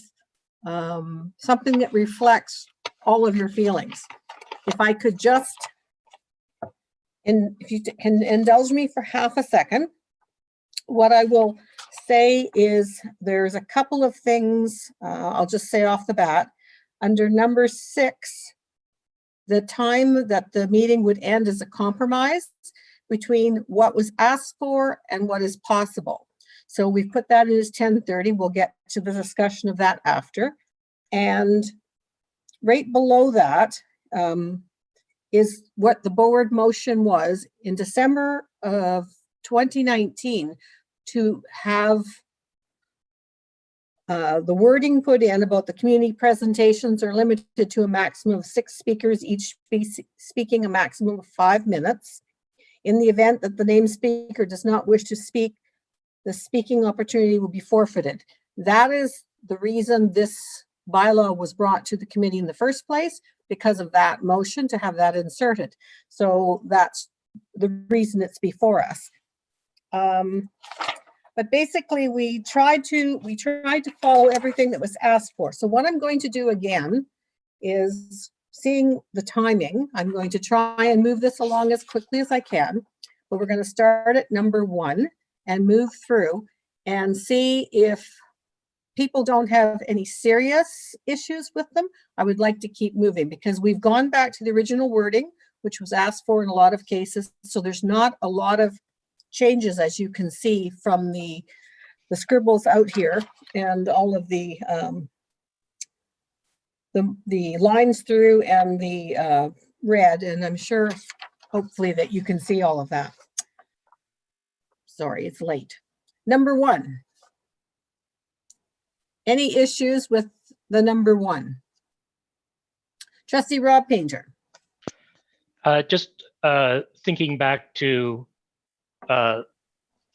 something that reflects all of your feelings. If I could just, and if you can indulge me for half a second, what I will say is there's a couple of things, I'll just say off the bat. Under number 6, the time that the meeting would end is a compromise between what was asked for and what is possible. So we've put that in as 10:30. We'll get to the discussion of that after. And right below that is what the board motion was in December of 2019 to have the wording put in about the community presentations are limited to a maximum of 6 speakers, each speaking a maximum of 5 minutes. In the event that the named speaker does not wish to speak, the speaking opportunity will be forfeited. That is the reason this bylaw was brought to the committee in the first place, because of that motion to have that inserted. So that's the reason it's before us. But basically we tried to follow everything that was asked for. So what I'm going to do again is, seeing the timing, I'm going to try and move this along as quickly as I can, but we're going to start at number 1 and move through and see if people don't have any serious issues with them. I would like to keep moving because we've gone back to the original wording, which was asked for in a lot of cases. So there's not a lot of changes, as you can see from the scribbles out here and all of the lines through and the red, and I'm sure hopefully that you can see all of that. Sorry, it's late. Number 1. Any issues with the number 1? Trustee Rob Painter. Just thinking back to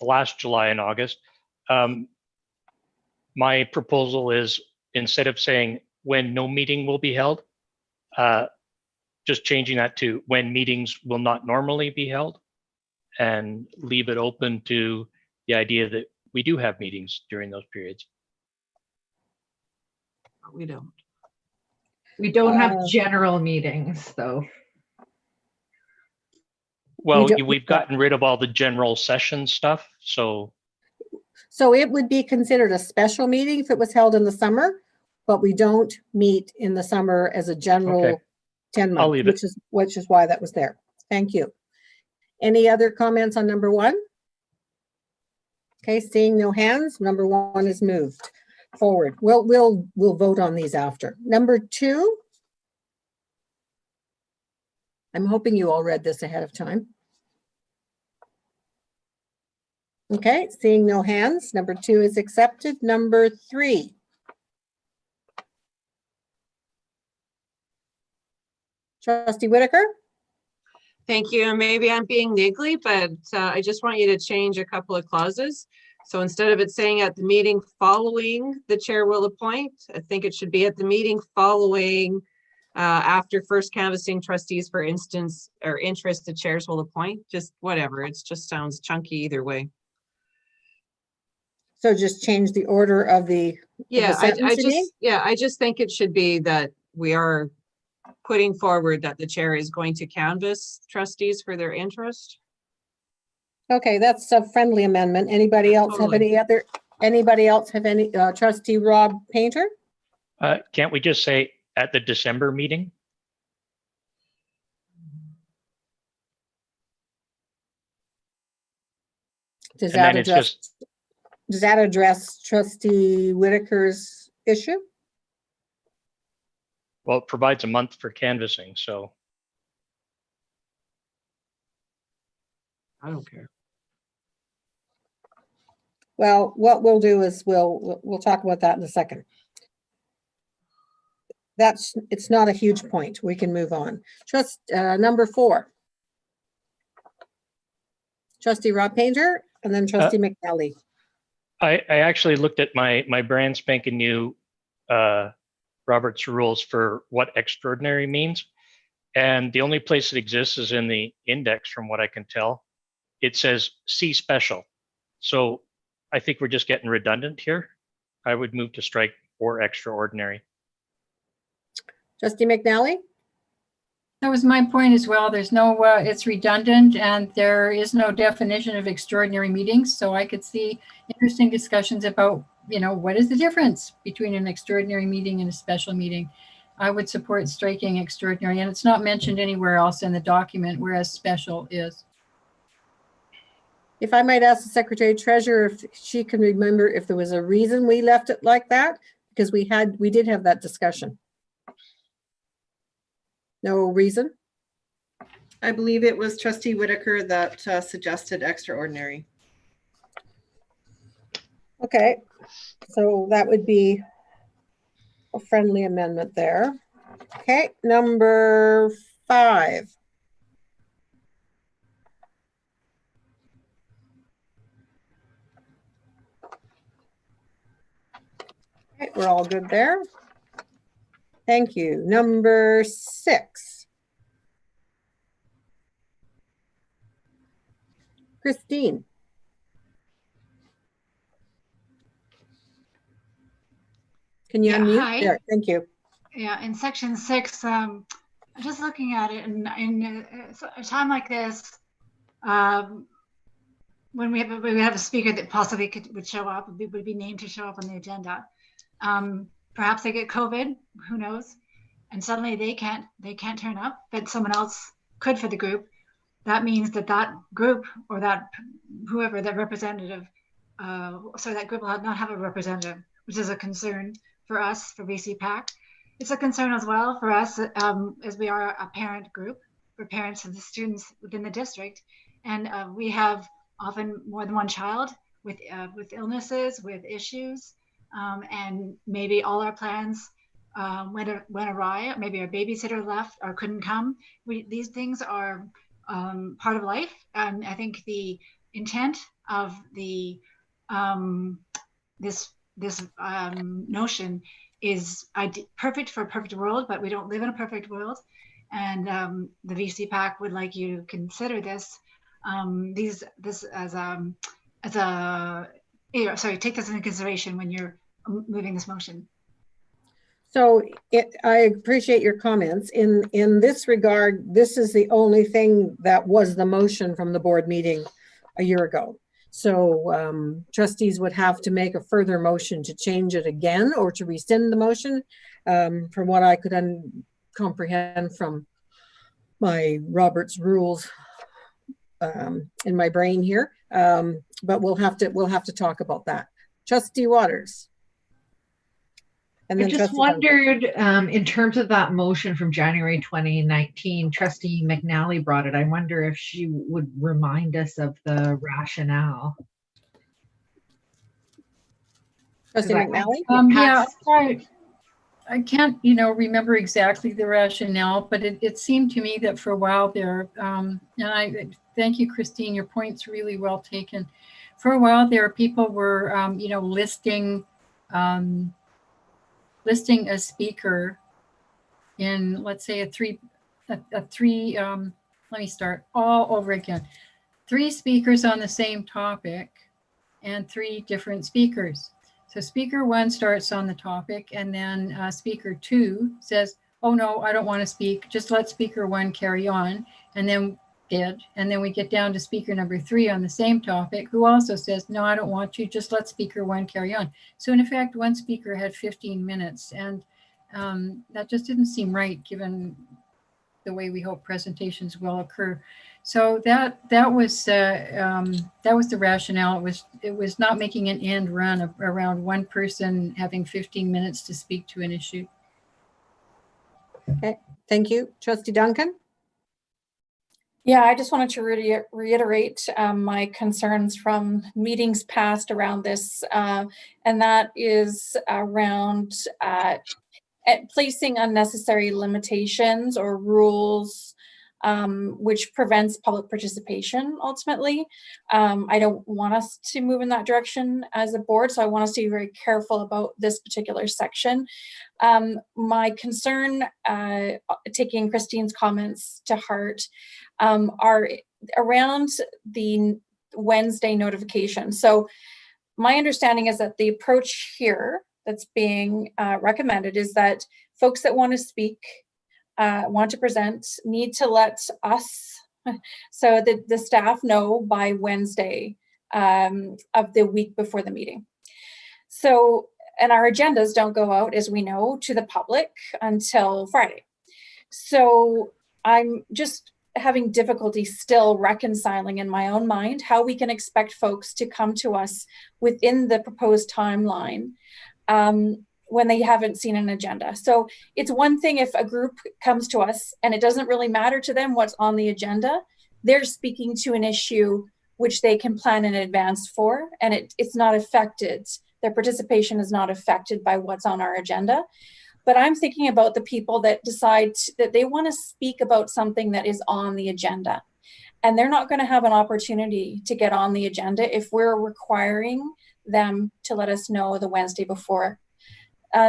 last July and August, my proposal is, instead of saying when no meeting will be held, just changing that to when meetings will not normally be held, and leave it open to the idea that we do have meetings during those periods. We don't. We don't have general meetings, though. Well, we've gotten rid of all the general session stuff, so. So it would be considered a special meeting if it was held in the summer, but we don't meet in the summer as a general 10 I'll months, leave it. which is why that was there. Thank you. Any other comments on number 1? Okay, seeing no hands, number 1 is moved forward. We'll vote on these after. Number 2. I'm hoping you all read this ahead of time. Okay, seeing no hands, number 2 is accepted. Number 3. Trustee Whitaker? Thank you. And maybe I'm being niggly, but I just want you to change a couple of clauses. So instead of it saying at the meeting following, the chair will appoint, I think it should be at the meeting following, after first canvassing trustees, for instance, or interest, the chairs will appoint. Just whatever. It just sounds chunky either way. So just change the order of the I just think it should be that we are putting forward that the chair is going to canvass trustees for their interest. Okay, that's a friendly amendment. Anybody else have any other, Trustee Rob Painter? Can't we just say at the December meeting? Does that address Trustee Whitaker's issue? Well, it provides a month for canvassing, so. I don't care. Well, what we'll do is we'll talk about that in a second. It's not a huge point. We can move on. Number 4. Trustee Rob Painter and then Trustee McNally. I actually looked at my brand spanking new Robert's rules for what extraordinary means. And the only place it exists is in the index, from what I can tell. It says see special. So I think we're just getting redundant here. I would move to strike or extraordinary. Trustee McNally? That was my point as well. There's no, it's redundant and there is no definition of extraordinary meetings. So I could see interesting discussions about, what is the difference between an extraordinary meeting and a special meeting? I would support striking extraordinary, and it's not mentioned anywhere else in the document, whereas special is. If I might ask the Secretary Treasurer if she can remember if there was a reason we left it like that, because we did have that discussion. No reason? I believe it was Trustee Whitaker that suggested extraordinary. Okay, so that would be a friendly amendment there. Okay, number 5. Okay, we're all good there. Thank you. Number 6. Christine. Can you unmute? Hi. There, thank you. Yeah, in section 6, I'm just looking at it, and in a time like this, when we have a speaker that possibly would show up, would be named to show up on the agenda. Perhaps they get COVID, who knows? And suddenly they can't turn up, but someone else could for the group. That means that group or that whoever that representative, that group will not have a representative, which is a concern for us, for VCPAC. It's a concern as well for us, as we are a parent group for parents of the students within the district, and we have often more than one child with illnesses, with issues, and maybe all our plans went awry. Maybe our babysitter left or couldn't come. These things are part of life, and I think the intent of the this notion is perfect for a perfect world, but we don't live in a perfect world, and the VCPAC would like you to consider this take this into consideration when you're moving this motion. So I appreciate your comments. In this regard, this is the only thing that was the motion from the board meeting a year ago. So trustees would have to make a further motion to change it again or to rescind the motion, from what I could comprehend from my Robert's rules in my brain here. But we'll have to talk about that. Trustee Waters. I just wondered, in terms of that motion from January 2019, Trustee McNally brought it. I wonder if she would remind us of the rationale. Trustee McNally? Yeah, I can't, remember exactly the rationale, but it seemed to me that for a while there, and I thank you, Christine, your point's really well taken. For a while there, people were, listing a speaker in, let's say, let me start all over again. 3 speakers on the same topic and 3 different speakers. So speaker 1 starts on the topic, and then speaker 2 says, oh no, I don't want to speak, just let speaker 1 carry on, and then we get down to speaker number 3 on the same topic, who also says, no, I don't want to, just let speaker 1 carry on. So in effect, one speaker had 15 minutes, and that just didn't seem right given the way we hope presentations will occur. So that was the rationale. It was not making an end run around one person having 15 minutes to speak to an issue. Okay, thank you. Trustee Duncan? Yeah, I just wanted to reiterate my concerns from meetings past around this, and that is around placing unnecessary limitations or rules, which prevents public participation ultimately. I don't want us to move in that direction as a board, so I want us to be very careful about this particular section. My concern, taking Christine's comments to heart, are around the Wednesday notification. So my understanding is that the approach here that's being recommended is that folks that want to speak want to present need to let us, so the staff, know by Wednesday of the week before the meeting. So, and our agendas don't go out, as we know, to the public until Friday. So I'm just having difficulty still reconciling in my own mind how we can expect folks to come to us within the proposed timeline when they haven't seen an agenda. So it's one thing if a group comes to us and it doesn't really matter to them what's on the agenda, they're speaking to an issue which they can plan in advance for, and it's not affected. Their participation is not affected by what's on our agenda. But I'm thinking about the people that decide that they want to speak about something that is on the agenda. And they're not going to have an opportunity to get on the agenda if we're requiring them to let us know the Wednesday before.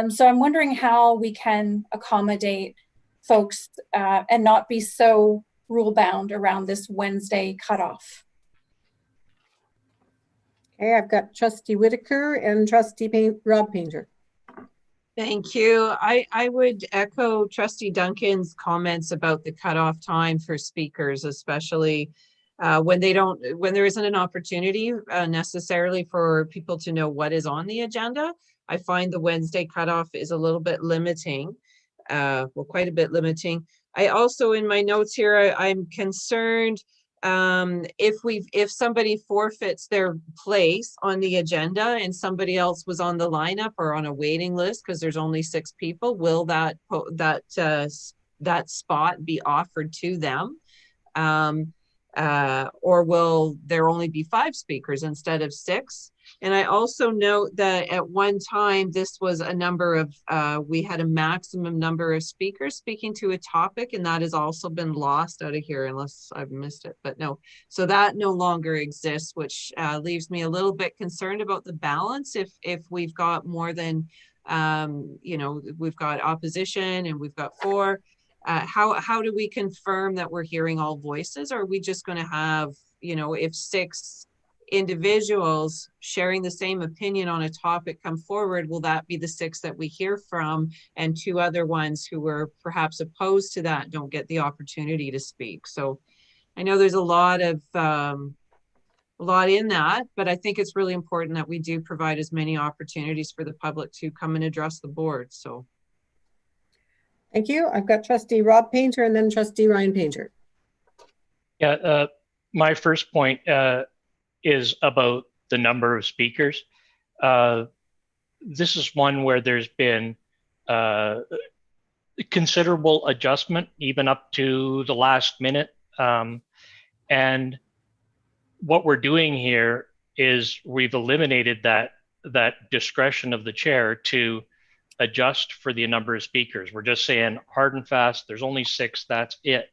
So I'm wondering how we can accommodate folks and not be so rule bound around this Wednesday cutoff. Okay, I've got Trustee Whitaker and Trustee Rob Painter. Thank you. I would echo Trustee Duncan's comments about the cutoff time for speakers, especially when there isn't an opportunity necessarily for people to know what is on the agenda. I find the Wednesday cutoff is a little bit limiting, well, quite a bit limiting. I also, in my notes here, I'm concerned if somebody forfeits their place on the agenda and somebody else was on the lineup or on a waiting list because there's only 6 people, will that spot be offered to them? Or will there only be 5 speakers instead of 6? And I also note that at one time, this was a number of, we had a maximum number of speakers speaking to a topic, and that has also been lost out of here unless I've missed it, but no. So that no longer exists, which leaves me a little bit concerned about the balance. If we've got more than, we've got opposition and we've got 4, how do we confirm that we're hearing all voices? Or are we just going to have, if 6 individuals sharing the same opinion on a topic come forward, will that be the 6 that we hear from, and 2 other ones who were perhaps opposed to that don't get the opportunity to speak? So I know there's a lot in that, but I think it's really important that we do provide as many opportunities for the public to come and address the board. So thank you. I've got Trustee Rob Painter and then Trustee Ryan Painter. Yeah, my first point is about the number of speakers. This is one where there's been considerable adjustment, even up to the last minute. And what we're doing here is we've eliminated that discretion of the chair to adjust for the number of speakers. We're just saying hard and fast, there's only 6, that's it.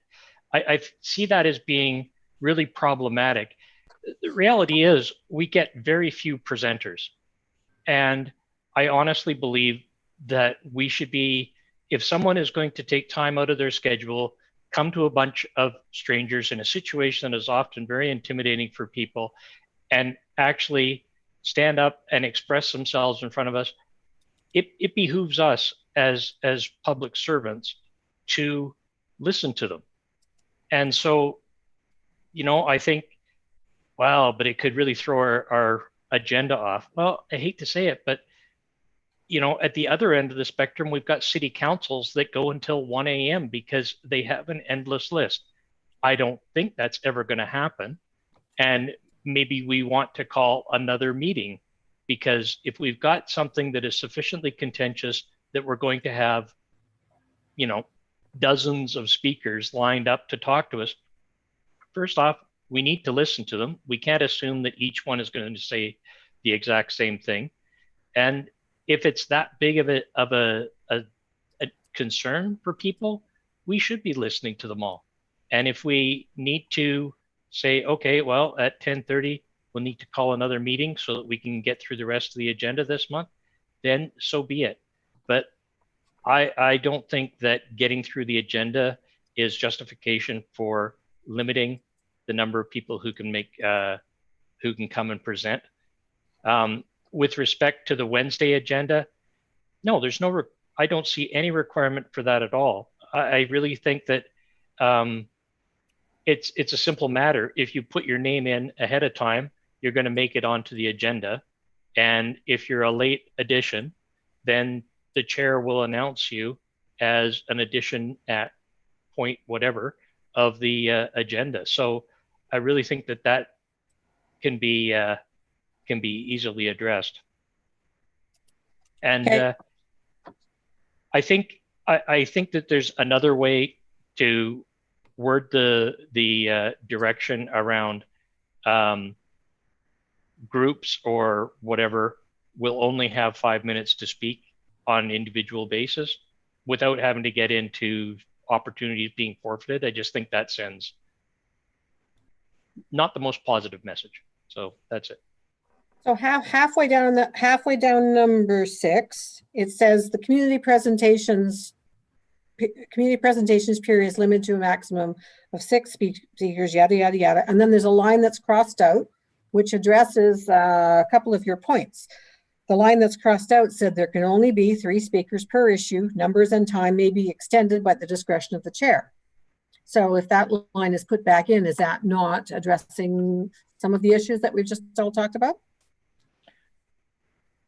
I see that as being really problematic. The reality is we get very few presenters. And I honestly believe that we should be, if someone is going to take time out of their schedule, come to a bunch of strangers in a situation that is often very intimidating for people, and actually stand up and express themselves in front of us, it behooves us as public servants to listen to them. And so, I think, wow, but it could really throw our agenda off. Well, I hate to say it, but at the other end of the spectrum, we've got city councils that go until 1 a.m. because they have an endless list. I don't think that's ever going to happen. And maybe we want to call another meeting, because if we've got something that is sufficiently contentious that we're going to have, dozens of speakers lined up to talk to us, first off, we need to listen to them. We can't assume that each one is going to say the exact same thing. And if it's that big of a concern for people, we should be listening to them all. And if we need to say, okay, well, at 10:30, we'll need to call another meeting so that we can get through the rest of the agenda this month, then so be it. But I don't think that getting through the agenda is justification for limiting the number of people who can come and present. With respect to the Wednesday agenda, no, I don't see any requirement for that at all. I really think that it's a simple matter. If you put your name in ahead of time, you're going to make it onto the agenda. And if you're a late addition, then the chair will announce you as an addition at point whatever of the agenda. So I really think that that can be easily addressed. And Okay. I think that there's another way to word the direction around groups or whatever will only have 5 minutes to speak on an individual basis without having to get into opportunities being forfeited. I just think that sends not the most positive message. So that's it. So halfway down number 6, it says the community presentations period is limited to a maximum of 6 speakers, yada, yada, yada. And then there's a line that's crossed out, which addresses a couple of your points. The line that's crossed out said there can only be 3 speakers per issue. Numbers and time may be extended by the discretion of the chair. So if that line is put back in, is that not addressing some of the issues that we've just all talked about?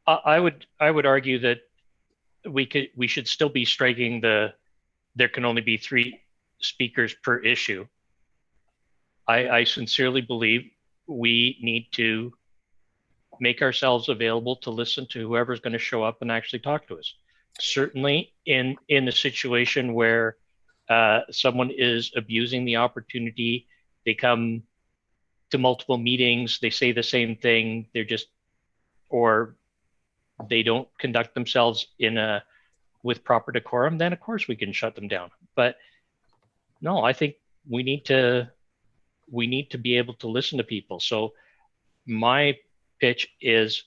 I would argue that we should still be striking there can only be 3 speakers per issue. I sincerely believe we need to make ourselves available to listen to whoever's going to show up and actually talk to us. Certainly in a situation where someone is abusing the opportunity, they come to multiple meetings, they say the same thing, or they don't conduct themselves with proper decorum, then of course we can shut them down. But no, I think we need to be able to listen to people. So my pitch is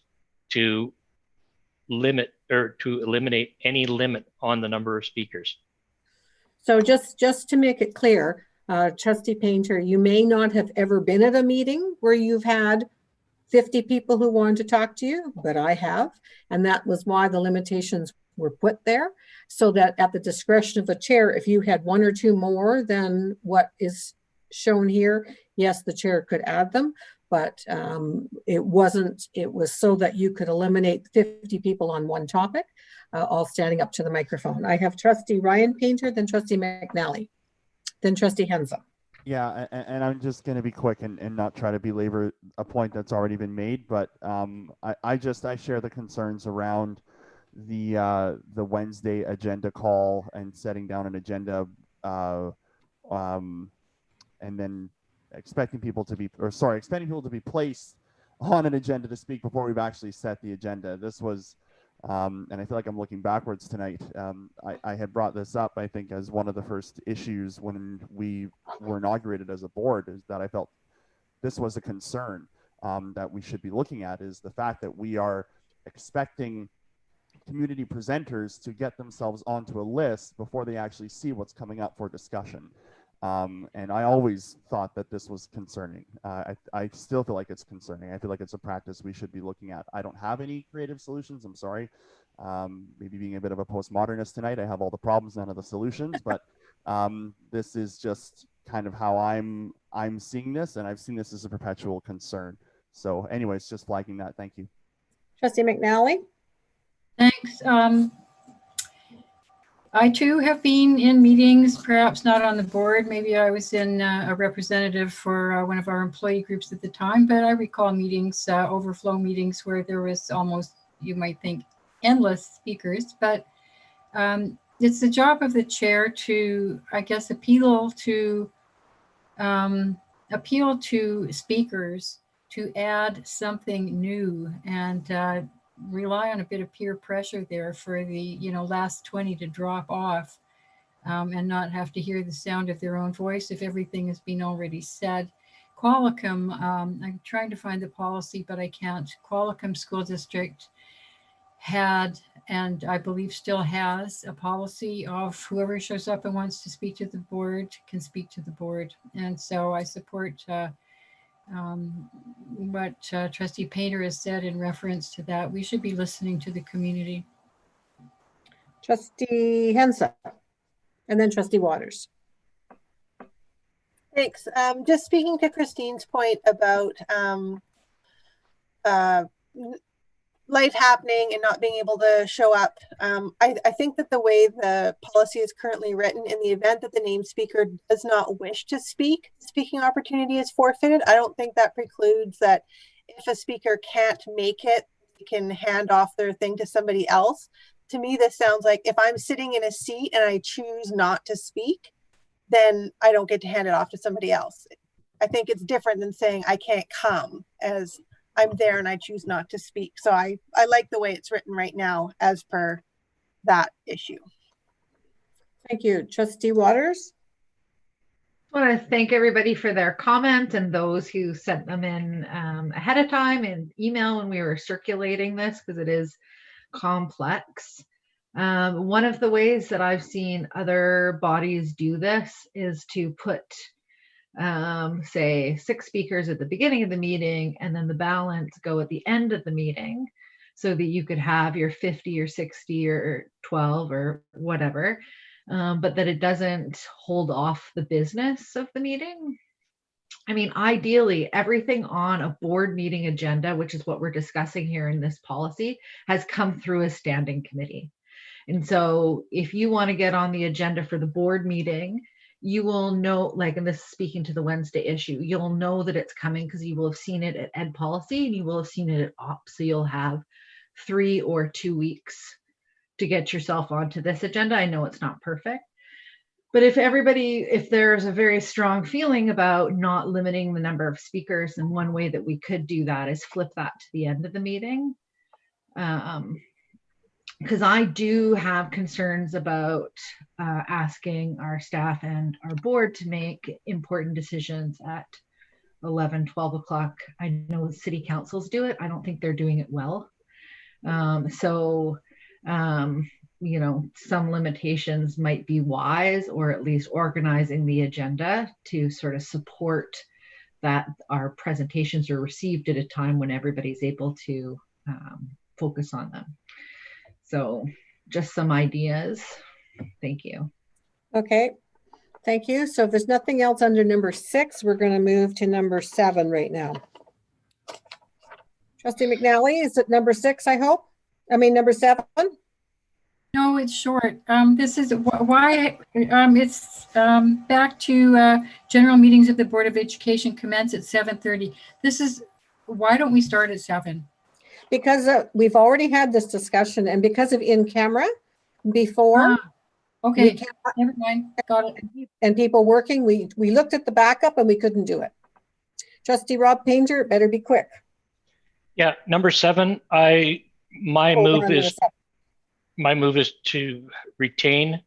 to limit or to eliminate any limit on the number of speakers. So just to make it clear, Trustee Painter, you may not have ever been at a meeting where you've had 50 people who wanted to talk to you, but I have. And that was why the limitations were put there, so that at the discretion of the chair, if you had 1 or 2 more than what is shown here, yes, the chair could add them, but it was so that you could eliminate 50 people on one topic, all standing up to the microphone. I have Trustee Ryan Painter, then Trustee McNally, then Trustee Hensa. Yeah, and I'm just going to be quick and not try to belabor a point that's already been made, but I share the concerns around the Wednesday agenda call and setting down an agenda, and then expecting people to be placed on an agenda to speak before we've actually set the agenda. This was, and I feel like I'm looking backwards tonight. I had brought this up, I think, as one of the first issues when we were inaugurated as a board, is that I felt this was a concern that we should be looking at, is the fact that we are expecting community presenters to get themselves onto a list before they actually see what's coming up for discussion. And I always thought that this was concerning. I still feel like it's concerning. I feel like it's a practice we should be looking at. I don't have any creative solutions. I'm sorry. Maybe being a bit of a postmodernist tonight, I have all the problems, none of the solutions, but this is just kind of how I'm seeing this, and I've seen this as a perpetual concern. So anyways, just flagging that. Thank you. Trustee McNally? Thanks. I too have been in meetings, perhaps not on the board. Maybe I was in a representative for one of our employee groups at the time, but I recall meetings, overflow meetings, where there was almost, you might think, endless speakers. But it's the job of the chair to, I guess, appeal to speakers to add something new and rely on a bit of peer pressure there for the last 20 to drop off and not have to hear the sound of their own voice if everything has been already said. Qualicum, I'm trying to find the policy, but I can't. Qualicum School District had, and I believe still has, a policy of whoever shows up and wants to speak to the board can speak to the board. And so I support what Trustee Painter has said in reference to that. We should be listening to the community. Trustee Hensa? And then Trustee Waters. Thanks. Just speaking to Christine's point about life happening and not being able to show up. I think that the way the policy is currently written, in the event that the named speaker does not wish to speak, speaking opportunity is forfeited. I don't think that precludes that if a speaker can't make it, they can hand off their thing to somebody else. To me, this sounds like if I'm sitting in a seat and I choose not to speak, then I don't get to hand it off to somebody else. I think it's different than saying I can't come, as I'm there and I choose not to speak. So I like the way it's written right now as per that issue. Thank you. Trustee Waters? I want to thank everybody for their comment and those who sent them in ahead of time in email when we were circulating this, because it is complex. One of the ways that I've seen other bodies do this is to put, say, 6 speakers at the beginning of the meeting and then the balance go at the end of the meeting, so that you could have your 50 or 60 or 12 or whatever, but that it doesn't hold off the business of the meeting. I mean, ideally, everything on a board meeting agenda, which is what we're discussing here in this policy, has come through a standing committee. And so if you want to get on the agenda for the board meeting, you will know, like, and this is speaking to the Wednesday issue, you'll know that it's coming because you will have seen it at Ed Policy and you will have seen it at OP. So you'll have 3 or 2 weeks to get yourself onto this agenda. I know it's not perfect, but if there's a very strong feeling about not limiting the number of speakers, and one way that we could do that is flip that to the end of the meeting. Because I do have concerns about asking our staff and our board to make important decisions at 11, 12 o'clock. I know city councils do it. I don't think they're doing it well. You know, some limitations might be wise, or at least organizing the agenda to sort of support that our presentations are received at a time when everybody's able to focus on them. So just some ideas. Thank you. Okay, thank you. So if there's nothing else under number 6, we're going to move to number 7 right now. Trustee McNally, is it number 6, I hope? I mean, number 7? No, it's short. This is why it's back to general meetings of the Board of Education commence at 7:30. This is, why don't we start at 7? Because we've already had this discussion, and because of in camera before. Okay, never mind. Got it. And people working, we looked at the backup and we couldn't do it. Trustee Rob Painter, it better be quick. Yeah, number 7, my move is to retain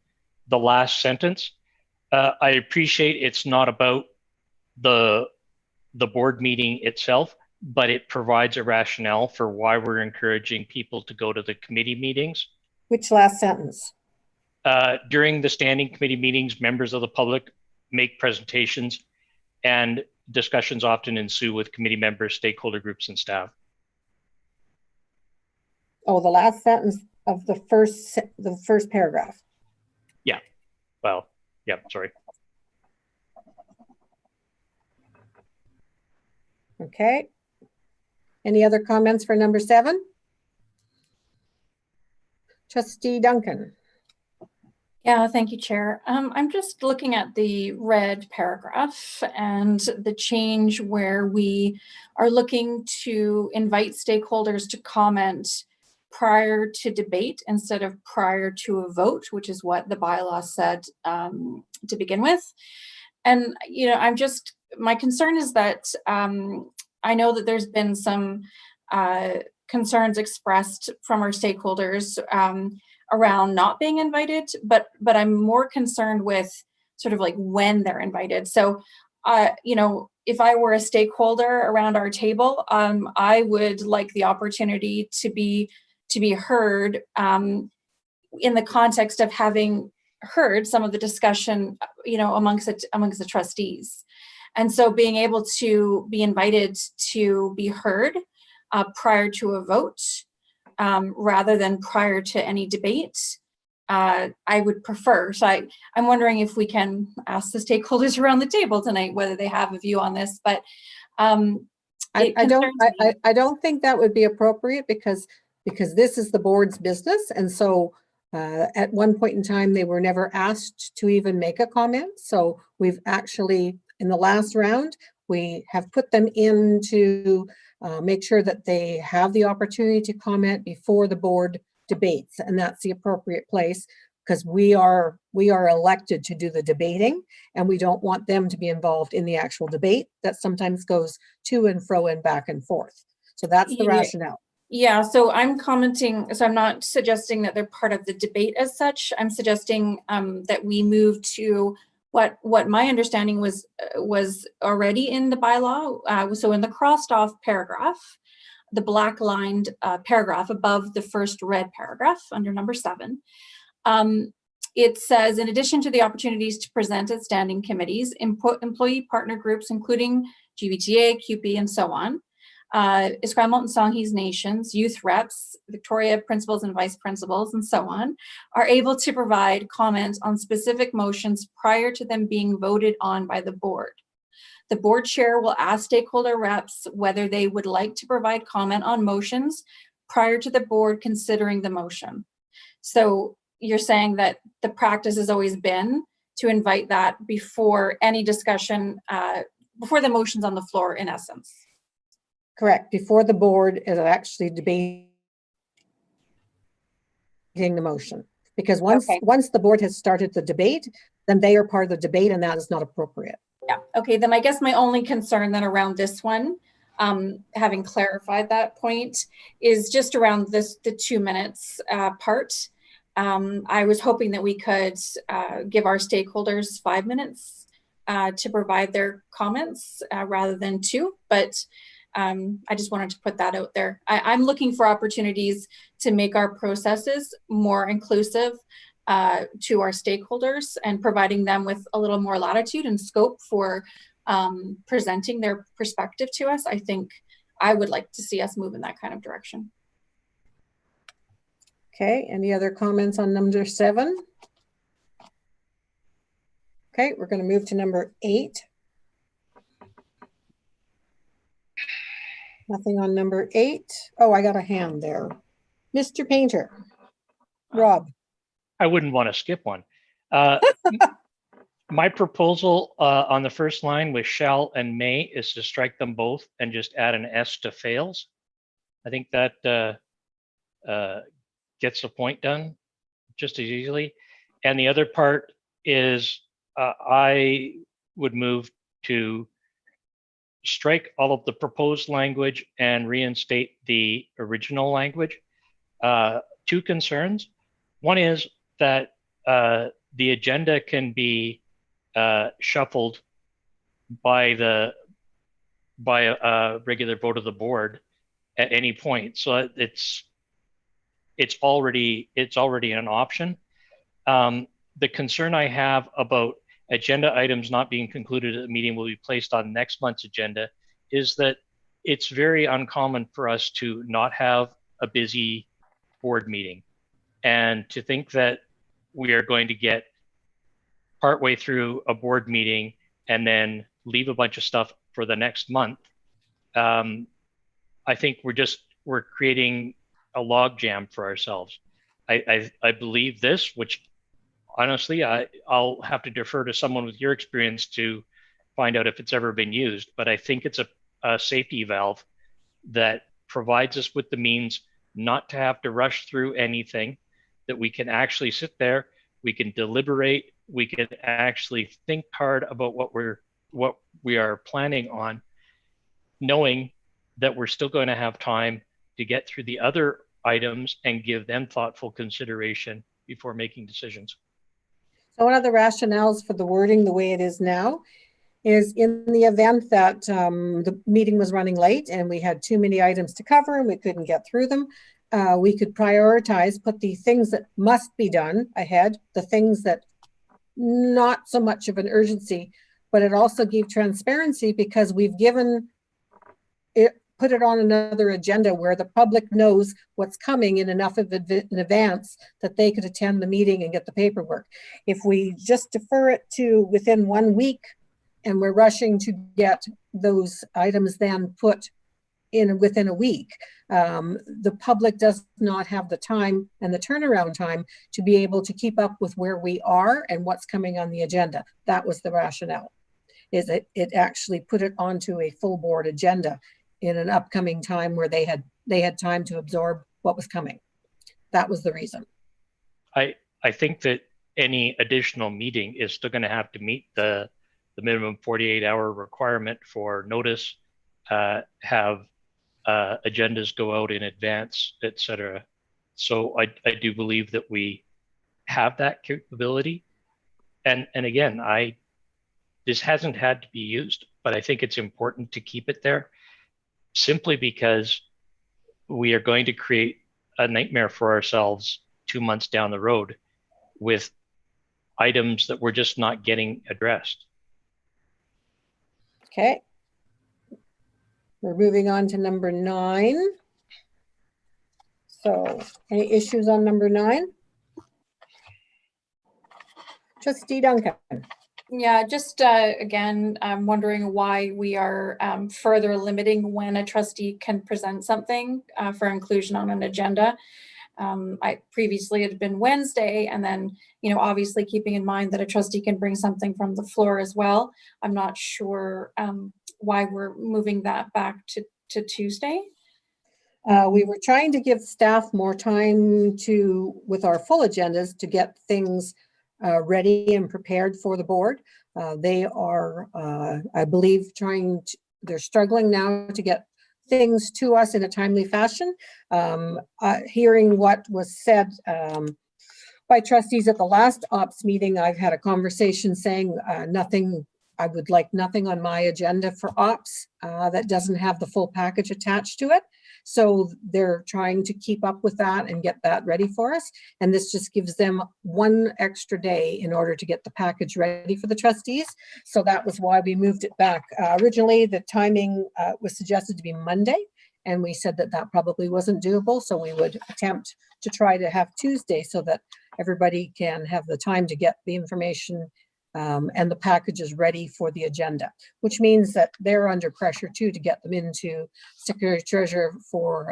the last sentence. I appreciate it's not about the board meeting itself, but it provides a rationale for why we're encouraging people to go to the committee meetings. Which last sentence? During the standing committee meetings, members of the public make presentations, and discussions often ensue with committee members, stakeholder groups, and staff. Oh, the last sentence of the first paragraph. Yeah. Well, yeah, sorry. Okay. Any other comments for number 7? Trustee Duncan. Yeah, thank you, Chair. I'm just looking at the red paragraph and the change where we are looking to invite stakeholders to comment prior to debate instead of prior to a vote, which is what the bylaw said to begin with. And, you know, my concern is that I know that there's been some concerns expressed from our stakeholders around not being invited, but I'm more concerned with sort of like when they're invited. So, you know, if I were a stakeholder around our table, I would like the opportunity to be heard in the context of having heard some of the discussion, you know, amongst the trustees. And so being able to be invited to be heard prior to a vote, rather than prior to any debate, I would prefer. So I'm wondering if we can ask the stakeholders around the table tonight whether they have a view on this. But I don't think that would be appropriate because this is the board's business, and so at one point in time they were never asked to even make a comment. So we've actually, in the last round, we have put them in to make sure that they have the opportunity to comment before the board debates, and that's the appropriate place because we are elected to do the debating, and we don't want them to be involved in the actual debate that sometimes goes to and fro and back and forth. So that's the rationale. Yeah, so I'm commenting, so I'm not suggesting that they're part of the debate as such. I'm suggesting that we move to what my understanding was already in the bylaw. So in the crossed off paragraph, the black lined paragraph above the first red paragraph under number 7, it says, in addition to the opportunities to present at standing committees, employee partner groups, including GBTA, QP, and so on, Esquimalt and Songhees Nations, youth reps, Victoria principals and vice principals, and so on, are able to provide comments on specific motions prior to them being voted on by the board. The board chair will ask stakeholder reps whether they would like to provide comment on motions prior to the board considering the motion. So you're saying that the practice has always been to invite that before any discussion, before the motion's on the floor, in essence. Correct. Before the board is actually debating the motion. Because once the board has started the debate, then they are part of the debate, and that is not appropriate. Yeah. Okay. Then I guess my only concern then around this one, having clarified that point, is just around the 2 minutes part. I was hoping that we could give our stakeholders 5 minutes to provide their comments rather than 2, but I just wanted to put that out there. I'm looking for opportunities to make our processes more inclusive to our stakeholders and providing them with a little more latitude and scope for presenting their perspective to us. I think I would like to see us move in that kind of direction. Okay, any other comments on number 7? Okay, we're going to move to number 8. Nothing on number 8. Oh, I got a hand there. Mr. Painter. Rob. I wouldn't want to skip one. My proposal on the first line with shall and may is to strike them both and just add an S to fails. I think that gets the point done just as easily. And the other part is I would move to strike all of the proposed language and reinstate the original language. 2 concerns. One is that the agenda can be shuffled by a regular vote of the board at any point. So it's already an option. The concern I have about agenda items not being concluded at the meeting will be placed on next month's agenda is that it's very uncommon for us to not have a busy board meeting. And to think that we are going to get partway through a board meeting and then leave a bunch of stuff for the next month, I think we're creating a logjam for ourselves. I believe this, which honestly, I'll have to defer to someone with your experience to find out if it's ever been used, but I think it's a safety valve that provides us with the means not to have to rush through anything, that we can actually sit there, we can deliberate, we can actually think hard about what we are planning on, knowing that we're still going to have time to get through the other items and give them thoughtful consideration before making decisions. So one of the rationales for the wording the way it is now is in the event that the meeting was running late and we had too many items to cover and we couldn't get through them, we could prioritize, put the things that must be done ahead, the things that not so much of an urgency, but it also gave transparency because we've given it put it on another agenda where the public knows what's coming in enough of in advance that they could attend the meeting and get the paperwork. If we just defer it to within 1 week and we're rushing to get those items then put in within a week, the public does not have the time and the turnaround time to be able to keep up with where we are and what's coming on the agenda. That was the rationale, is that it actually put it onto a full board agenda in an upcoming time where they had time to absorb what was coming. That was the reason. I think that any additional meeting is still going to have to meet the minimum 48-hour requirement for notice, have agendas go out in advance, etc. So I do believe that we have that capability. And again, this hasn't had to be used, but I think it's important to keep it there, simply because we are going to create a nightmare for ourselves 2 months down the road with items that we're just not getting addressed. Okay. We're moving on to number 9. So any issues on number 9? Trustee Duncan. Yeah, just again, I'm wondering why we are further limiting when a trustee can present something for inclusion on an agenda. I previously it had been Wednesday, and then, you know, obviously keeping in mind that a trustee can bring something from the floor as well. I'm not sure why we're moving that back to Tuesday. We were trying to give staff more time with our full agendas to get things ready and prepared for the board. They are, I believe, they're struggling now to get things to us in a timely fashion. Hearing what was said by trustees at the last ops meeting, I've had a conversation saying I would like nothing on my agenda for ops that doesn't have the full package attached to it. So they're trying to keep up with that and get that ready for us. And this just gives them 1 extra day in order to get the package ready for the trustees. So that was why we moved it back. Originally, the timing was suggested to be Monday, and we said that that probably wasn't doable. So we would attempt to try to have Tuesday so that everybody can have the time to get the information and the packages ready for the agenda, which means that they're under pressure too to get them into Secretary Treasurer for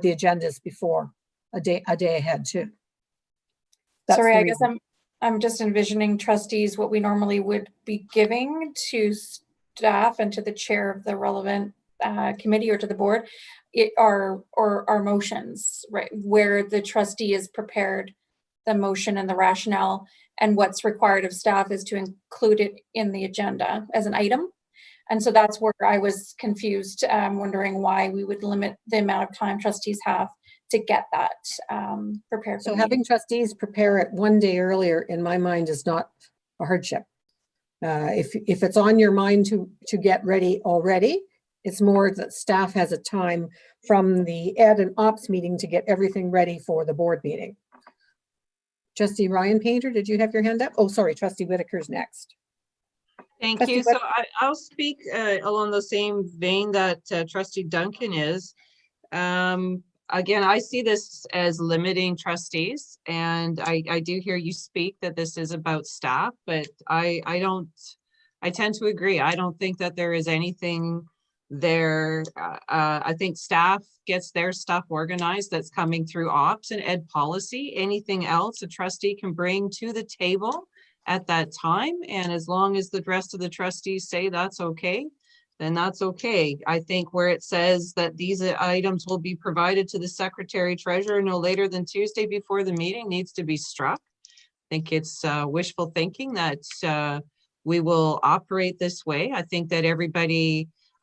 the agendas before a day ahead too. That's Sorry, I guess I'm just envisioning trustees what we normally would be giving to staff and to the chair of the relevant committee or to the board, or our motions, right, where the trustee is prepared the motion and the rationale, and what's required of staff is to include it in the agenda as an item. And so that's where I was confused, wondering why we would limit the amount of time trustees have to get that prepared. So having trustees prepare it 1 day earlier, in my mind, is not a hardship. If it's on your mind to get ready already, it's more that staff has a time from the ed and ops meeting to get everything ready for the board meeting. Trustee Ryan Painter, did you have your hand up? Oh, sorry, Trustee Whitaker's next. Thank you. So I'll speak along the same vein that Trustee Duncan is. Again, I see this as limiting trustees, and I do hear you speak that this is about staff, but I tend to agree. I don't think that there is anything there. I think staff gets their stuff organized that's coming through ops and ed policy. Anything else a trustee can bring to the table at that time, and as long as the rest of the trustees say that's okay, then that's okay. I think where it says that these items will be provided to the Secretary Treasurer no later than Tuesday before the meeting needs to be struck. I think it's wishful thinking that we will operate this way. I think that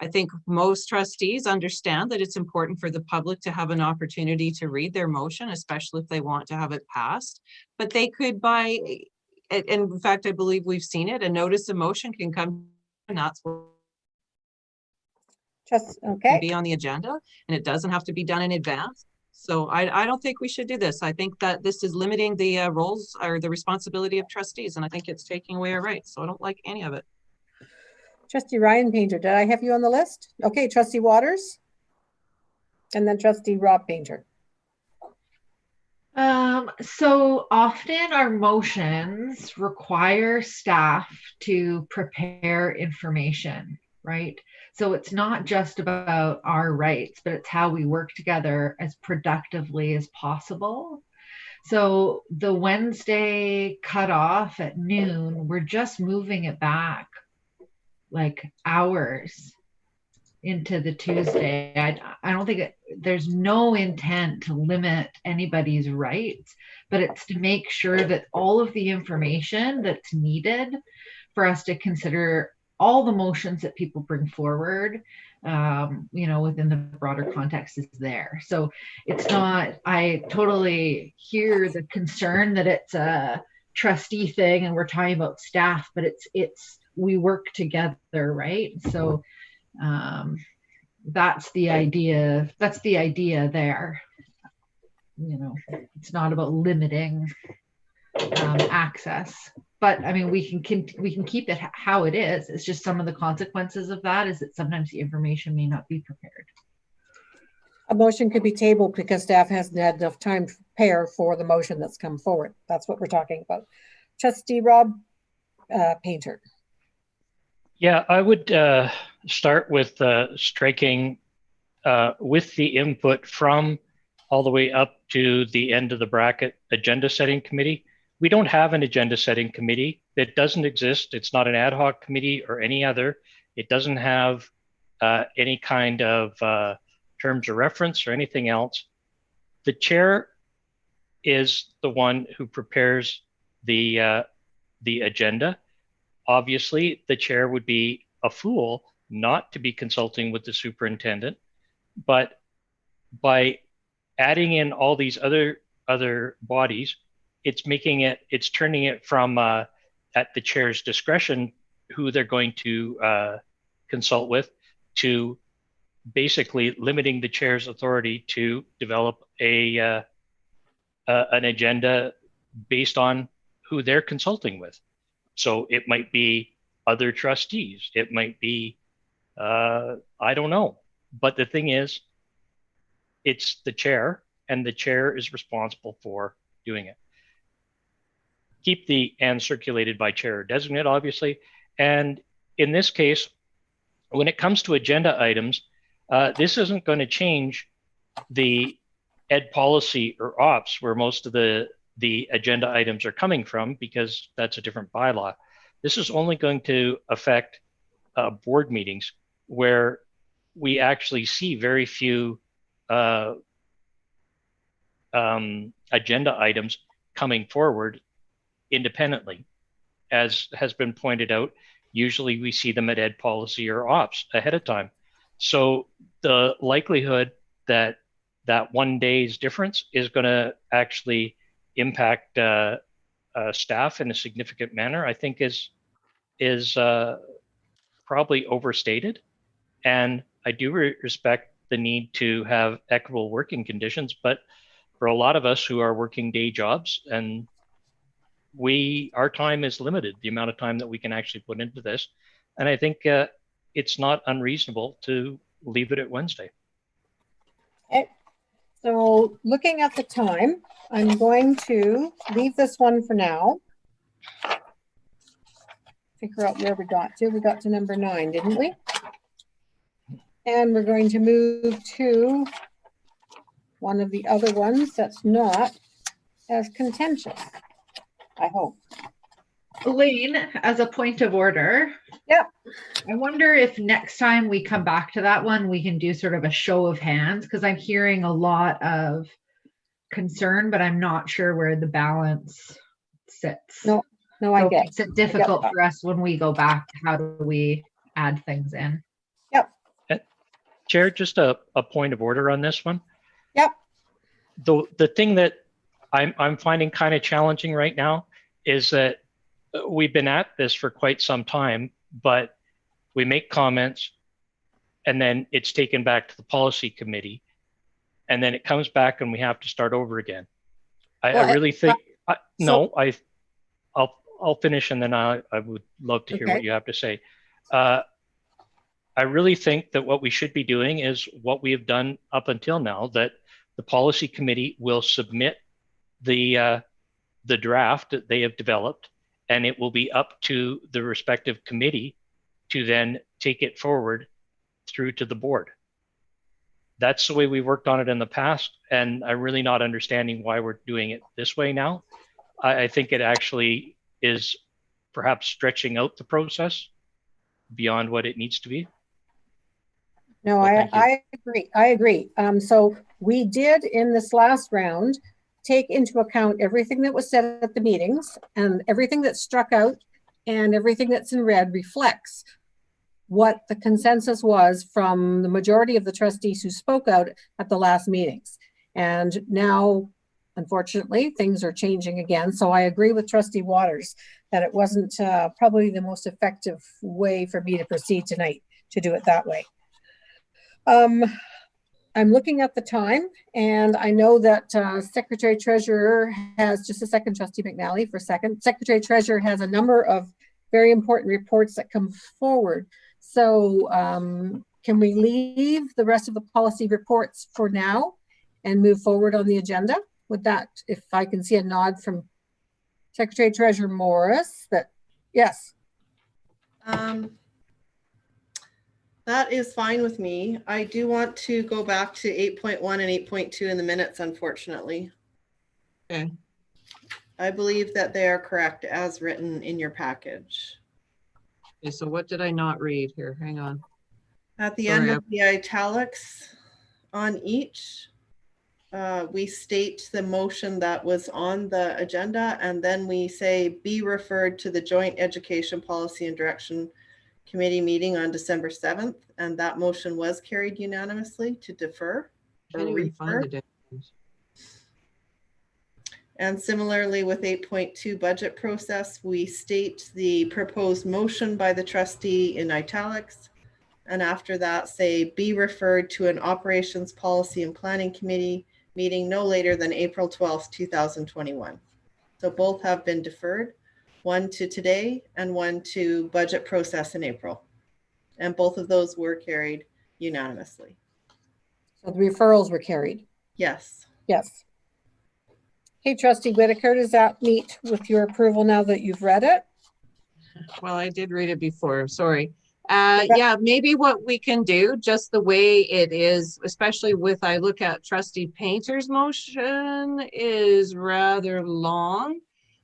I think most trustees understand that it's important for the public to have an opportunity to read their motion, especially if they want to have it passed. But they could and in fact, I believe we've seen it, a notice of motion can come, and that's just okay. Be on the agenda, and it doesn't have to be done in advance. So I don't think we should do this. I think that this is limiting the roles or the responsibility of trustees, and I think it's taking away our rights. So I don't like any of it. Trustee Ryan Painter, did I have you on the list? Okay, Trustee Waters. And then Trustee Rob Painter. So often our motions require staff to prepare information, right? So it's not just about our rights, but it's how we work together as productively as possible. So the Wednesday cutoff at noon, we're just moving it back like hours into the Tuesday. I don't think there's no intent to limit anybody's rights, but it's to make sure that all of the information that's needed for us to consider all the motions that people bring forward, within the broader context is there. So it's not, I totally hear the concern that it's a trustee thing and we're talking about staff, but it's we work together, right? So that's the idea. That's the idea there. It's not about limiting access, but I mean, we can keep it how it is. It's just some of the consequences of that is that sometimes the information may not be prepared. A motion could be tabled because staff hasn't had enough time to prepare for the motion that's come forward. That's what we're talking about. Trustee Rob Painter. Yeah, I would start with striking with the input from all the way up to the end of the bracket agenda setting committee. We don't have an agenda setting committee. It doesn't exist. It's not an ad hoc committee or any other. It doesn't have any kind of terms of reference or anything else. The chair is the one who prepares the agenda. Obviously, the chair would be a fool not to be consulting with the superintendent, but by adding in all these other bodies, it's turning it from at the chair's discretion who they're going to consult with to basically limiting the chair's authority to develop an agenda based on who they're consulting with. So it might be other trustees. It might be, I don't know. But the thing is, it's the chair, and the chair is responsible for doing it. Keep the "and circulated by chair" designate, obviously. And in this case, when it comes to agenda items, this isn't going to change the ed policy or ops where most of the agenda items are coming from, because that's a different bylaw. This is only going to affect board meetings where we actually see very few agenda items coming forward independently. As has been pointed out, usually we see them at ed policy or ops ahead of time. So the likelihood that that 1 day's difference is going to actually impact staff in a significant manner, I think is probably overstated. And I do respect the need to have equitable working conditions, but for a lot of us who are working day jobs, and our time is limited, the amount of time that we can actually put into this. And I think it's not unreasonable to leave it at Wednesday. Okay. So looking at the time, I'm going to leave this one for now. Figure out where we got to. We got to number 9, didn't we? And we're going to move to one of the other ones that's not as contentious, I hope. Elaine, as a point of order. Yep. I wonder if next time we come back to that one, we can do sort of a show of hands, because I'm hearing a lot of concern, but I'm not sure where the balance sits. No, so I get it. It's difficult for us when we go back. How do we add things in? Yep. Chair, just a point of order on this one. Yep. The thing that I'm finding kind of challenging right now is that we've been at this for quite some time, but we make comments and then it's taken back to the policy committee, and then it comes back and we have to start over again. I really think, I'll finish, and then I would love to hear what you have to say. I really think that what we should be doing is what we have done up until now, that the policy committee will submit the draft that they have developed, and it will be up to the respective committee to then take it forward through to the board. That's the way we worked on it in the past, and I'm really not understanding why we're doing it this way now. I think it actually is perhaps stretching out the process beyond what it needs to be. No, Well, I agree. I agree. So we did in this last round take into account everything that was said at the meetings, and everything that's struck out and everything that's in red reflects what the consensus was from the majority of the trustees who spoke out at the last meetings. And now, unfortunately, things are changing again. So I agree with Trustee Waters that it wasn't probably the most effective way for me to proceed tonight, to do it that way. I'm looking at the time, and I know that Secretary Treasurer has, just a second, Trustee McNally for a second. Secretary Treasurer has a number of very important reports that come forward. So can we leave the rest of the policy reports for now and move forward on the agenda? With that, if I can see a nod from Secretary Treasurer Morris, that yes. That is fine with me. I do want to go back to 8.1 and 8.2 in the minutes, unfortunately. Okay. I believe that they are correct as written in your package. Okay, so what did I not read here? Hang on. At the end of the italics on each, we state the motion that was on the agenda, and then we say be referred to the Joint Education Policy and Direction Committee meeting on December 7th, and that motion was carried unanimously to defer or refer. And similarly with 8.2 budget process, we state the proposed motion by the trustee in italics, and after that say be referred to an Operations Policy and Planning Committee meeting no later than April 12th, 2021. So both have been deferred, one to today and one to budget process in April. And both of those were carried unanimously. So the referrals were carried? Yes. Yes. Hey, Trustee Whitaker, does that meet with your approval now that you've read it? Well, I did read it before, sorry. Yeah, maybe what we can do, just the way it is, especially with, I look at Trustee Painter's motion is rather long.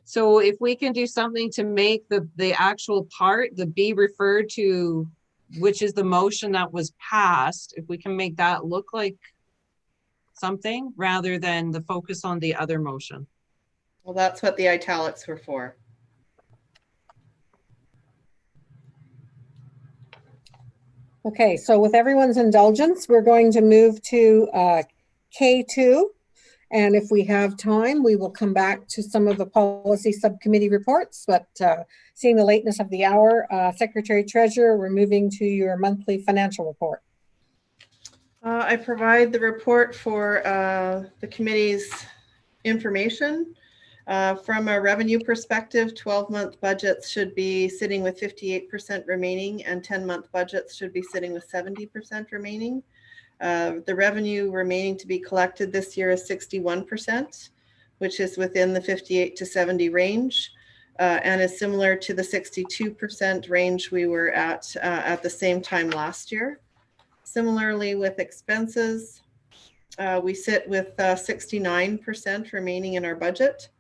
So if we can do something to make the actual part, the be referred to, which is the motion that was passed, if we can make that look like something rather than the focus on the other motion. Well, that's what the italics were for. Okay, so with everyone's indulgence, we're going to move to K2. And if we have time, we will come back to some of the policy subcommittee reports. But seeing the lateness of the hour, Secretary Treasurer, we're moving to your monthly financial report. I provide the report for the committee's information. From a revenue perspective, 12-month budgets should be sitting with 58% remaining, and 10-month budgets should be sitting with 70% remaining. The revenue remaining to be collected this year is 61%, which is within the 58 to 70 range, and is similar to the 62% range we were at the same time last year. Similarly with expenses, we sit with 69% remaining in our budget.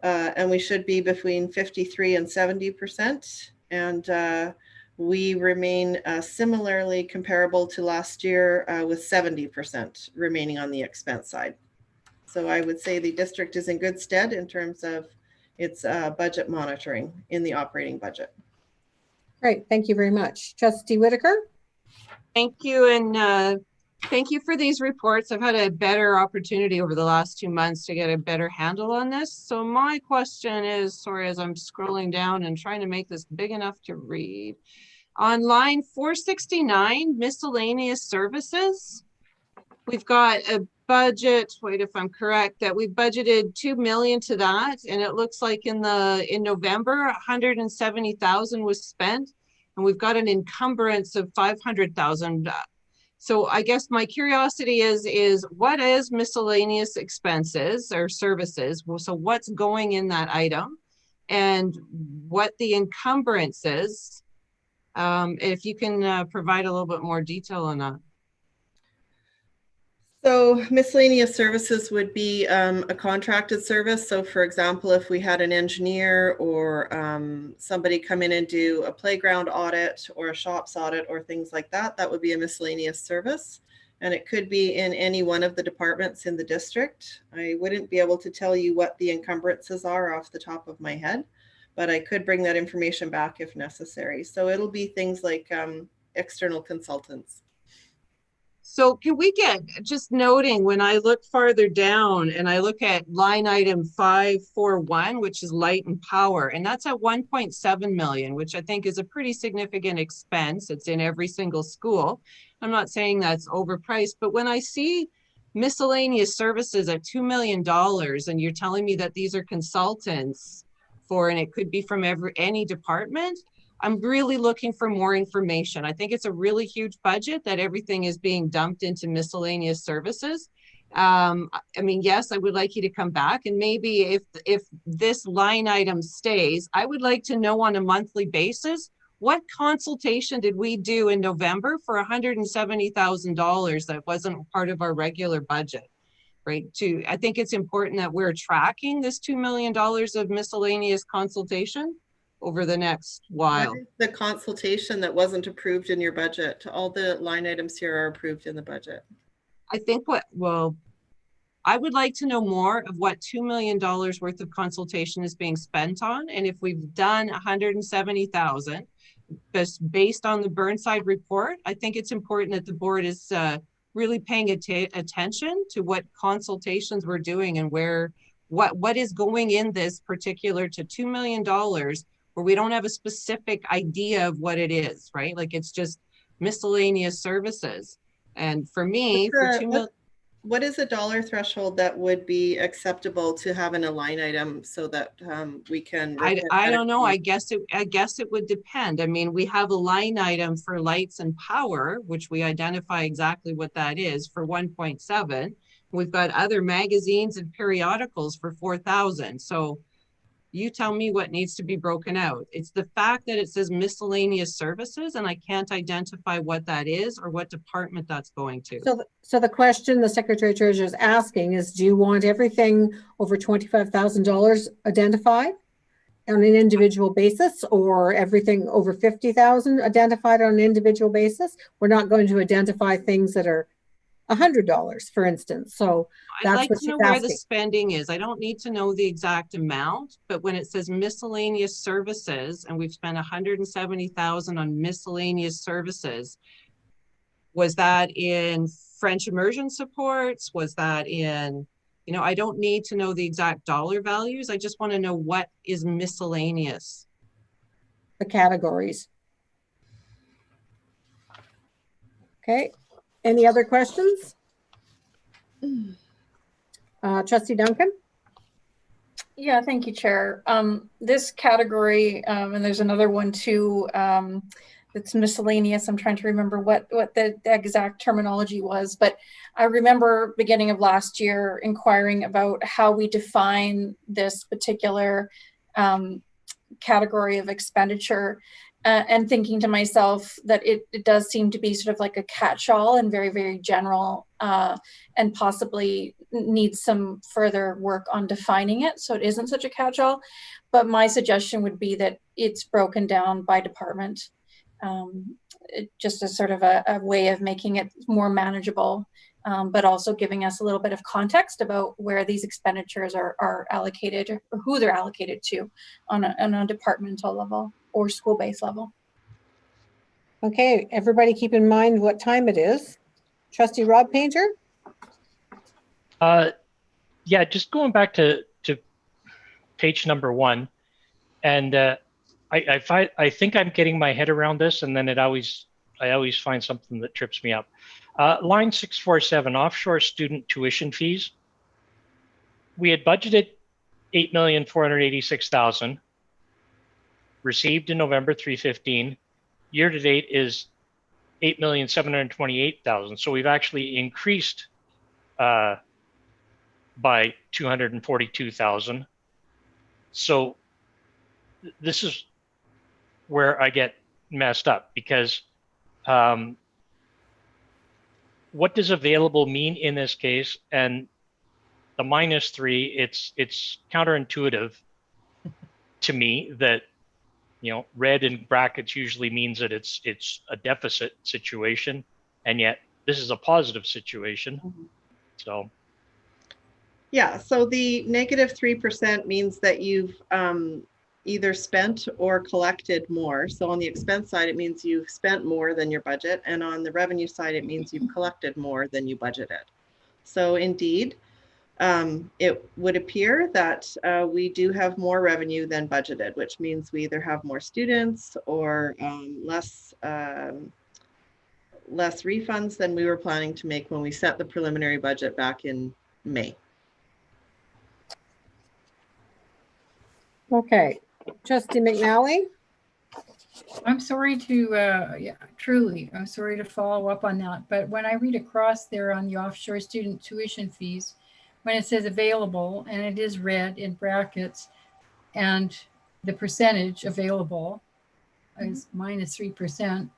And we should be between 53 and 70%. And we remain similarly comparable to last year with 70% remaining on the expense side. So I would say the district is in good stead in terms of its budget monitoring in the operating budget. Great, thank you very much. Trustee Whitaker? Thank you, and thank you for these reports. I've had a better opportunity over the last 2 months to get a better handle on this. So my question is, sorry, as I'm scrolling down and trying to make this big enough to read. On line 469, miscellaneous services, we've got a budget, wait if I'm correct, that we budgeted 2 million to that. And it looks like in November, 170,000 was spent. and we've got an encumbrance of 500,000. So I guess my curiosity is what is miscellaneous expenses or services? Well, so what's going in that item and what the encumbrance is? If you can provide a little bit more detail on that. So miscellaneous services would be a contracted service. So for example, if we had an engineer or somebody come in and do a playground audit or a shops audit or things like that, that would be a miscellaneous service. And it could be in any one of the departments in the district. I wouldn't be able to tell you what the encumbrances are off the top of my head, but I could bring that information back if necessary. So it'll be things like external consultants. So can we get, just noting, when I look farther down and I look at line item 541, which is light and power, and that's at 1.7 million, which I think is a pretty significant expense. It's in every single school. I'm not saying that's overpriced, but when I see miscellaneous services at $2 million and you're telling me that these are consultants for, and it could be from any department, I'm really looking for more information. I think it's a really huge budget that everything is being dumped into miscellaneous services. I mean, yes, I would like you to come back, and maybe if this line item stays, I would like to know on a monthly basis, what consultation did we do in November for $170,000 that wasn't part of our regular budget, right? I think it's important that we're tracking this $2 million of miscellaneous consultation over the next while. What is the consultation that wasn't approved in your budget? All the line items here are approved in the budget. I think I would like to know more of what $2 million worth of consultation is being spent on. And if we've done 170,000 based on the Burnside report, I think it's important that the board is really paying attention to what consultations we're doing and what is going in this particular to $2 million where we don't have a specific idea of what it is, right? Like it's just miscellaneous services. And for me, what is a dollar threshold that would be acceptable to have in a line item so that we can? I don't know. I guess it would depend. I mean, we have a line item for lights and power, which we identify exactly what that is for 1.7. We've got other magazines and periodicals for 4,000. So you tell me what needs to be broken out. It's the fact that it says miscellaneous services and I can't identify what that is or what department that's going to. So the question the Secretary Treasurer is asking is, do you want everything over $25,000 identified on an individual basis, or everything over 50,000 identified on an individual basis? We're not going to identify things that are $100, for instance. So I'd like to know where the spending is. I don't need to know the exact amount, but when it says miscellaneous services and we've spent 170,000 on miscellaneous services, was that in French immersion supports? Was that in, I don't need to know the exact dollar values. I just want to know what is miscellaneous. The categories. Okay. Any other questions? Trustee Duncan? Yeah, thank you, Chair. This category, and there's another one too, that's miscellaneous. I'm trying to remember what the exact terminology was, but I remember beginning of last year inquiring about how we define this particular category of expenditure. And thinking to myself that it does seem to be sort of like a catch-all and very, very general, and possibly needs some further work on defining it so it isn't such a catch-all. But my suggestion would be that it's broken down by department, just as sort of a way of making it more manageable, but also giving us a little bit of context about where these expenditures are allocated or who they're allocated to on a departmental level or school-based level. Okay, everybody keep in mind what time it is. Trustee Rob Painter? Yeah, just going back to page number 1. And I think I'm getting my head around this, and then I always find something that trips me up. Line 647, offshore student tuition fees. We had budgeted $8,486,000. Received in November 315. year to date is 8,728,000. So we've actually increased by 242,000. So this is where I get messed up, because what does available mean in this case? And the -3, it's counterintuitive to me that, you know, red in brackets usually means that it's a deficit situation, and yet this is a positive situation. So yeah, so the -3% means that you've either spent or collected more. So on the expense side, it means you've spent more than your budget, and on the revenue side, it means you've collected more than you budgeted. So indeed, it would appear that we do have more revenue than budgeted, which means we either have more students or less refunds than we were planning to make when we set the preliminary budget back in May. Okay, Trustee McNally? I'm sorry to, yeah, truly, I'm sorry to follow up on that. But when I read across there on the offshore student tuition fees, when it says available, and it is red in brackets, and the percentage available is -3%,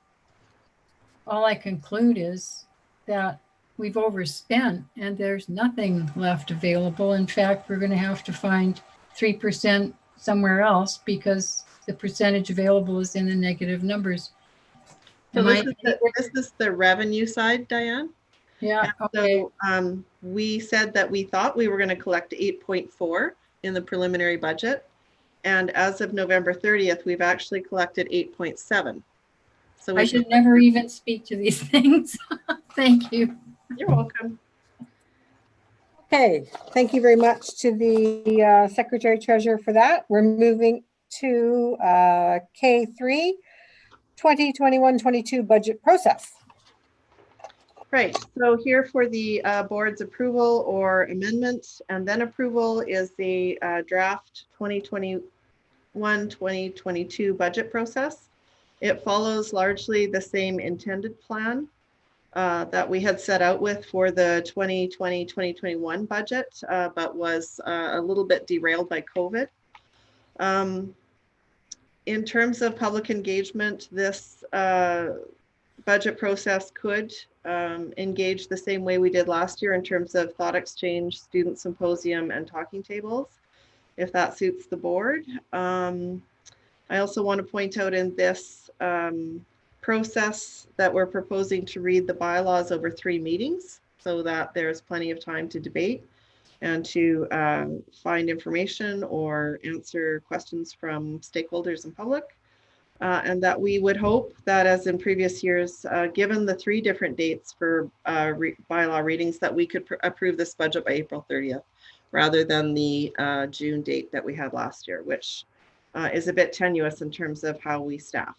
all I conclude is that we've overspent and there's nothing left available. In fact, we're going to have to find 3% somewhere else because the percentage available is in the negative numbers. So this is the revenue side, Diane? Yeah. Okay. So we said that we thought we were going to collect 8.4 in the preliminary budget. And as of November 30th, we've actually collected 8.7. So I should never even speak to these things. Thank you. You're welcome. Okay, thank you very much to the Secretary Treasurer for that. We're moving to K3, 2021-22 budget process. Right, so here for the board's approval or amendment and then approval is the draft 2021-2022 budget process. It follows largely the same intended plan that we had set out with for the 2020-2021 budget, but was a little bit derailed by COVID. In terms of public engagement, this budget process could engage the same way we did last year in terms of thought exchange, student symposium, and talking tables, if that suits the board. I also want to point out in this process that we're proposing to read the bylaws over 3 meetings so that there's plenty of time to debate and to find information or answer questions from stakeholders and public. And that we would hope that, as in previous years, given the 3 different dates for bylaw readings, that we could approve this budget by April 30th, rather than the June date that we had last year, which is a bit tenuous in terms of how we staff.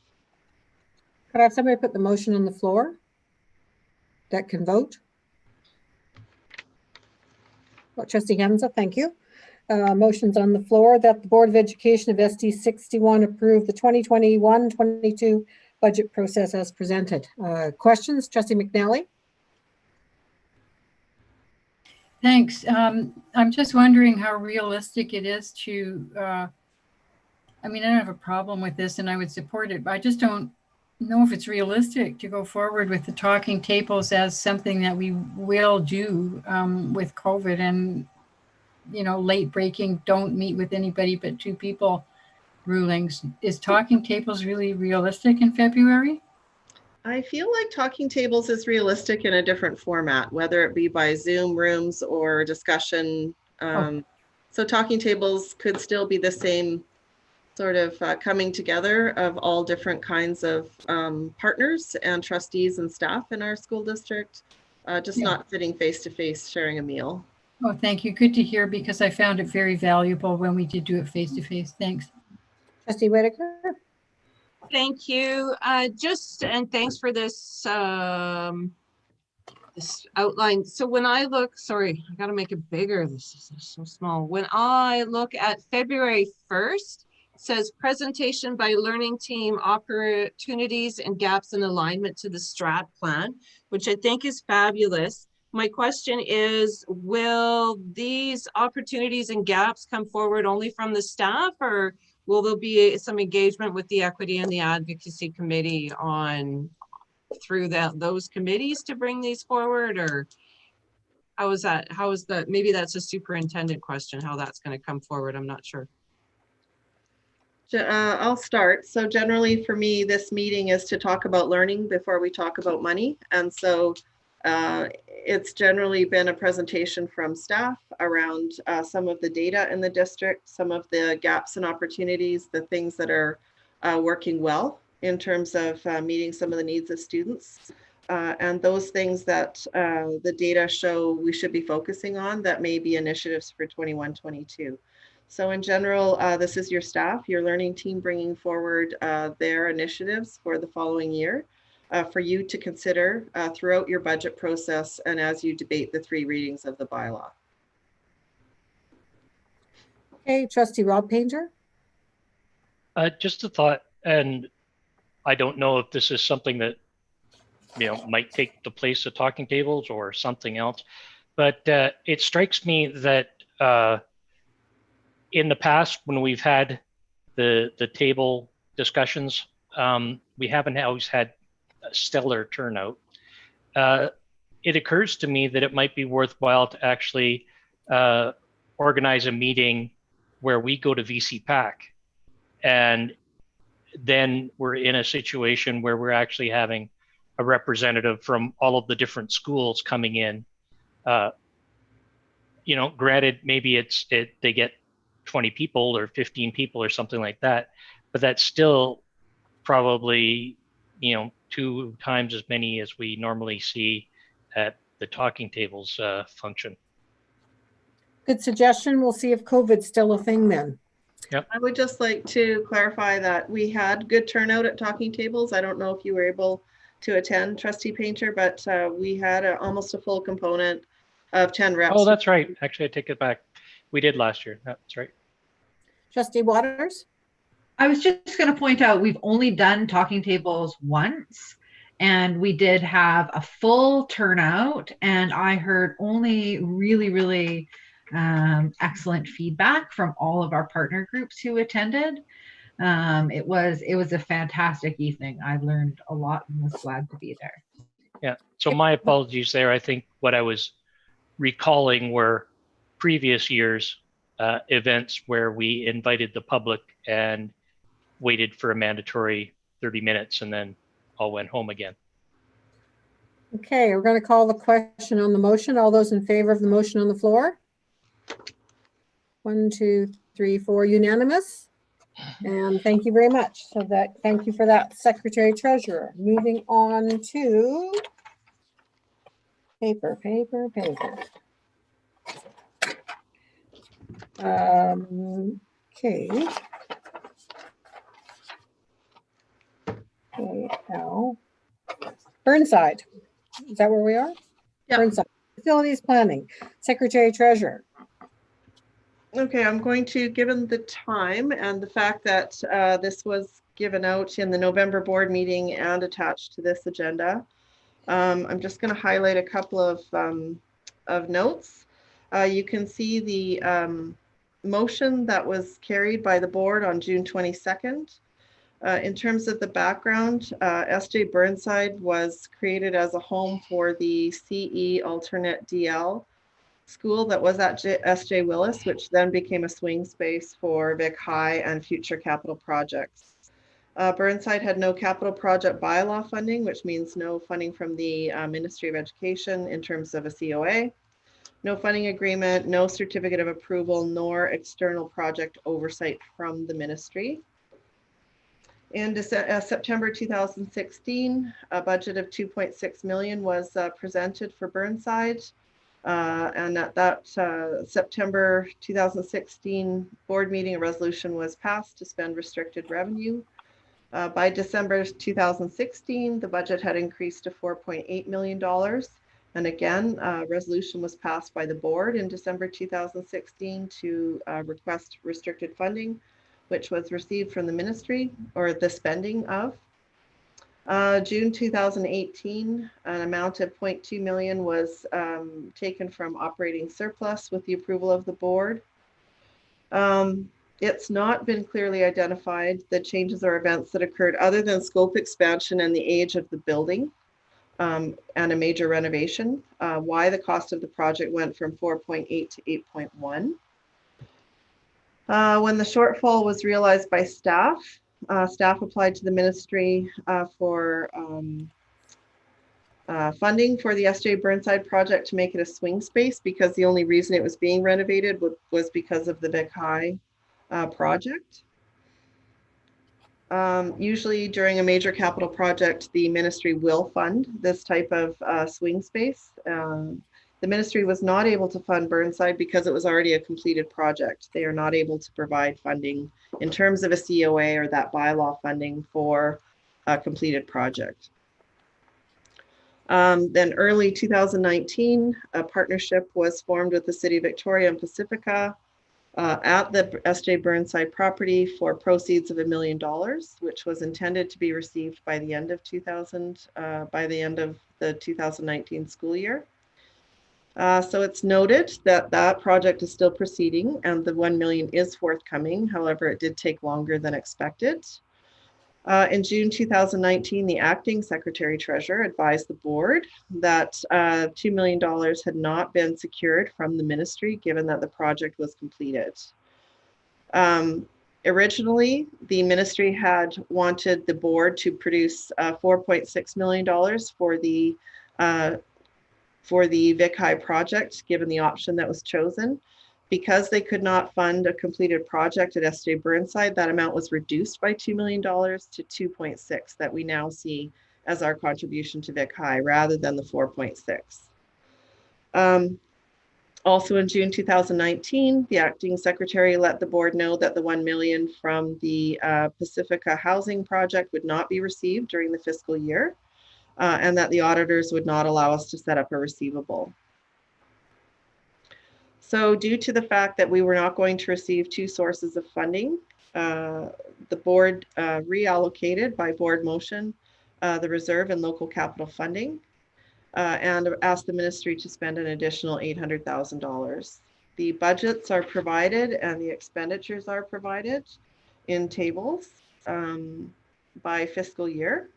Could I have somebody put the motion on the floor that can vote? Well, Trustee Hamza, thank you. Motions on the floor that the Board of Education of SD 61 approve the 2021-22 budget process as presented. Questions, Trustee McNally? Thanks. I'm just wondering how realistic it is to, I mean, I don't have a problem with this and I would support it, but I just don't know if it's realistic to go forward with the talking tables as something that we will do with COVID and, you know, late breaking, don't meet with anybody but 2 people rulings. Is talking tables really realistic in February? I feel like talking tables is realistic in a different format, whether it be by Zoom rooms or discussion. So talking tables could still be the same sort of coming together of all different kinds of partners and trustees and staff in our school district, just not sitting face-to-face sharing a meal. Oh, thank you. Good to hear, because I found it very valuable when we did do it face-to-face. Thanks. Trustee Whitaker? Thank you. And thanks for this this outline. So when I look, sorry, I got to make it bigger. This is so small. When I look at February 1st, says presentation by learning team, opportunities and gaps in alignment to the strat plan, which I think is fabulous. My question is, will these opportunities and gaps come forward only from the staff, or will there be some engagement with the equity and the advocacy committee on through those committees to bring these forward? Or how is that? How is that? Maybe that's a superintendent question, how that's going to come forward. I'm not sure. I'll start. So generally for me, this meeting is to talk about learning before we talk about money. And so it's generally been a presentation from staff around some of the data in the district, some of the gaps and opportunities, the things that are working well in terms of meeting some of the needs of students. And those things that the data show we should be focusing on that may be initiatives for 21-22. So in general, this is your staff, your learning team bringing forward their initiatives for the following year for you to consider throughout your budget process and as you debate the 3 readings of the bylaw. Okay, Trustee Rob Painter. Just a thought, and I don't know if this is something that might take the place of talking tables or something else, but it strikes me that in the past, when we've had the table discussions, we haven't always had a stellar turnout. It occurs to me that it might be worthwhile to actually organize a meeting where we go to VC PAC, and then we're in a situation where we're actually having a representative from all of the different schools coming in. Granted, maybe they get 20 people or 15 people or something like that, but that's still probably 2 times as many as we normally see at the talking tables function. Good suggestion. We'll see if COVID's still a thing then. Yep. I would just like to clarify that we had good turnout at talking tables. I don't know if you were able to attend, Trustee Painter, but we had almost a full component of 10 reps. Oh, that's right. Actually, I take it back. We did last year. That's right. Trustee Waters. I was just going to point out, we've only done talking tables once, and we did have a full turnout, and I heard only really, really excellent feedback from all of our partner groups who attended. It was a fantastic evening. I learned a lot and was glad to be there. Yeah. So my apologies there. I think what I was recalling were previous years events where we invited the public and waited for a mandatory 30 minutes and then all went home again. Okay, we're going to call the question on the motion. All those in favor of the motion on the floor? 1, 2, 3, 4, unanimous. And thank you very much. Thank you for that, Secretary Treasurer. Moving on to paper. Okay. Now, Burnside. Is that where we are? Yeah. Burnside. Facilities planning. Secretary Treasurer. Okay, I'm going to, given the time and the fact that this was given out in the November board meeting and attached to this agenda, I'm just going to highlight a couple of notes. You can see the motion that was carried by the board on June 22nd. In terms of the background, SJ Burnside was created as a home for the CE alternate DL school that was at SJ Willis, which then became a swing space for Vic High and future capital projects. Burnside had no capital project bylaw funding, which means no funding from the Ministry of Education in terms of a COA, no funding agreement, no certificate of approval, nor external project oversight from the ministry. In September 2016, a budget of 2.6 million was presented for Burnside. And at that September 2016 board meeting, a resolution was passed to spend restricted revenue. By December 2016, the budget had increased to $4.8 million. And again, a resolution was passed by the board in December 2016 to request restricted funding which was received from the ministry, or the spending of. June 2018, an amount of 0.2 million was taken from operating surplus with the approval of the board. It's not been clearly identified the changes or events that occurred other than scope expansion and the age of the building and a major renovation, why the cost of the project went from 4.8 to 8.1. When the shortfall was realized by staff, staff applied to the ministry for funding for the SJ Burnside project to make it a swing space, because the only reason it was being renovated was because of the Vic High project. Usually during a major capital project, the ministry will fund this type of swing space. The ministry was not able to fund Burnside because it was already a completed project. They are not able to provide funding in terms of a COA or that bylaw funding for a completed project. Then early 2019, a partnership was formed with the City of Victoria and Pacifica at the SJ Burnside property for proceeds of $1 million, which was intended to be received by the end of the 2019 school year. So it's noted that that project is still proceeding and the 1 million is forthcoming. However, it did take longer than expected. In June 2019, the acting secretary treasurer advised the board that $2 million had not been secured from the ministry, given that the project was completed. Originally, the ministry had wanted the board to produce $4.6 million for the Vic High project, given the option that was chosen. Because they could not fund a completed project at SJ Burnside, that amount was reduced by $2 million to 2.6 that we now see as our contribution to Vic High, rather than the 4.6. Also in June 2019, the acting secretary let the board know that the 1 million from the Pacifica housing project would not be received during the fiscal year, and that the auditors would not allow us to set up a receivable. So due to the fact that we were not going to receive two sources of funding, the board reallocated by board motion the reserve and local capital funding and asked the ministry to spend an additional $800,000. The budgets are provided and the expenditures are provided in tables by fiscal year.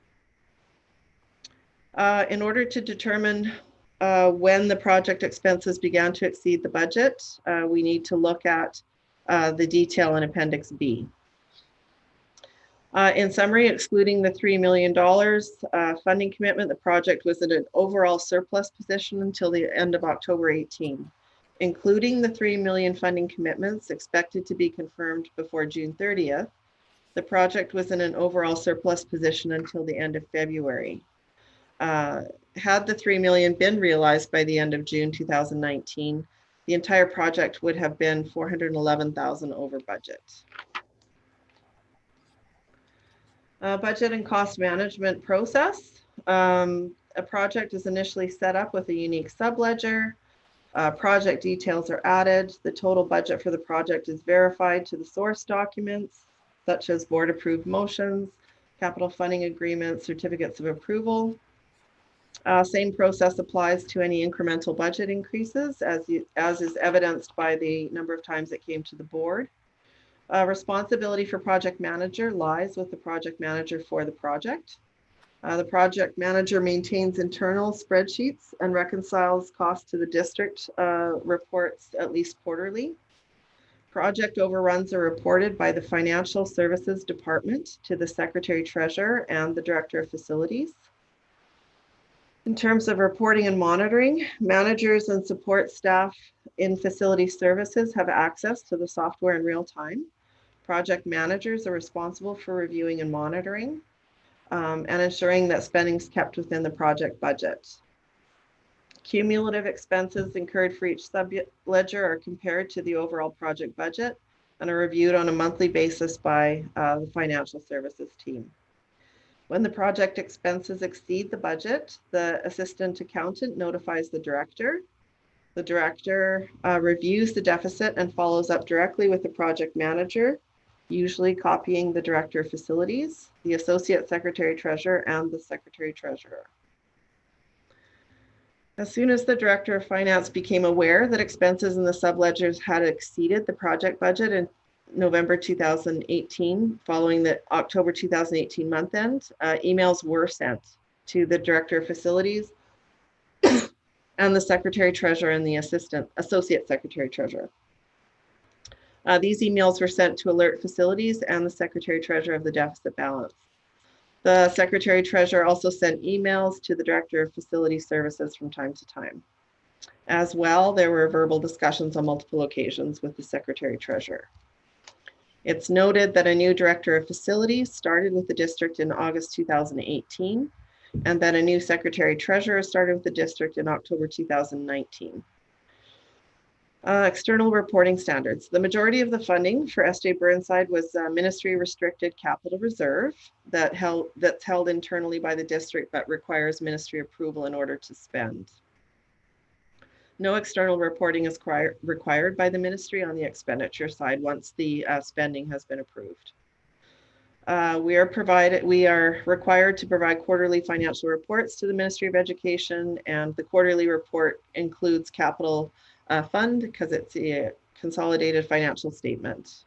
In order to determine when the project expenses began to exceed the budget, we need to look at the detail in Appendix B. In summary, excluding the $3 million funding commitment, the project was in an overall surplus position until the end of October 18. Including the $3 million funding commitments expected to be confirmed before June 30th, the project was in an overall surplus position until the end of February. Had the $3 million been realized by the end of June 2019, the entire project would have been $411,000 over budget. Budget and cost management process. A project is initially set up with a unique subledger. Project details are added. The total budget for the project is verified to the source documents, such as board approved motions, capital funding agreements, certificates of approval. Same process applies to any incremental budget increases, as is evidenced by the number of times it came to the board. Responsibility for project manager lies with the project manager for the project. The project manager maintains internal spreadsheets and reconciles costs to the district reports at least quarterly. Project overruns are reported by the Financial Services Department to the Secretary Treasurer and the Director of Facilities. In terms of reporting and monitoring, managers and support staff in facility services have access to the software in real time. Project managers are responsible for reviewing and monitoring and ensuring that spending is kept within the project budget. Cumulative expenses incurred for each sub-ledger are compared to the overall project budget and are reviewed on a monthly basis by the financial services team. When the project expenses exceed the budget, the assistant accountant notifies the director. The director reviews the deficit and follows up directly with the project manager usually copying the Director of Facilities, the Associate Secretary Treasurer, and the Secretary Treasurer. As soon as the Director of Finance became aware that expenses in the subledgers had exceeded the project budget in November 2018, following the October 2018 month end, emails were sent to the Director of Facilities and the Secretary Treasurer and the Associate Secretary Treasurer. These emails were sent to alert facilities and the Secretary Treasurer of the deficit balance. The Secretary Treasurer also sent emails to the Director of Facility Services from time to time. As well, there were verbal discussions on multiple occasions with the Secretary Treasurer. It's noted that a new Director of Facilities started with the district in August 2018, and that a new Secretary Treasurer started with the district in October 2019. External reporting standards. The majority of the funding for SJ Burnside was ministry restricted capital reserve that's held internally by the district but requires ministry approval in order to spend. No external reporting is required by the ministry on the expenditure side once the spending has been approved. We are required to provide quarterly financial reports to the Ministry of Education, and the quarterly report includes capital fund because it's a consolidated financial statement.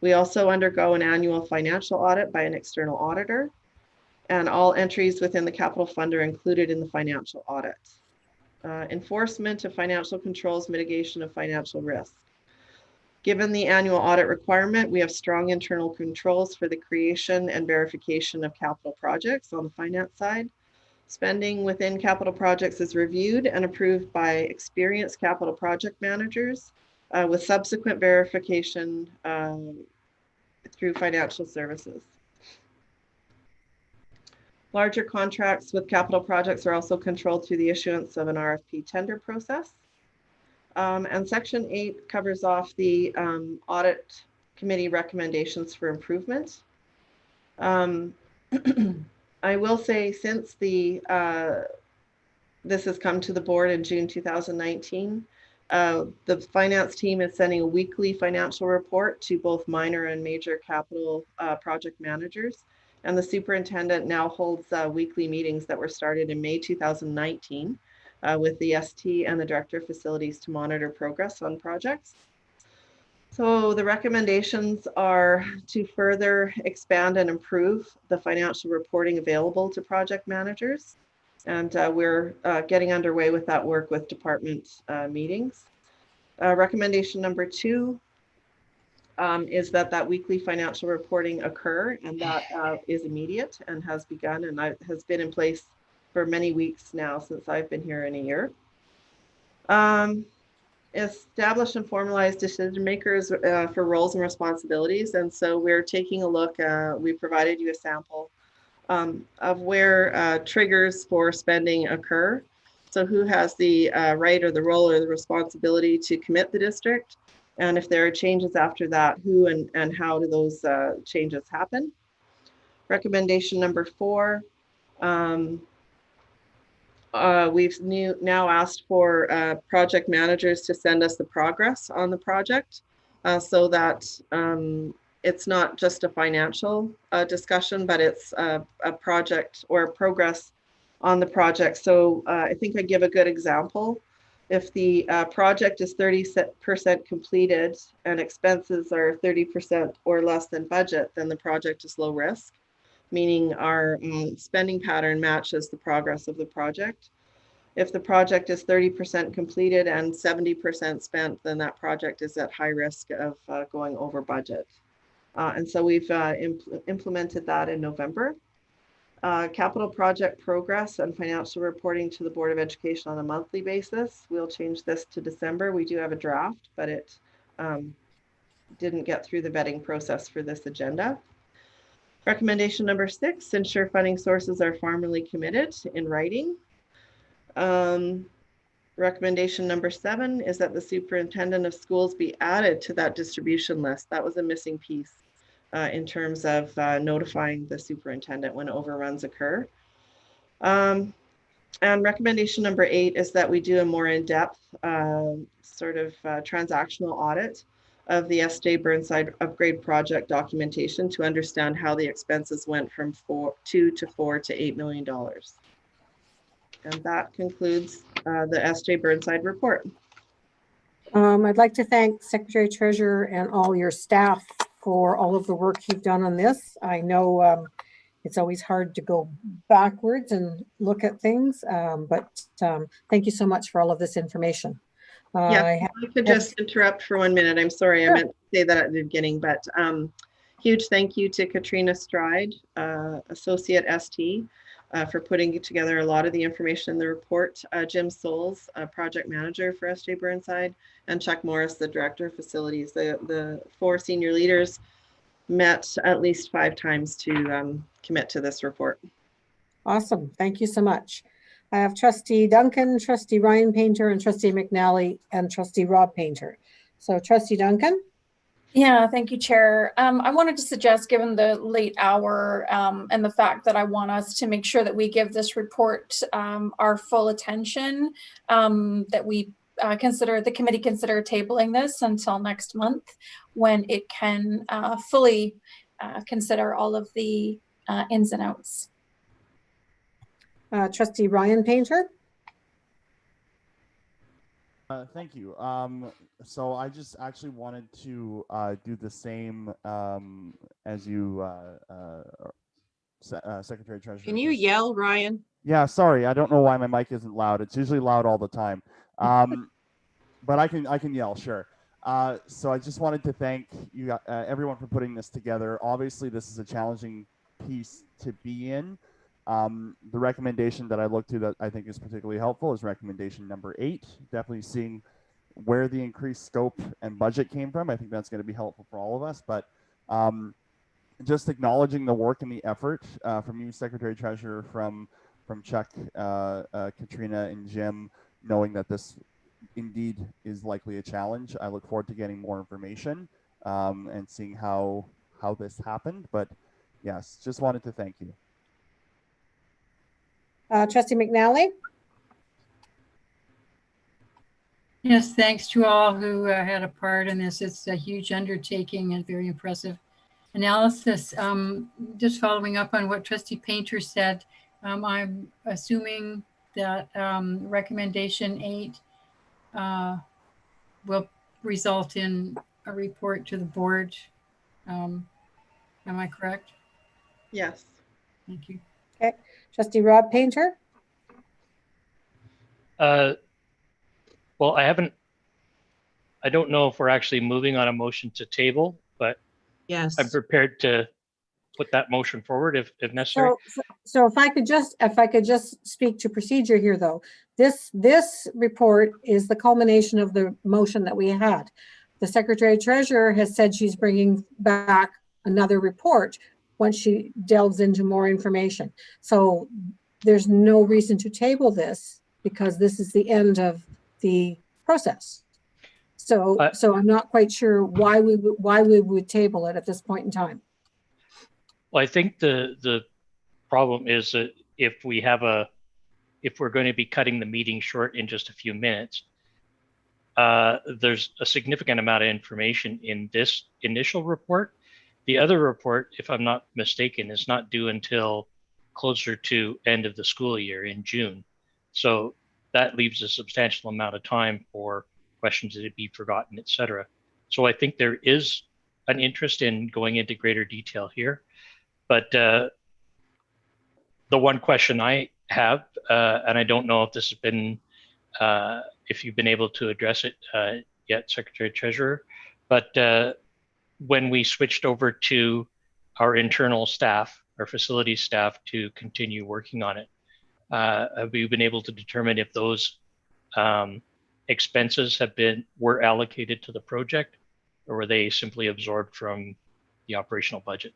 We also undergo an annual financial audit by an external auditor, and all entries within the capital fund are included in the financial audit. Enforcement of financial controls, mitigation of financial risk. Given the annual audit requirement, we have strong internal controls for the creation and verification of capital projects on the finance side. Spending within capital projects is reviewed and approved by experienced capital project managers with subsequent verification through financial services. Larger contracts with capital projects are also controlled through the issuance of an RFP tender process. And Section 8 covers off the audit committee recommendations for improvement. I will say since this has come to the board in June 2019, the finance team is sending a weekly financial report to both minor and major capital project managers. And the superintendent now holds weekly meetings that were started in May 2019 with the ST and the Director of Facilities to monitor progress on projects. So the recommendations are to further expand and improve the financial reporting available to project managers. And we're getting underway with that work with department meetings. Recommendation number 2 is that weekly financial reporting occur, and that is immediate and has begun and has been in place for many weeks now since I've been here in a year. Establish and formalize decision makers for roles and responsibilities. And so we're taking a look, we provided you a sample of where triggers for spending occur. So who has the right or the role or the responsibility to commit the district? And if there are changes after that, who and how do those changes happen? Recommendation number 4, we've now asked for project managers to send us the progress on the project so that it's not just a financial discussion, but it's a project or a progress on the project. So I think I give a good example. If the project is 30% completed and expenses are 30% or less than budget, then the project is low risk, meaning our spending pattern matches the progress of the project. If the project is 30% completed and 70% spent, then that project is at high risk of going over budget. And so we've implemented that in November. Capital project progress and financial reporting to the Board of Education on a monthly basis. We'll change this to December. We do have a draft, but it didn't get through the vetting process for this agenda. Recommendation number 6, ensure funding sources are formally committed in writing. Recommendation number 7 is that the superintendent of schools be added to that distribution list. That was a missing piece in terms of notifying the superintendent when overruns occur. And recommendation number 8 is that we do a more in-depth sort of transactional audit of the SJ Burnside upgrade project documentation to understand how the expenses went from $2 to $4 to $8 million. And that concludes the SJ Burnside report. I'd like to thank Secretary Treasurer and all your staff for all of the work you've done on this. I know it's always hard to go backwards and look at things, but thank you so much for all of this information. Yeah, I could just interrupt for 1 minute. I'm sorry, Sure. I meant to say that at the beginning, but huge thank you to Katrina Stride, Associate ST, for putting together a lot of the information in the report. Jim Souls, Project Manager for SJ Burnside, and Chuck Morris, the Director of Facilities. The 4 senior leaders met at least 5 times to commit to this report. Awesome. Thank you so much. I have Trustee Duncan, Trustee Ryan Painter, and Trustee McNally, and Trustee Rob Painter. So Trustee Duncan? Yeah, thank you, Chair. I wanted to suggest, given the late hour and the fact that I want us to make sure that we give this report our full attention, that we the committee consider tabling this until next month, when it can fully consider all of the ins and outs. Trustee Ryan Painter? Thank you. So I just actually wanted to do the same as you, Secretary Treasurer. Can you yell, Ryan? Yeah, sorry. I don't know why my mic isn't loud. It's usually loud all the time. But I can yell, sure. So I just wanted to thank you, everyone, for putting this together. Obviously, this is a challenging piece to be in. The recommendation that I look to that I think is particularly helpful is recommendation number 8, definitely seeing where the increased scope and budget came from. I think that's going to be helpful for all of us, but just acknowledging the work and the effort from you, Secretary Treasurer, from Chuck, Katrina, and Jim, knowing that this indeed is likely a challenge. I look forward to getting more information and seeing how this happened, but yes, just wanted to thank you. Trustee McNally? Yes, thanks to all who had a part in this. It's a huge undertaking and very impressive analysis. Just following up on what Trustee Painter said, I'm assuming that recommendation 8 will result in a report to the board. Am I correct? Yes. Thank you. Okay. Trustee Rob Painter? Well, I don't know if we're actually moving on a motion to table, but yes, I'm prepared to put that motion forward if necessary. So if I could just speak to procedure here, though, this report is the culmination of the motion that we had. The Secretary Treasurer has said she's bringing back another report once she delves into more information. So there's no reason to table this because this is the end of the process. So I'm not quite sure why we would table it at this point in time. Well, I think the problem is that if we're going to be cutting the meeting short in just a few minutes, there's a significant amount of information in this initial report. The other report, if I'm not mistaken, is not due until closer to end of the school year in June. So that leaves a substantial amount of time for questions that be forgotten, et cetera. So I think there is an interest in going into greater detail here. But the one question I have, and I don't know if this has been, if you've been able to address it yet, Secretary Treasurer, but when we switched over to our internal staff, our facilities staff, to continue working on it, have we been able to determine if those expenses were allocated to the project, or were they simply absorbed from the operational budget?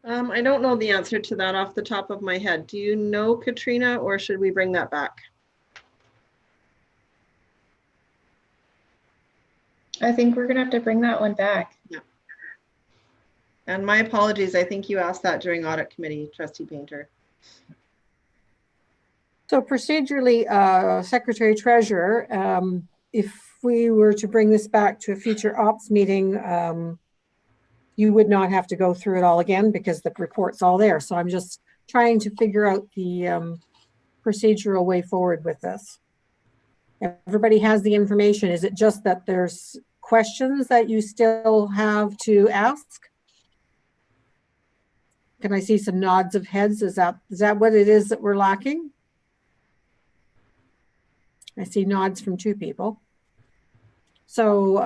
I don't know the answer to that off the top of my head. Do you know, Katrina, or should we bring that back? I think we're gonna have to bring that one back. Yeah. And my apologies, I think you asked that during audit committee, Trustee Painter. So procedurally, Secretary Treasurer, if we were to bring this back to a future ops meeting, you would not have to go through it all again because the report's all there. So I'm just trying to figure out the procedural way forward with this. Everybody has the information. Is it just that there's questions that you still have to ask? Can I see some nods of heads? Is that what it is that we're lacking? I see nods from 2 people. So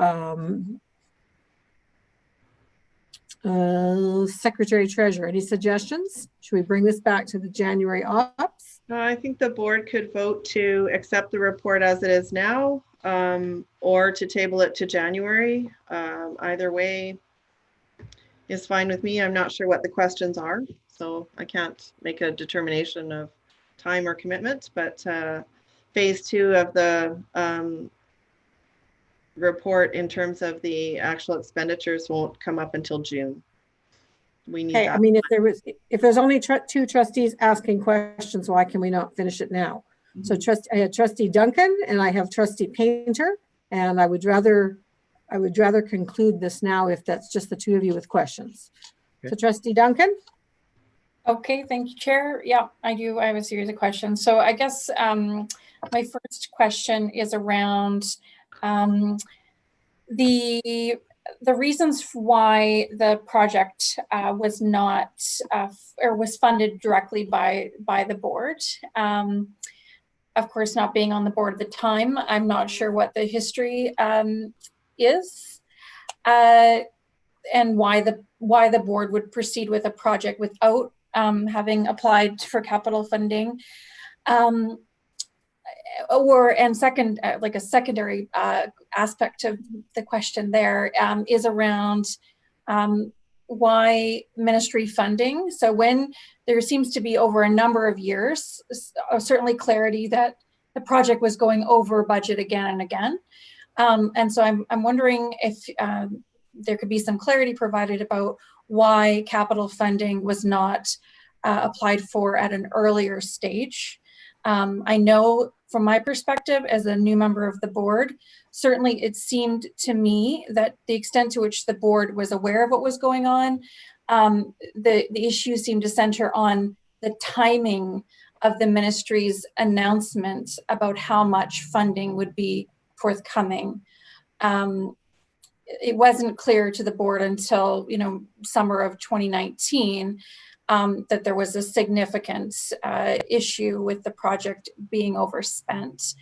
Secretary Treasurer, any suggestions? Should we bring this back to the January ops? I think the board could vote to accept the report as it is now, or to table it to January. Either way is fine with me. I'm not sure what the questions are, so I can't make a determination of time or commitment, but phase 2 of the report in terms of the actual expenditures won't come up until June. We need that. I mean, if there's only 2 trustees asking questions, why can we not finish it now? So I had Trustee Duncan and I have Trustee Painter, and I would rather conclude this now if that's just the 2 of you with questions. Okay. So Trustee Duncan? Okay, thank you, Chair. Yeah, I do. I have a series of questions. So I guess my first question is around the reasons why the project was not or was funded directly by the board. Of course, not being on the board at the time, I'm not sure what the history is and why the board would proceed with a project without having applied for capital funding. Like a secondary aspect of the question there is around why ministry funding. So when there seems to be over a number of years, certainly clarity that the project was going over budget again and again. And so I'm wondering if there could be some clarity provided about why capital funding was not applied for at an earlier stage. I know from my perspective as a new member of the board, certainly it seemed to me that the extent to which the board was aware of what was going on, the issue seemed to center on the timing of the ministry's announcement about how much funding would be forthcoming. It wasn't clear to the board until, summer of 2019 that there was a significant issue with the project being overspent.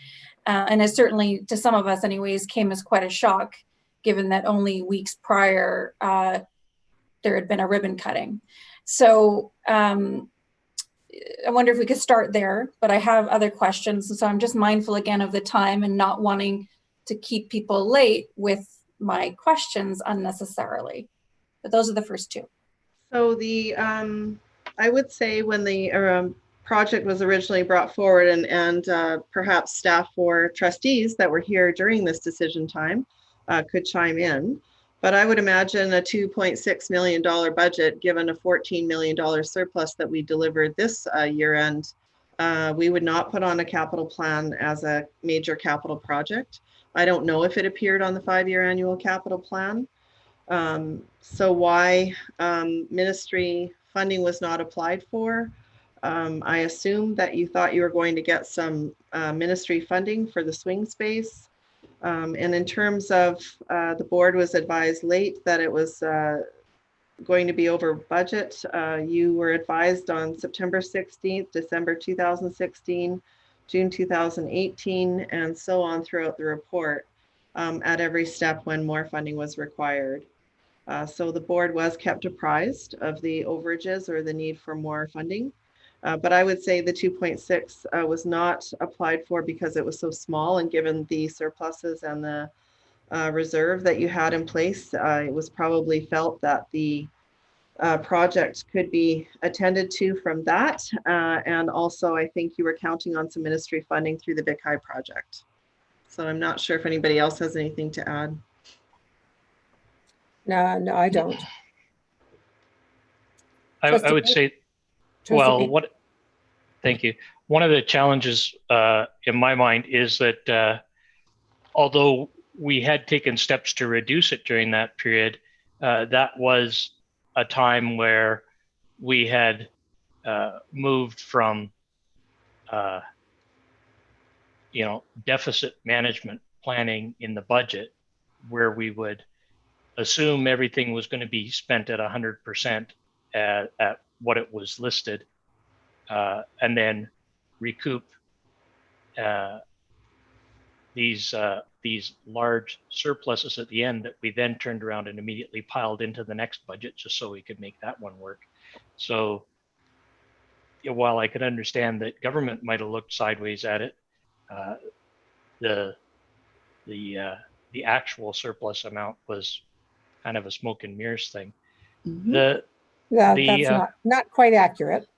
And it certainly, to some of us anyways, came as quite a shock, given that only weeks prior, there had been a ribbon cutting. So I wonder if we could start there, but I have other questions. And so I'm just mindful again of the time and not wanting to keep people late with my questions unnecessarily. But those are the first 2. So I would say when the project was originally brought forward and perhaps staff or trustees that were here during this decision time could chime in, but I would imagine a $2.6 million budget given a $14 million surplus that we delivered this year end, we would not put on a capital plan as a major capital project. I don't know if it appeared on the 5-year annual capital plan. So why ministry funding was not applied for. I assume that you thought you were going to get some ministry funding for the swing space. And in terms of the board was advised late that it was going to be over budget. You were advised on September 16th, December 2016, June 2018, and so on throughout the report at every step when more funding was required. So the board was kept apprised of the overages or the need for more funding. But I would say the 2.6 was not applied for because it was so small, and given the surpluses and the reserve that you had in place, it was probably felt that the project could be attended to from that. And also I think you were counting on some ministry funding through the Big High project. So I'm not sure if anybody else has anything to add. No, I don't. I would say, well, Thank you. One of the challenges in my mind is that although we had taken steps to reduce it during that period, that was a time where we had moved from deficit management planning in the budget, where we would assume everything was going to be spent at 100% at what it was listed, and then recoup these large surpluses at the end that we then turned around and immediately piled into the next budget just so we could make that one work. So while I could understand that government might have looked sideways at it, the actual surplus amount was kind of a smoke and mirrors thing. Yeah, that's not quite accurate.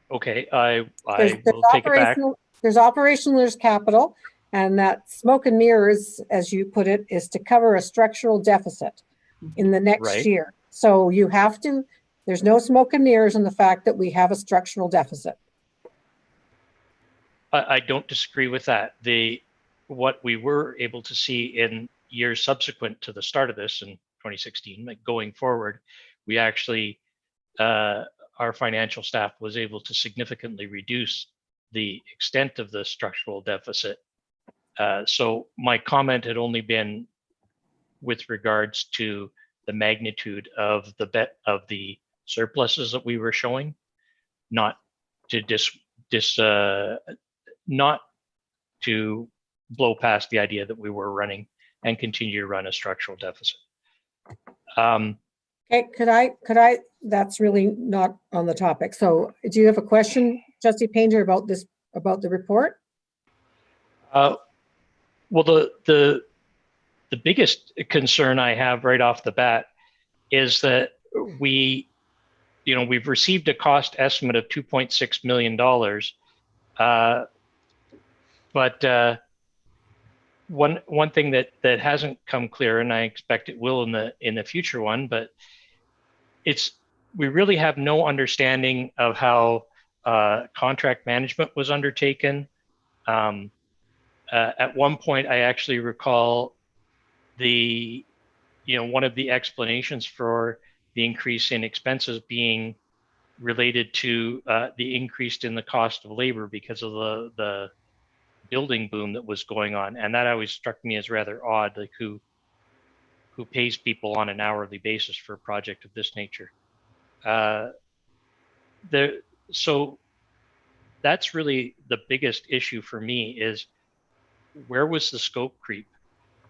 Okay, I will take it back. There's operational, there's capital, and that smoke and mirrors, as you put it, is to cover a structural deficit in the next year. So you have to, there's no smoke and mirrors in the fact that we have a structural deficit. I don't disagree with that. What we were able to see in years subsequent to the start of this in 2016, like going forward, we actually, our financial staff was able to significantly reduce the extent of the structural deficit. So my comment had only been with regards to the magnitude of the surpluses that we were showing, not to not to blow past the idea that we were running and continue to run a structural deficit. Okay, could I, that's really not on the topic. So do you have a question, Trustee Painter, about this, about the report? Well, the biggest concern I have right off the bat is that we've received a cost estimate of $2.6 million. But one thing that hasn't come clear, and I expect it will in the future one, but we really have no understanding of how contract management was undertaken. At one point, I actually recall one of the explanations for the increase in expenses being related to the increase in the cost of labor because of the building boom that was going on, and that always struck me as rather odd, like who pays people on an hourly basis for a project of this nature. So that's really the biggest issue for me, is where was the scope creep?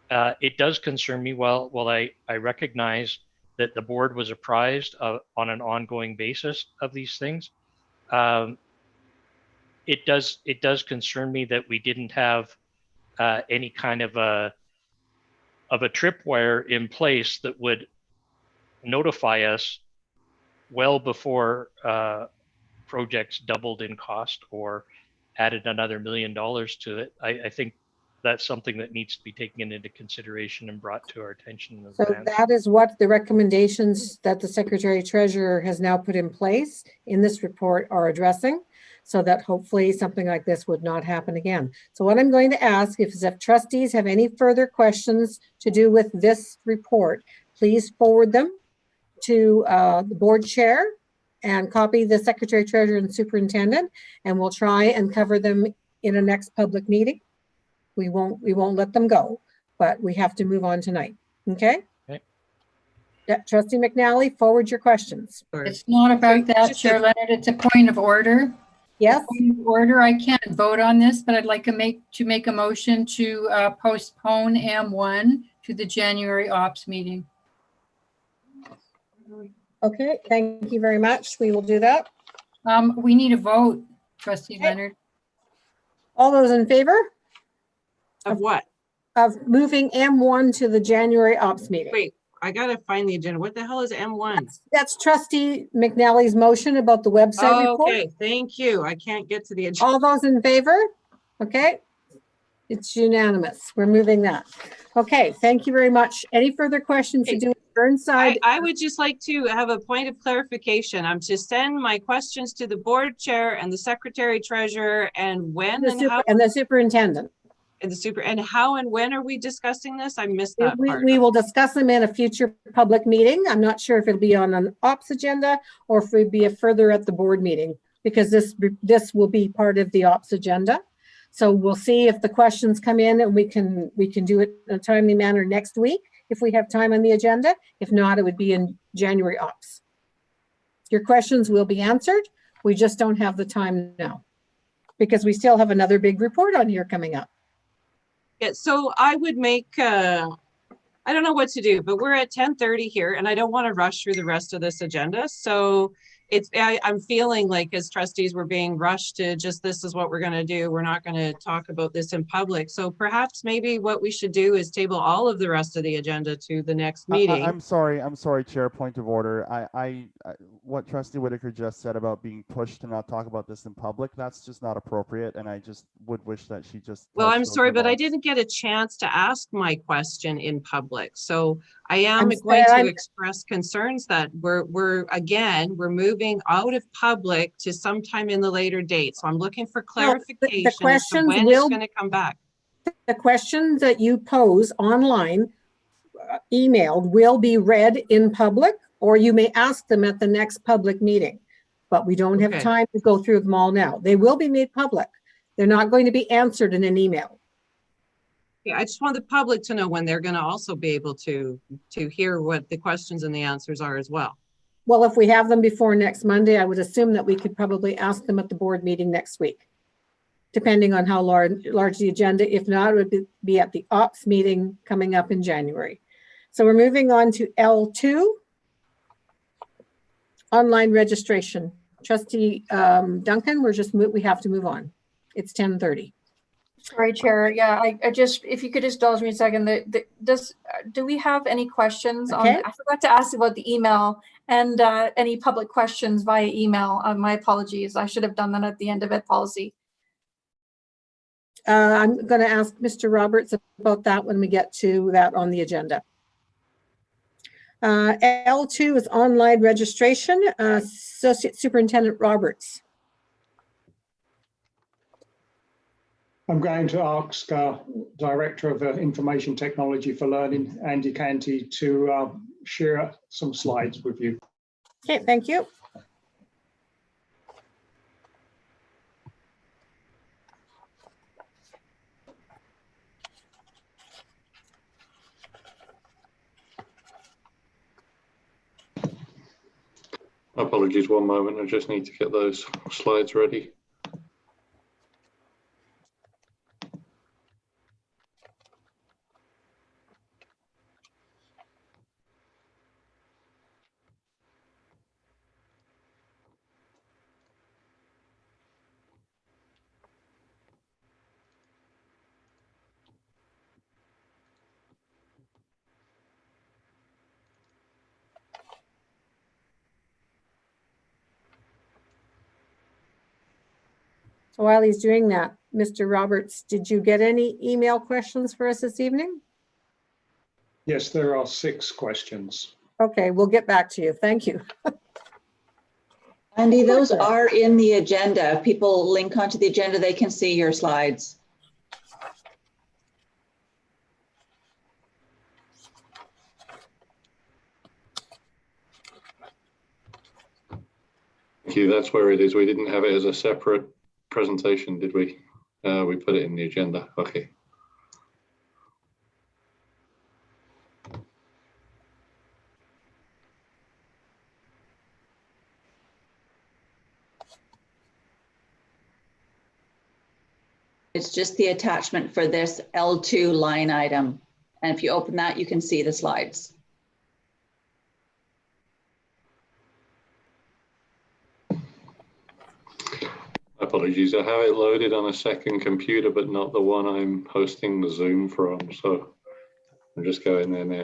It does concern me. Well, I recognize that the board was apprised on an ongoing basis of these things. It does concern me that we didn't have any kind of a tripwire in place that would notify us well before projects doubled in cost or added another $1 million to it. I think that's something that needs to be taken into consideration and brought to our attention in advance. So that is what the recommendations that the Secretary Treasurer has now put in place in this report are addressing, so that hopefully something like this would not happen again. So what I'm going to ask is if trustees have any further questions to do with this report, please forward them to the board chair and copy the Secretary Treasurer and Superintendent, and we'll try and cover them in a next public meeting. We won't let them go, but we have to move on tonight. Okay? Okay. Yeah, Trustee McNally, forward your questions. It's not about that, Chair Leonard. It's a point of order. Yes. Point of order. I can't vote on this, but I'd like to make a motion to postpone M1 to the January ops meeting. Okay, thank you very much. We will do that. We need a vote, Trustee Leonard. All those in favor? Of what? Of moving M1 to the January ops meeting. Wait, I gotta find the agenda. What the hell is M1? That's Trustee McNally's motion about the website report. Okay, thank you. I can't get to the agenda. All those in favor? Okay, it's unanimous. We're moving that. Okay, thank you very much. Any further questions to do with Burnside. I would just like to have a point of clarification. I'm to send my questions to the board chair and the secretary treasurer, and when and how? And the superintendent. And and how and when are we discussing this? I missed that part. We will discuss them in a future public meeting. I'm not sure if it'll be on an ops agenda or if it'll be further at the board meeting, because this will be part of the ops agenda. So we'll see if the questions come in, and we can do it in a timely manner next week if we have time on the agenda. If not, it would be in January ops. Your questions will be answered. We just don't have the time now because we still have another big report on here coming up. Yeah, so I would make, I don't know what to do, but we're at 10:30 here and I don't want to rush through the rest of this agenda. So I'm feeling like as trustees, we're being rushed to just, this is what we're going to do. We're not going to talk about this in public. So perhaps maybe what we should do is table all of the rest of the agenda to the next meeting. I'm sorry, Chair, point of order. What Trustee Whitaker just said about being pushed to not talk about this in public, that's just not appropriate. And I just would wish that she just. Well, I'm sorry, but I didn't get a chance to ask my question in public. So I am going to express concerns that we're moving out of public to sometime in the later date. So I'm looking for clarification the questions as to when it's going to come back. The questions that you pose online, emailed, will be read in public, or you may ask them at the next public meeting. But we don't have time to go through them all now. They will be made public. They're not going to be answered in an email. Yeah, I just want the public to know when they're going to also be able to hear what the questions and the answers are as well. Well, if we have them before next Monday, I would assume that we could probably ask them at the board meeting next week, depending on how large the agenda. If not, it would be at the ops meeting coming up in January. So we're moving on to L2, online registration. Trustee Duncan, we have to move on. It's 10:30. Sorry, Chair. Yeah, I just, if you could just indulge me a second, do we have any questions on, I forgot to ask about the email and any public questions via email. My apologies. I should have done that at the end of ed policy. I'm going to ask Mr. Roberts about that when we get to that on the agenda. L2 is online registration. Associate Superintendent Roberts. I'm going to ask Director of Information Technology for Learning, Andy Canty, to share some slides with you. Okay, thank you. Apologies, one moment. I just need to get those slides ready. So while he's doing that, Mr. Roberts, did you get any email questions for us this evening? Yes, there are 6 questions. Okay, we'll get back to you. Thank you. Andy, those are in the agenda. If people link onto the agenda, they can see your slides. Thank you. That's where it is. We didn't have it as a separate presentation, did we? We put it in the agenda. Okay. It's just the attachment for this L2 line item. And if you open that, you can see the slides. Apologies. I have it loaded on a second computer, but not the one I'm hosting the Zoom from. So I'm just going there now.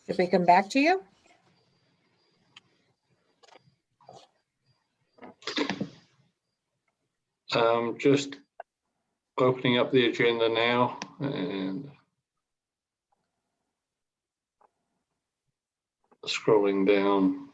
Should we come back to you? Just opening up the agenda now and scrolling down.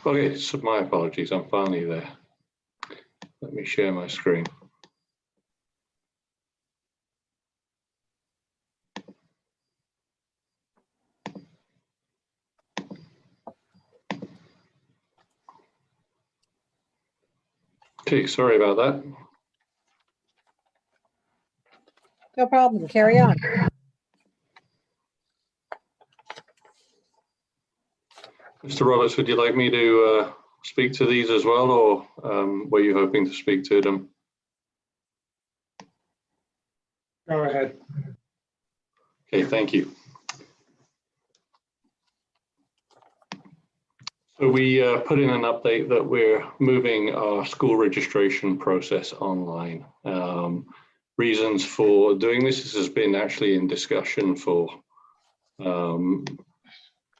Okay, so my apologies, I'm finally there. Let me share my screen. Okay, sorry about that. No problem. Carry on. Mr. Roberts, would you like me to speak to these as well, or were you hoping to speak to them? Go ahead. Okay, thank you. So we put in an update that we're moving our school registration process online. Reasons for doing this has been actually in discussion for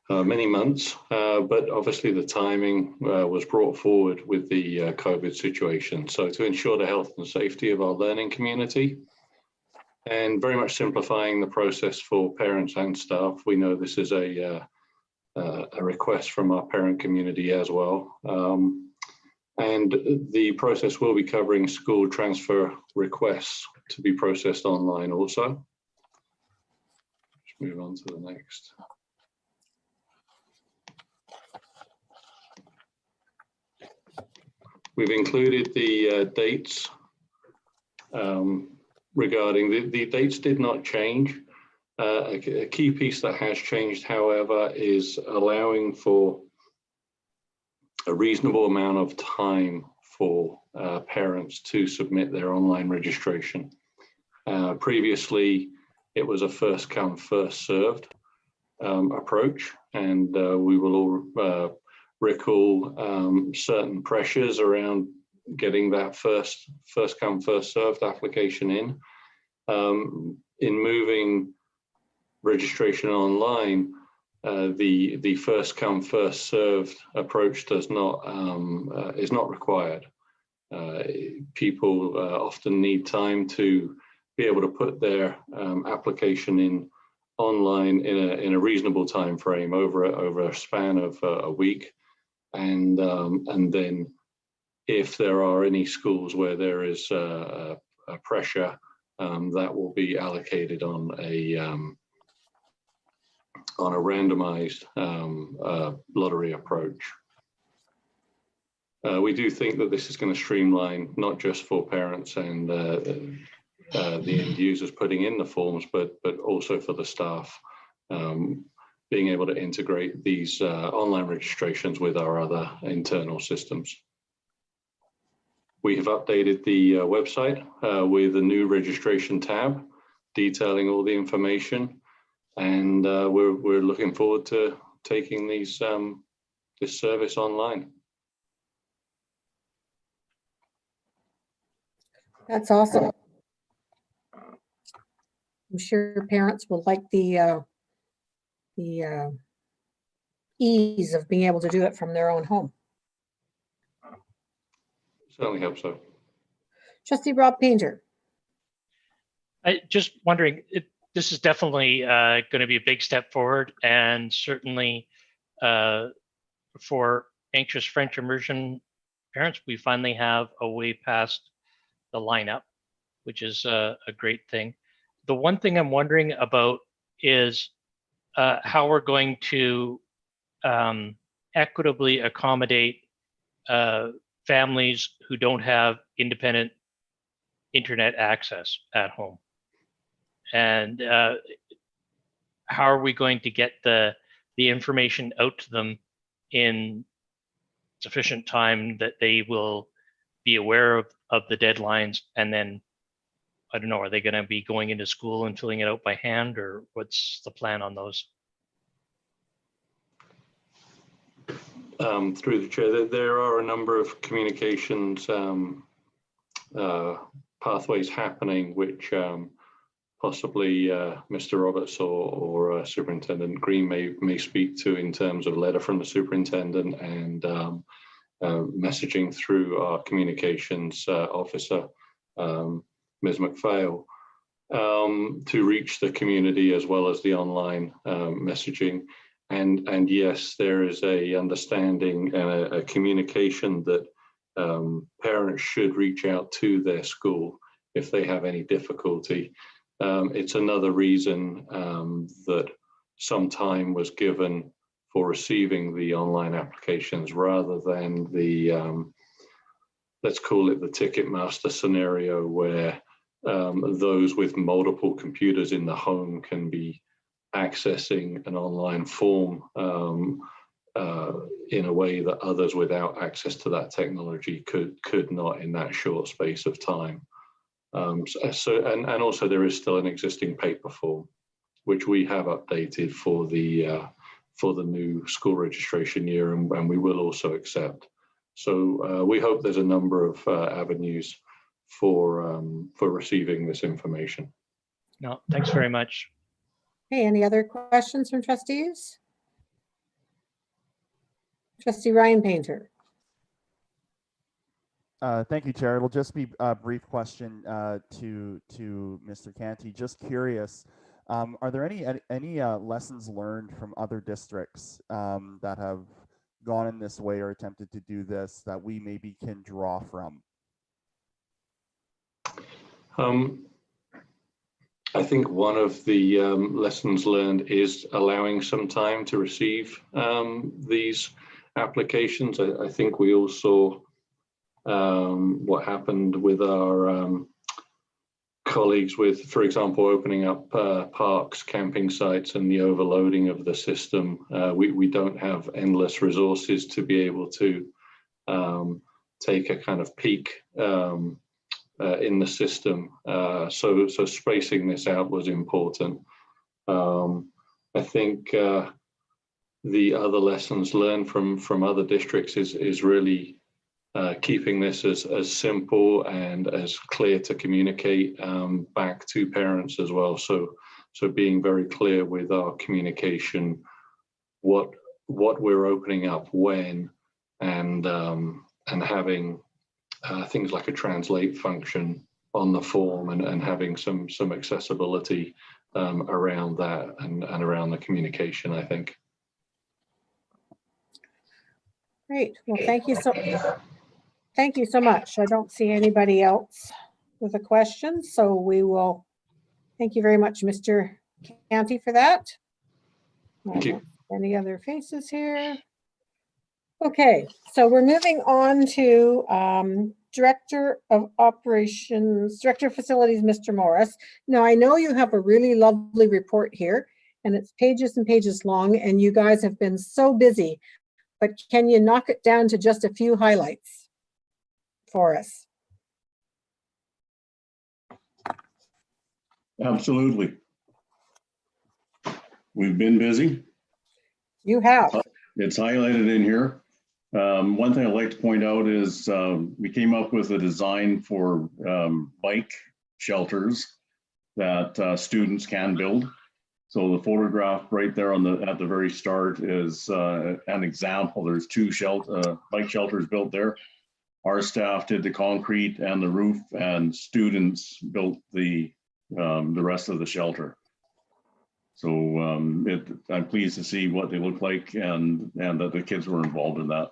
many months, but obviously the timing was brought forward with the COVID situation. So to ensure the health and safety of our learning community and very much simplifying the process for parents and staff, we know this is a request from our parent community as well. And the process will be covering school transfer requests to be processed online also. Let's move on to the next. We've included the dates regarding the dates did not change. A key piece that has changed, however, is allowing for a reasonable amount of time for parents to submit their online registration. Previously, it was a first come, first served approach, and we will all recall certain pressures around getting that first come, first served application in. In moving registration online, the first come, first served approach does not is not required. People often need time to be able to put their application in online in a reasonable time frame over a span of a week, and then if there are any schools where there is a pressure, that will be allocated on a randomized lottery approach. We do think that this is going to streamline not just for parents and the end users putting in the forms, but also for the staff, being able to integrate these online registrations with our other internal systems. We have updated the website with a new registration tab detailing all the information, and we're looking forward to taking these this service online. That's awesome. I'm sure parents will like the ease of being able to do it from their own home. Certainly hope so. Trustee Rob Painter. I just wondering, this is definitely going to be a big step forward, and certainly for anxious French immersion parents, we finally have a way past the lineup, which is a great thing. The one thing I'm wondering about is how we're going to equitably accommodate families who don't have independent internet access at home. And how are we going to get the information out to them in sufficient time that they will be aware of the deadlines? And then, I don't know, are they going to be going into school and filling it out by hand, or what's the plan on those? Through the chair, there are a number of communications pathways happening, which possibly Mr. Roberts or Superintendent Green may speak to, in terms of letter from the superintendent and messaging through our communications officer, Ms. McPhail, to reach the community, as well as the online messaging. And yes, there is a understanding and a communication that parents should reach out to their school if they have any difficulty. It's another reason that some time was given for receiving the online applications, rather than the, let's call it the Ticketmaster scenario, where those with multiple computers in the home can be accessing an online form in a way that others without access to that technology could not in that short space of time. And also there is still an existing paper form, which we have updated for the new school registration year, and we will also accept. So we hope there's a number of avenues for receiving this information. No, thanks very much. Hey, any other questions from trustees? Trustee Ryan Painter. Thank you, Chair. It'll just be a brief question to Mr. Canty. Just curious, are there any lessons learned from other districts that have gone in this way or attempted to do this that we maybe can draw from? I think one of the lessons learned is allowing some time to receive these applications. I think we all saw what happened with our colleagues with, for example, opening up parks, camping sites, and the overloading of the system. We don't have endless resources to be able to take a kind of peak in the system. So spacing this out was important. I think the other lessons learned from other districts is really keeping this as simple and as clear to communicate back to parents as well. So being very clear with our communication, what we're opening up when, and having things like a translate function on the form, and having some accessibility around that and around the communication, I think. Great. Well, thank you so much. I don't see anybody else with a question, so we will thank you very much, Mr. Canty, for that. Thank you. Any other faces here? Okay, so we're moving on to Director of Operations, Director of Facilities, Mr. Morris. Now, I know you have a really lovely report here, and it's pages and pages long, and you guys have been so busy, but can you knock it down to just a few highlights for us? Absolutely. We've been busy. You have. It's highlighted in here. One thing I'd like to point out is we came up with a design for bike shelters that students can build. So the photograph right there on at the very start is an example. There's two bike shelters built there. Our staff did the concrete and the roof, and students built the rest of the shelter. So I'm pleased to see what they look like, and that the kids were involved in that.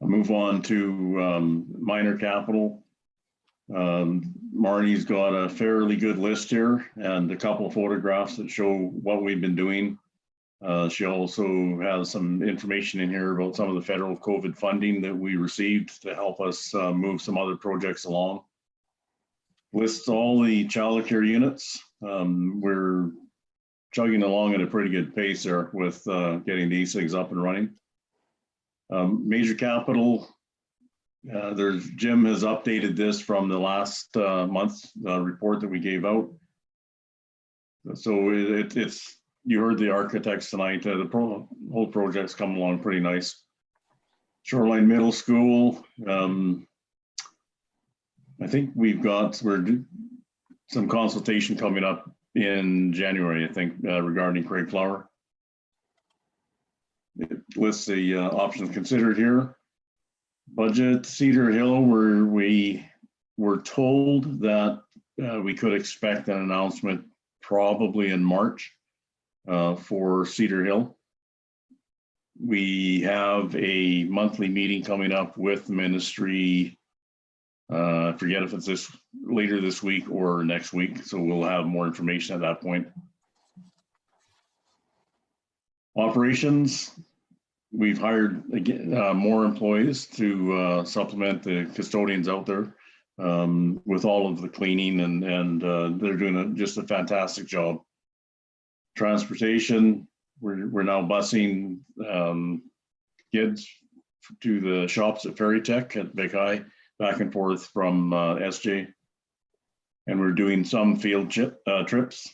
I'll move on to minor capital. Marnie's got a fairly good list here and a couple of photographs that show what we've been doing. She also has some information in here about some of the federal COVID funding that we received to help us move some other projects along. lists all the childcare units. We're chugging along at a pretty good pace there with getting these things up and running. Major capital, Jim has updated this from the last month's report that we gave out. So it's, you heard the architects tonight, whole project's come along pretty nice. Shoreline Middle School, I think we're some consultation coming up in January, I think, regarding Craig Flower. It lists the options considered here. Budget, Cedar Hill, where we were told that we could expect an announcement probably in March for Cedar Hill. We have a monthly meeting coming up with the ministry. I forget if it's later this week or next week, so we'll have more information at that point. Operations, we've hired again more employees to supplement the custodians out there with all of the cleaning, and they're doing just a fantastic job. Transportation, we're now busing kids to the shops at Ferry Tech at Big High, back and forth from SJ, and we're doing some field trips.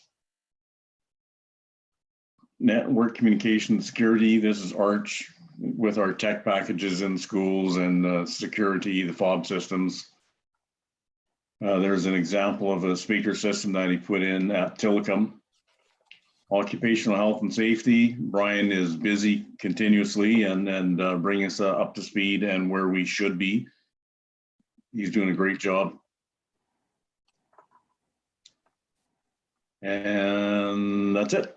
Network communication security, this is Arch with our tech packages in schools and security, the fob systems. There's an example of a speaker system that he put in at Tillicum. Occupational health and safety, Brian is busy continuously and bringing us up to speed and where we should be. He's doing a great job. And that's it.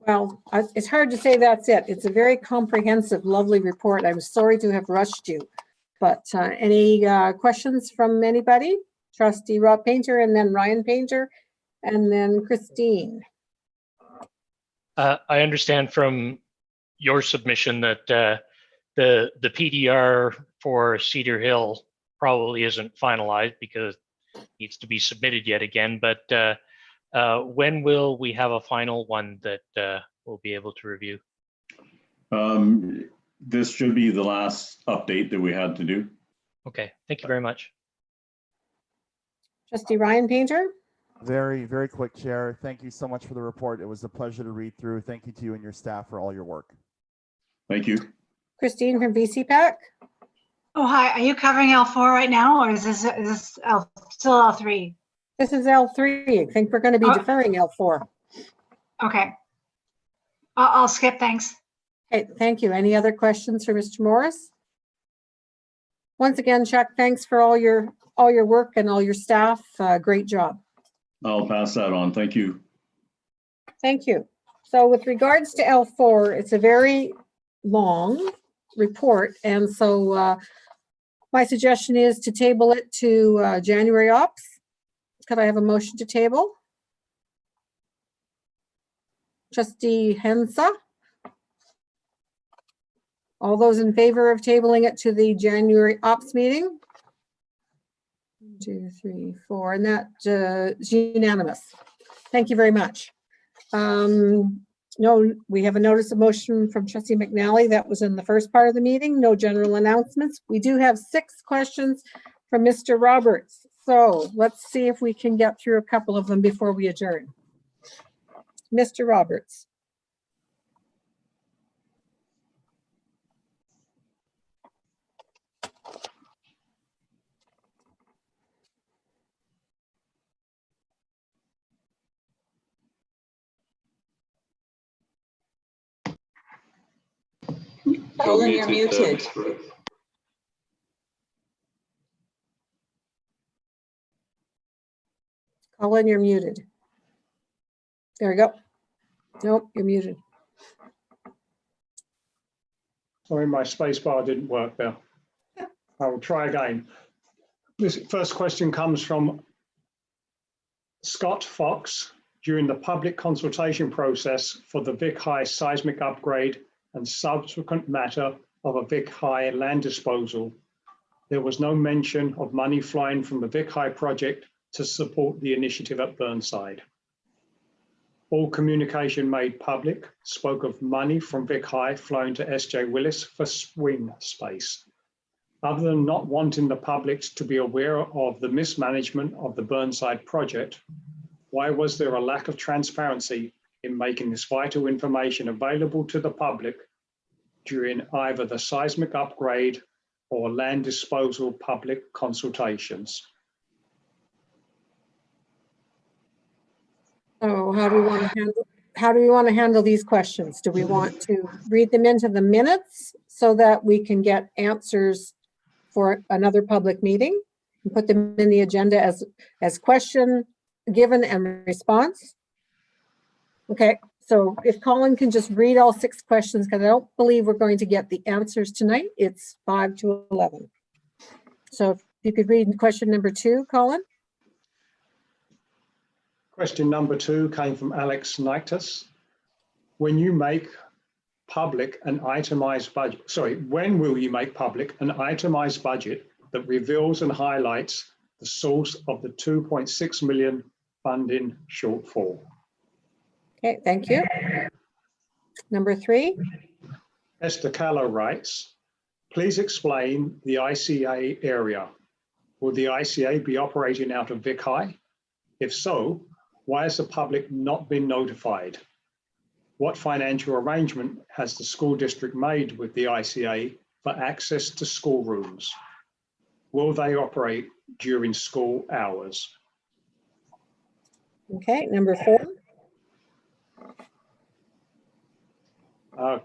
Well, it's hard to say that's it. It's a very comprehensive, lovely report. I'm sorry to have rushed you, but any questions from anybody? Trustee Rob Painter, and then Ryan Painter, and then Christine. I understand from your submission that the PDR for Cedar Hill probably isn't finalized because it needs to be submitted yet again, but when will we have a final one that we'll be able to review? This should be the last update that we had to do. Okay, thank you very much. Trustee Ryan Painter. Very, very quick, Chair. Thank you so much for the report. It was a pleasure to read through. Thank you to you and your staff for all your work. Thank you. Christine from VCPAC. Oh, hi. Are you covering L4 right now, or is this still L3? This is L3. I think we're going to be deferring L4. Okay. I'll skip, thanks. Okay, thank you. Any other questions for Mr. Morris? Once again, Chuck, thanks for all your work and all your staff. Great job. I'll pass that on. Thank you. Thank you. So with regards to L4, it's a very long report. And so my suggestion is to table it to January ops. Could I have a motion to table? Trustee Hensa. All those in favor of tabling it to the January ops meeting? 1, 2, 3, 4, and that is unanimous. Thank you very much. No, we have a notice of motion from Trustee McNally. That was in the first part of the meeting. No general announcements. We do have 6 questions from Mr. Roberts. So let's see if we can get through a couple of them before we adjourn. Mr. Roberts. Colin, you're muted. Colin, you're muted. There we go. Nope, you're muted. Sorry, my space bar didn't work there. I will try again. This first question comes from Scott Fox. During the public consultation process for the Vic High seismic upgrade and subsequent matter of a Vic High land disposal, there was no mention of money flying from the Vic High project to support the initiative at Burnside. All communication made public spoke of money from Vic High flowing to SJ Willis for swing space. Other than not wanting the public to be aware of the mismanagement of the Burnside project, why was there a lack of transparency in making this vital information available to the public during either the seismic upgrade or land disposal public consultations? So how do we want to handle these questions? Do we want to read them into the minutes so that we can get answers for another public meeting and put them in the agenda as question given and response? Okay, so if Colin can just read all 6 questions, because I don't believe we're going to get the answers tonight. It's 5 to 11. So if you could read question number 2, Colin. Question number 2 came from Alex Nyctus. When you make public an itemized budget, when will you make public an itemized budget that reveals and highlights the source of the 2.6 million funding shortfall? Okay, thank you. Number 3. Esther Callow writes, please explain the ICA area. Will the ICA be operating out of Vic High? If so, why has the public not been notified? What financial arrangement has the school district made with the ICA for access to schoolrooms? Will they operate during school hours? Okay, number 4.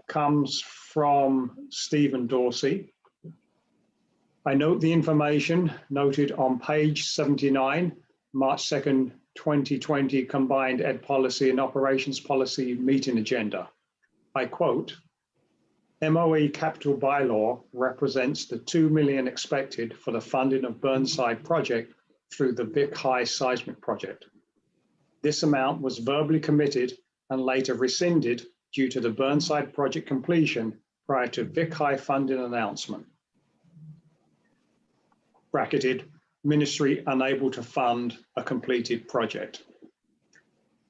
Comes from Stephen Dorsey. I note the information noted on page 79, March 2nd, 2020 Combined Ed Policy and Operations Policy Meeting Agenda. I quote, MOE Capital Bylaw represents the 2 million expected for the funding of Burnside project through the Vic High seismic project. This amount was verbally committed and later rescinded due to the Burnside project completion prior to Vic High funding announcement. Bracketed, ministry unable to fund a completed project.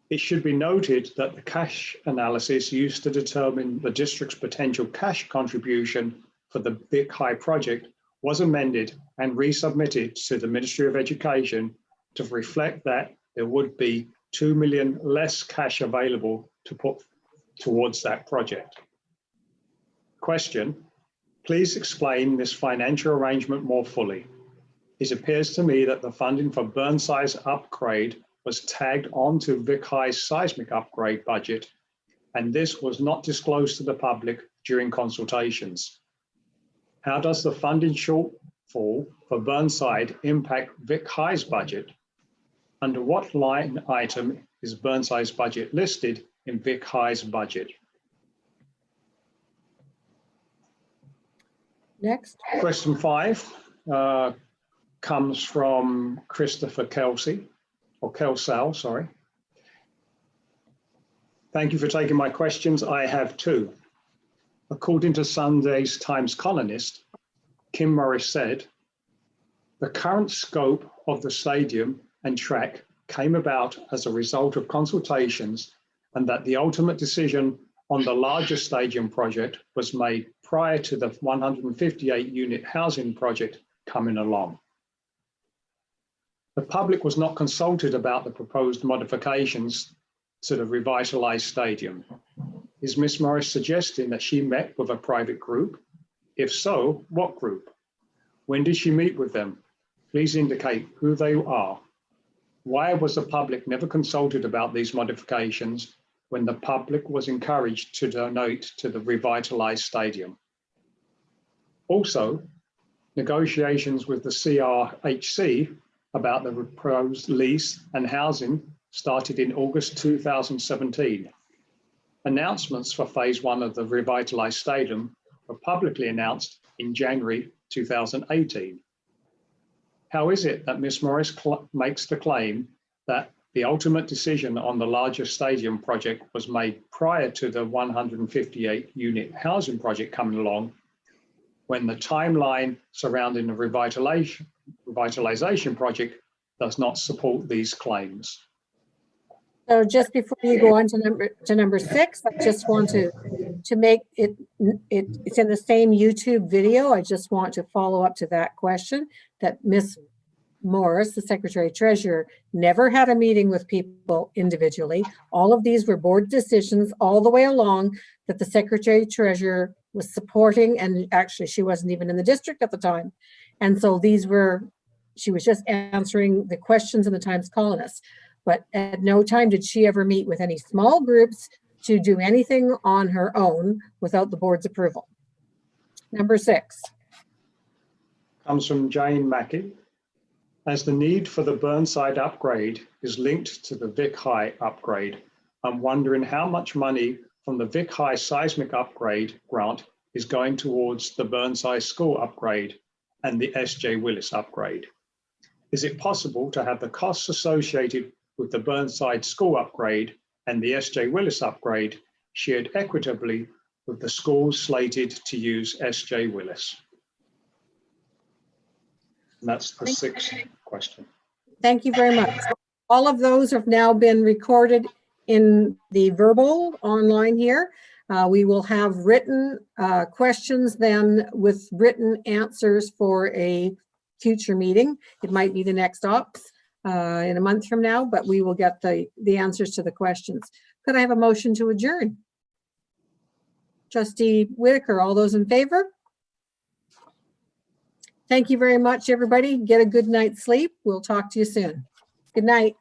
It should be noted that the cash analysis used to determine the district's potential cash contribution for the Vic High project was amended and resubmitted to the Ministry of Education to reflect that there would be 2 million less cash available to put towards that project. Question, please explain this financial arrangement more fully. It appears to me that the funding for Burnside's upgrade was tagged onto Vic High's seismic upgrade budget, and this was not disclosed to the public during consultations. How does the funding shortfall for Burnside impact Vic High's budget? Under what line item is Burnside's budget listed in Vic High's budget? Next. Question 5 comes from Christopher Kelsey, or Kelsal, sorry. Thank you for taking my questions. I have 2. According to Sunday's Times columnist, Kim Morris said, the current scope of the stadium and track came about as a result of consultations, and that the ultimate decision on the larger stadium project was made prior to the 158 unit housing project coming along. The public was not consulted about the proposed modifications to the revitalized stadium. Is Ms. Morris suggesting that she met with a private group? If so, what group? When did she meet with them? Please indicate who they are. Why was the public never consulted about these modifications when the public was encouraged to donate to the revitalized stadium? Also, negotiations with the CRHC about the proposed lease and housing started in August 2017. Announcements for phase 1 of the revitalized stadium were publicly announced in January 2018. How is it that Ms. Morris makes the claim that the ultimate decision on the larger stadium project was made prior to the 158 unit housing project coming along, when the timeline surrounding the revitalization project does not support these claims. So just before you go on to number 6, I just want to make it, it's in the same YouTube video. I just want to follow up to that question that Ms. Morris, the Secretary Treasurer, never had a meeting with people individually. All of these were board decisions all the way along that the Secretary Treasurer was supporting, and actually she wasn't even in the district at the time. And so these were, she was just answering the questions in the Times columnists. But at no time did she ever meet with any small groups to do anything on her own without the board's approval. Number 6. Comes from Jane Mackey. As the need for the Burnside upgrade is linked to the Vic High upgrade, I'm wondering how much money from the Vic High seismic upgrade grant is going towards the Burnside School upgrade and the S.J. Willis upgrade. Is it possible to have the costs associated with the Burnside School upgrade and the S.J. Willis upgrade shared equitably with the schools slated to use S.J. Willis? And that's the 6th question. Thank you very much. All of those have now been recorded in the verbal online here. We will have written questions then with written answers for a future meeting. It might be the next ops in a month from now, but we will get the answers to the questions. Could I have a motion to adjourn? Trustee Whitaker, all those in favor? Thank you very much, everybody. Get a good night's sleep. We'll talk to you soon. Good night.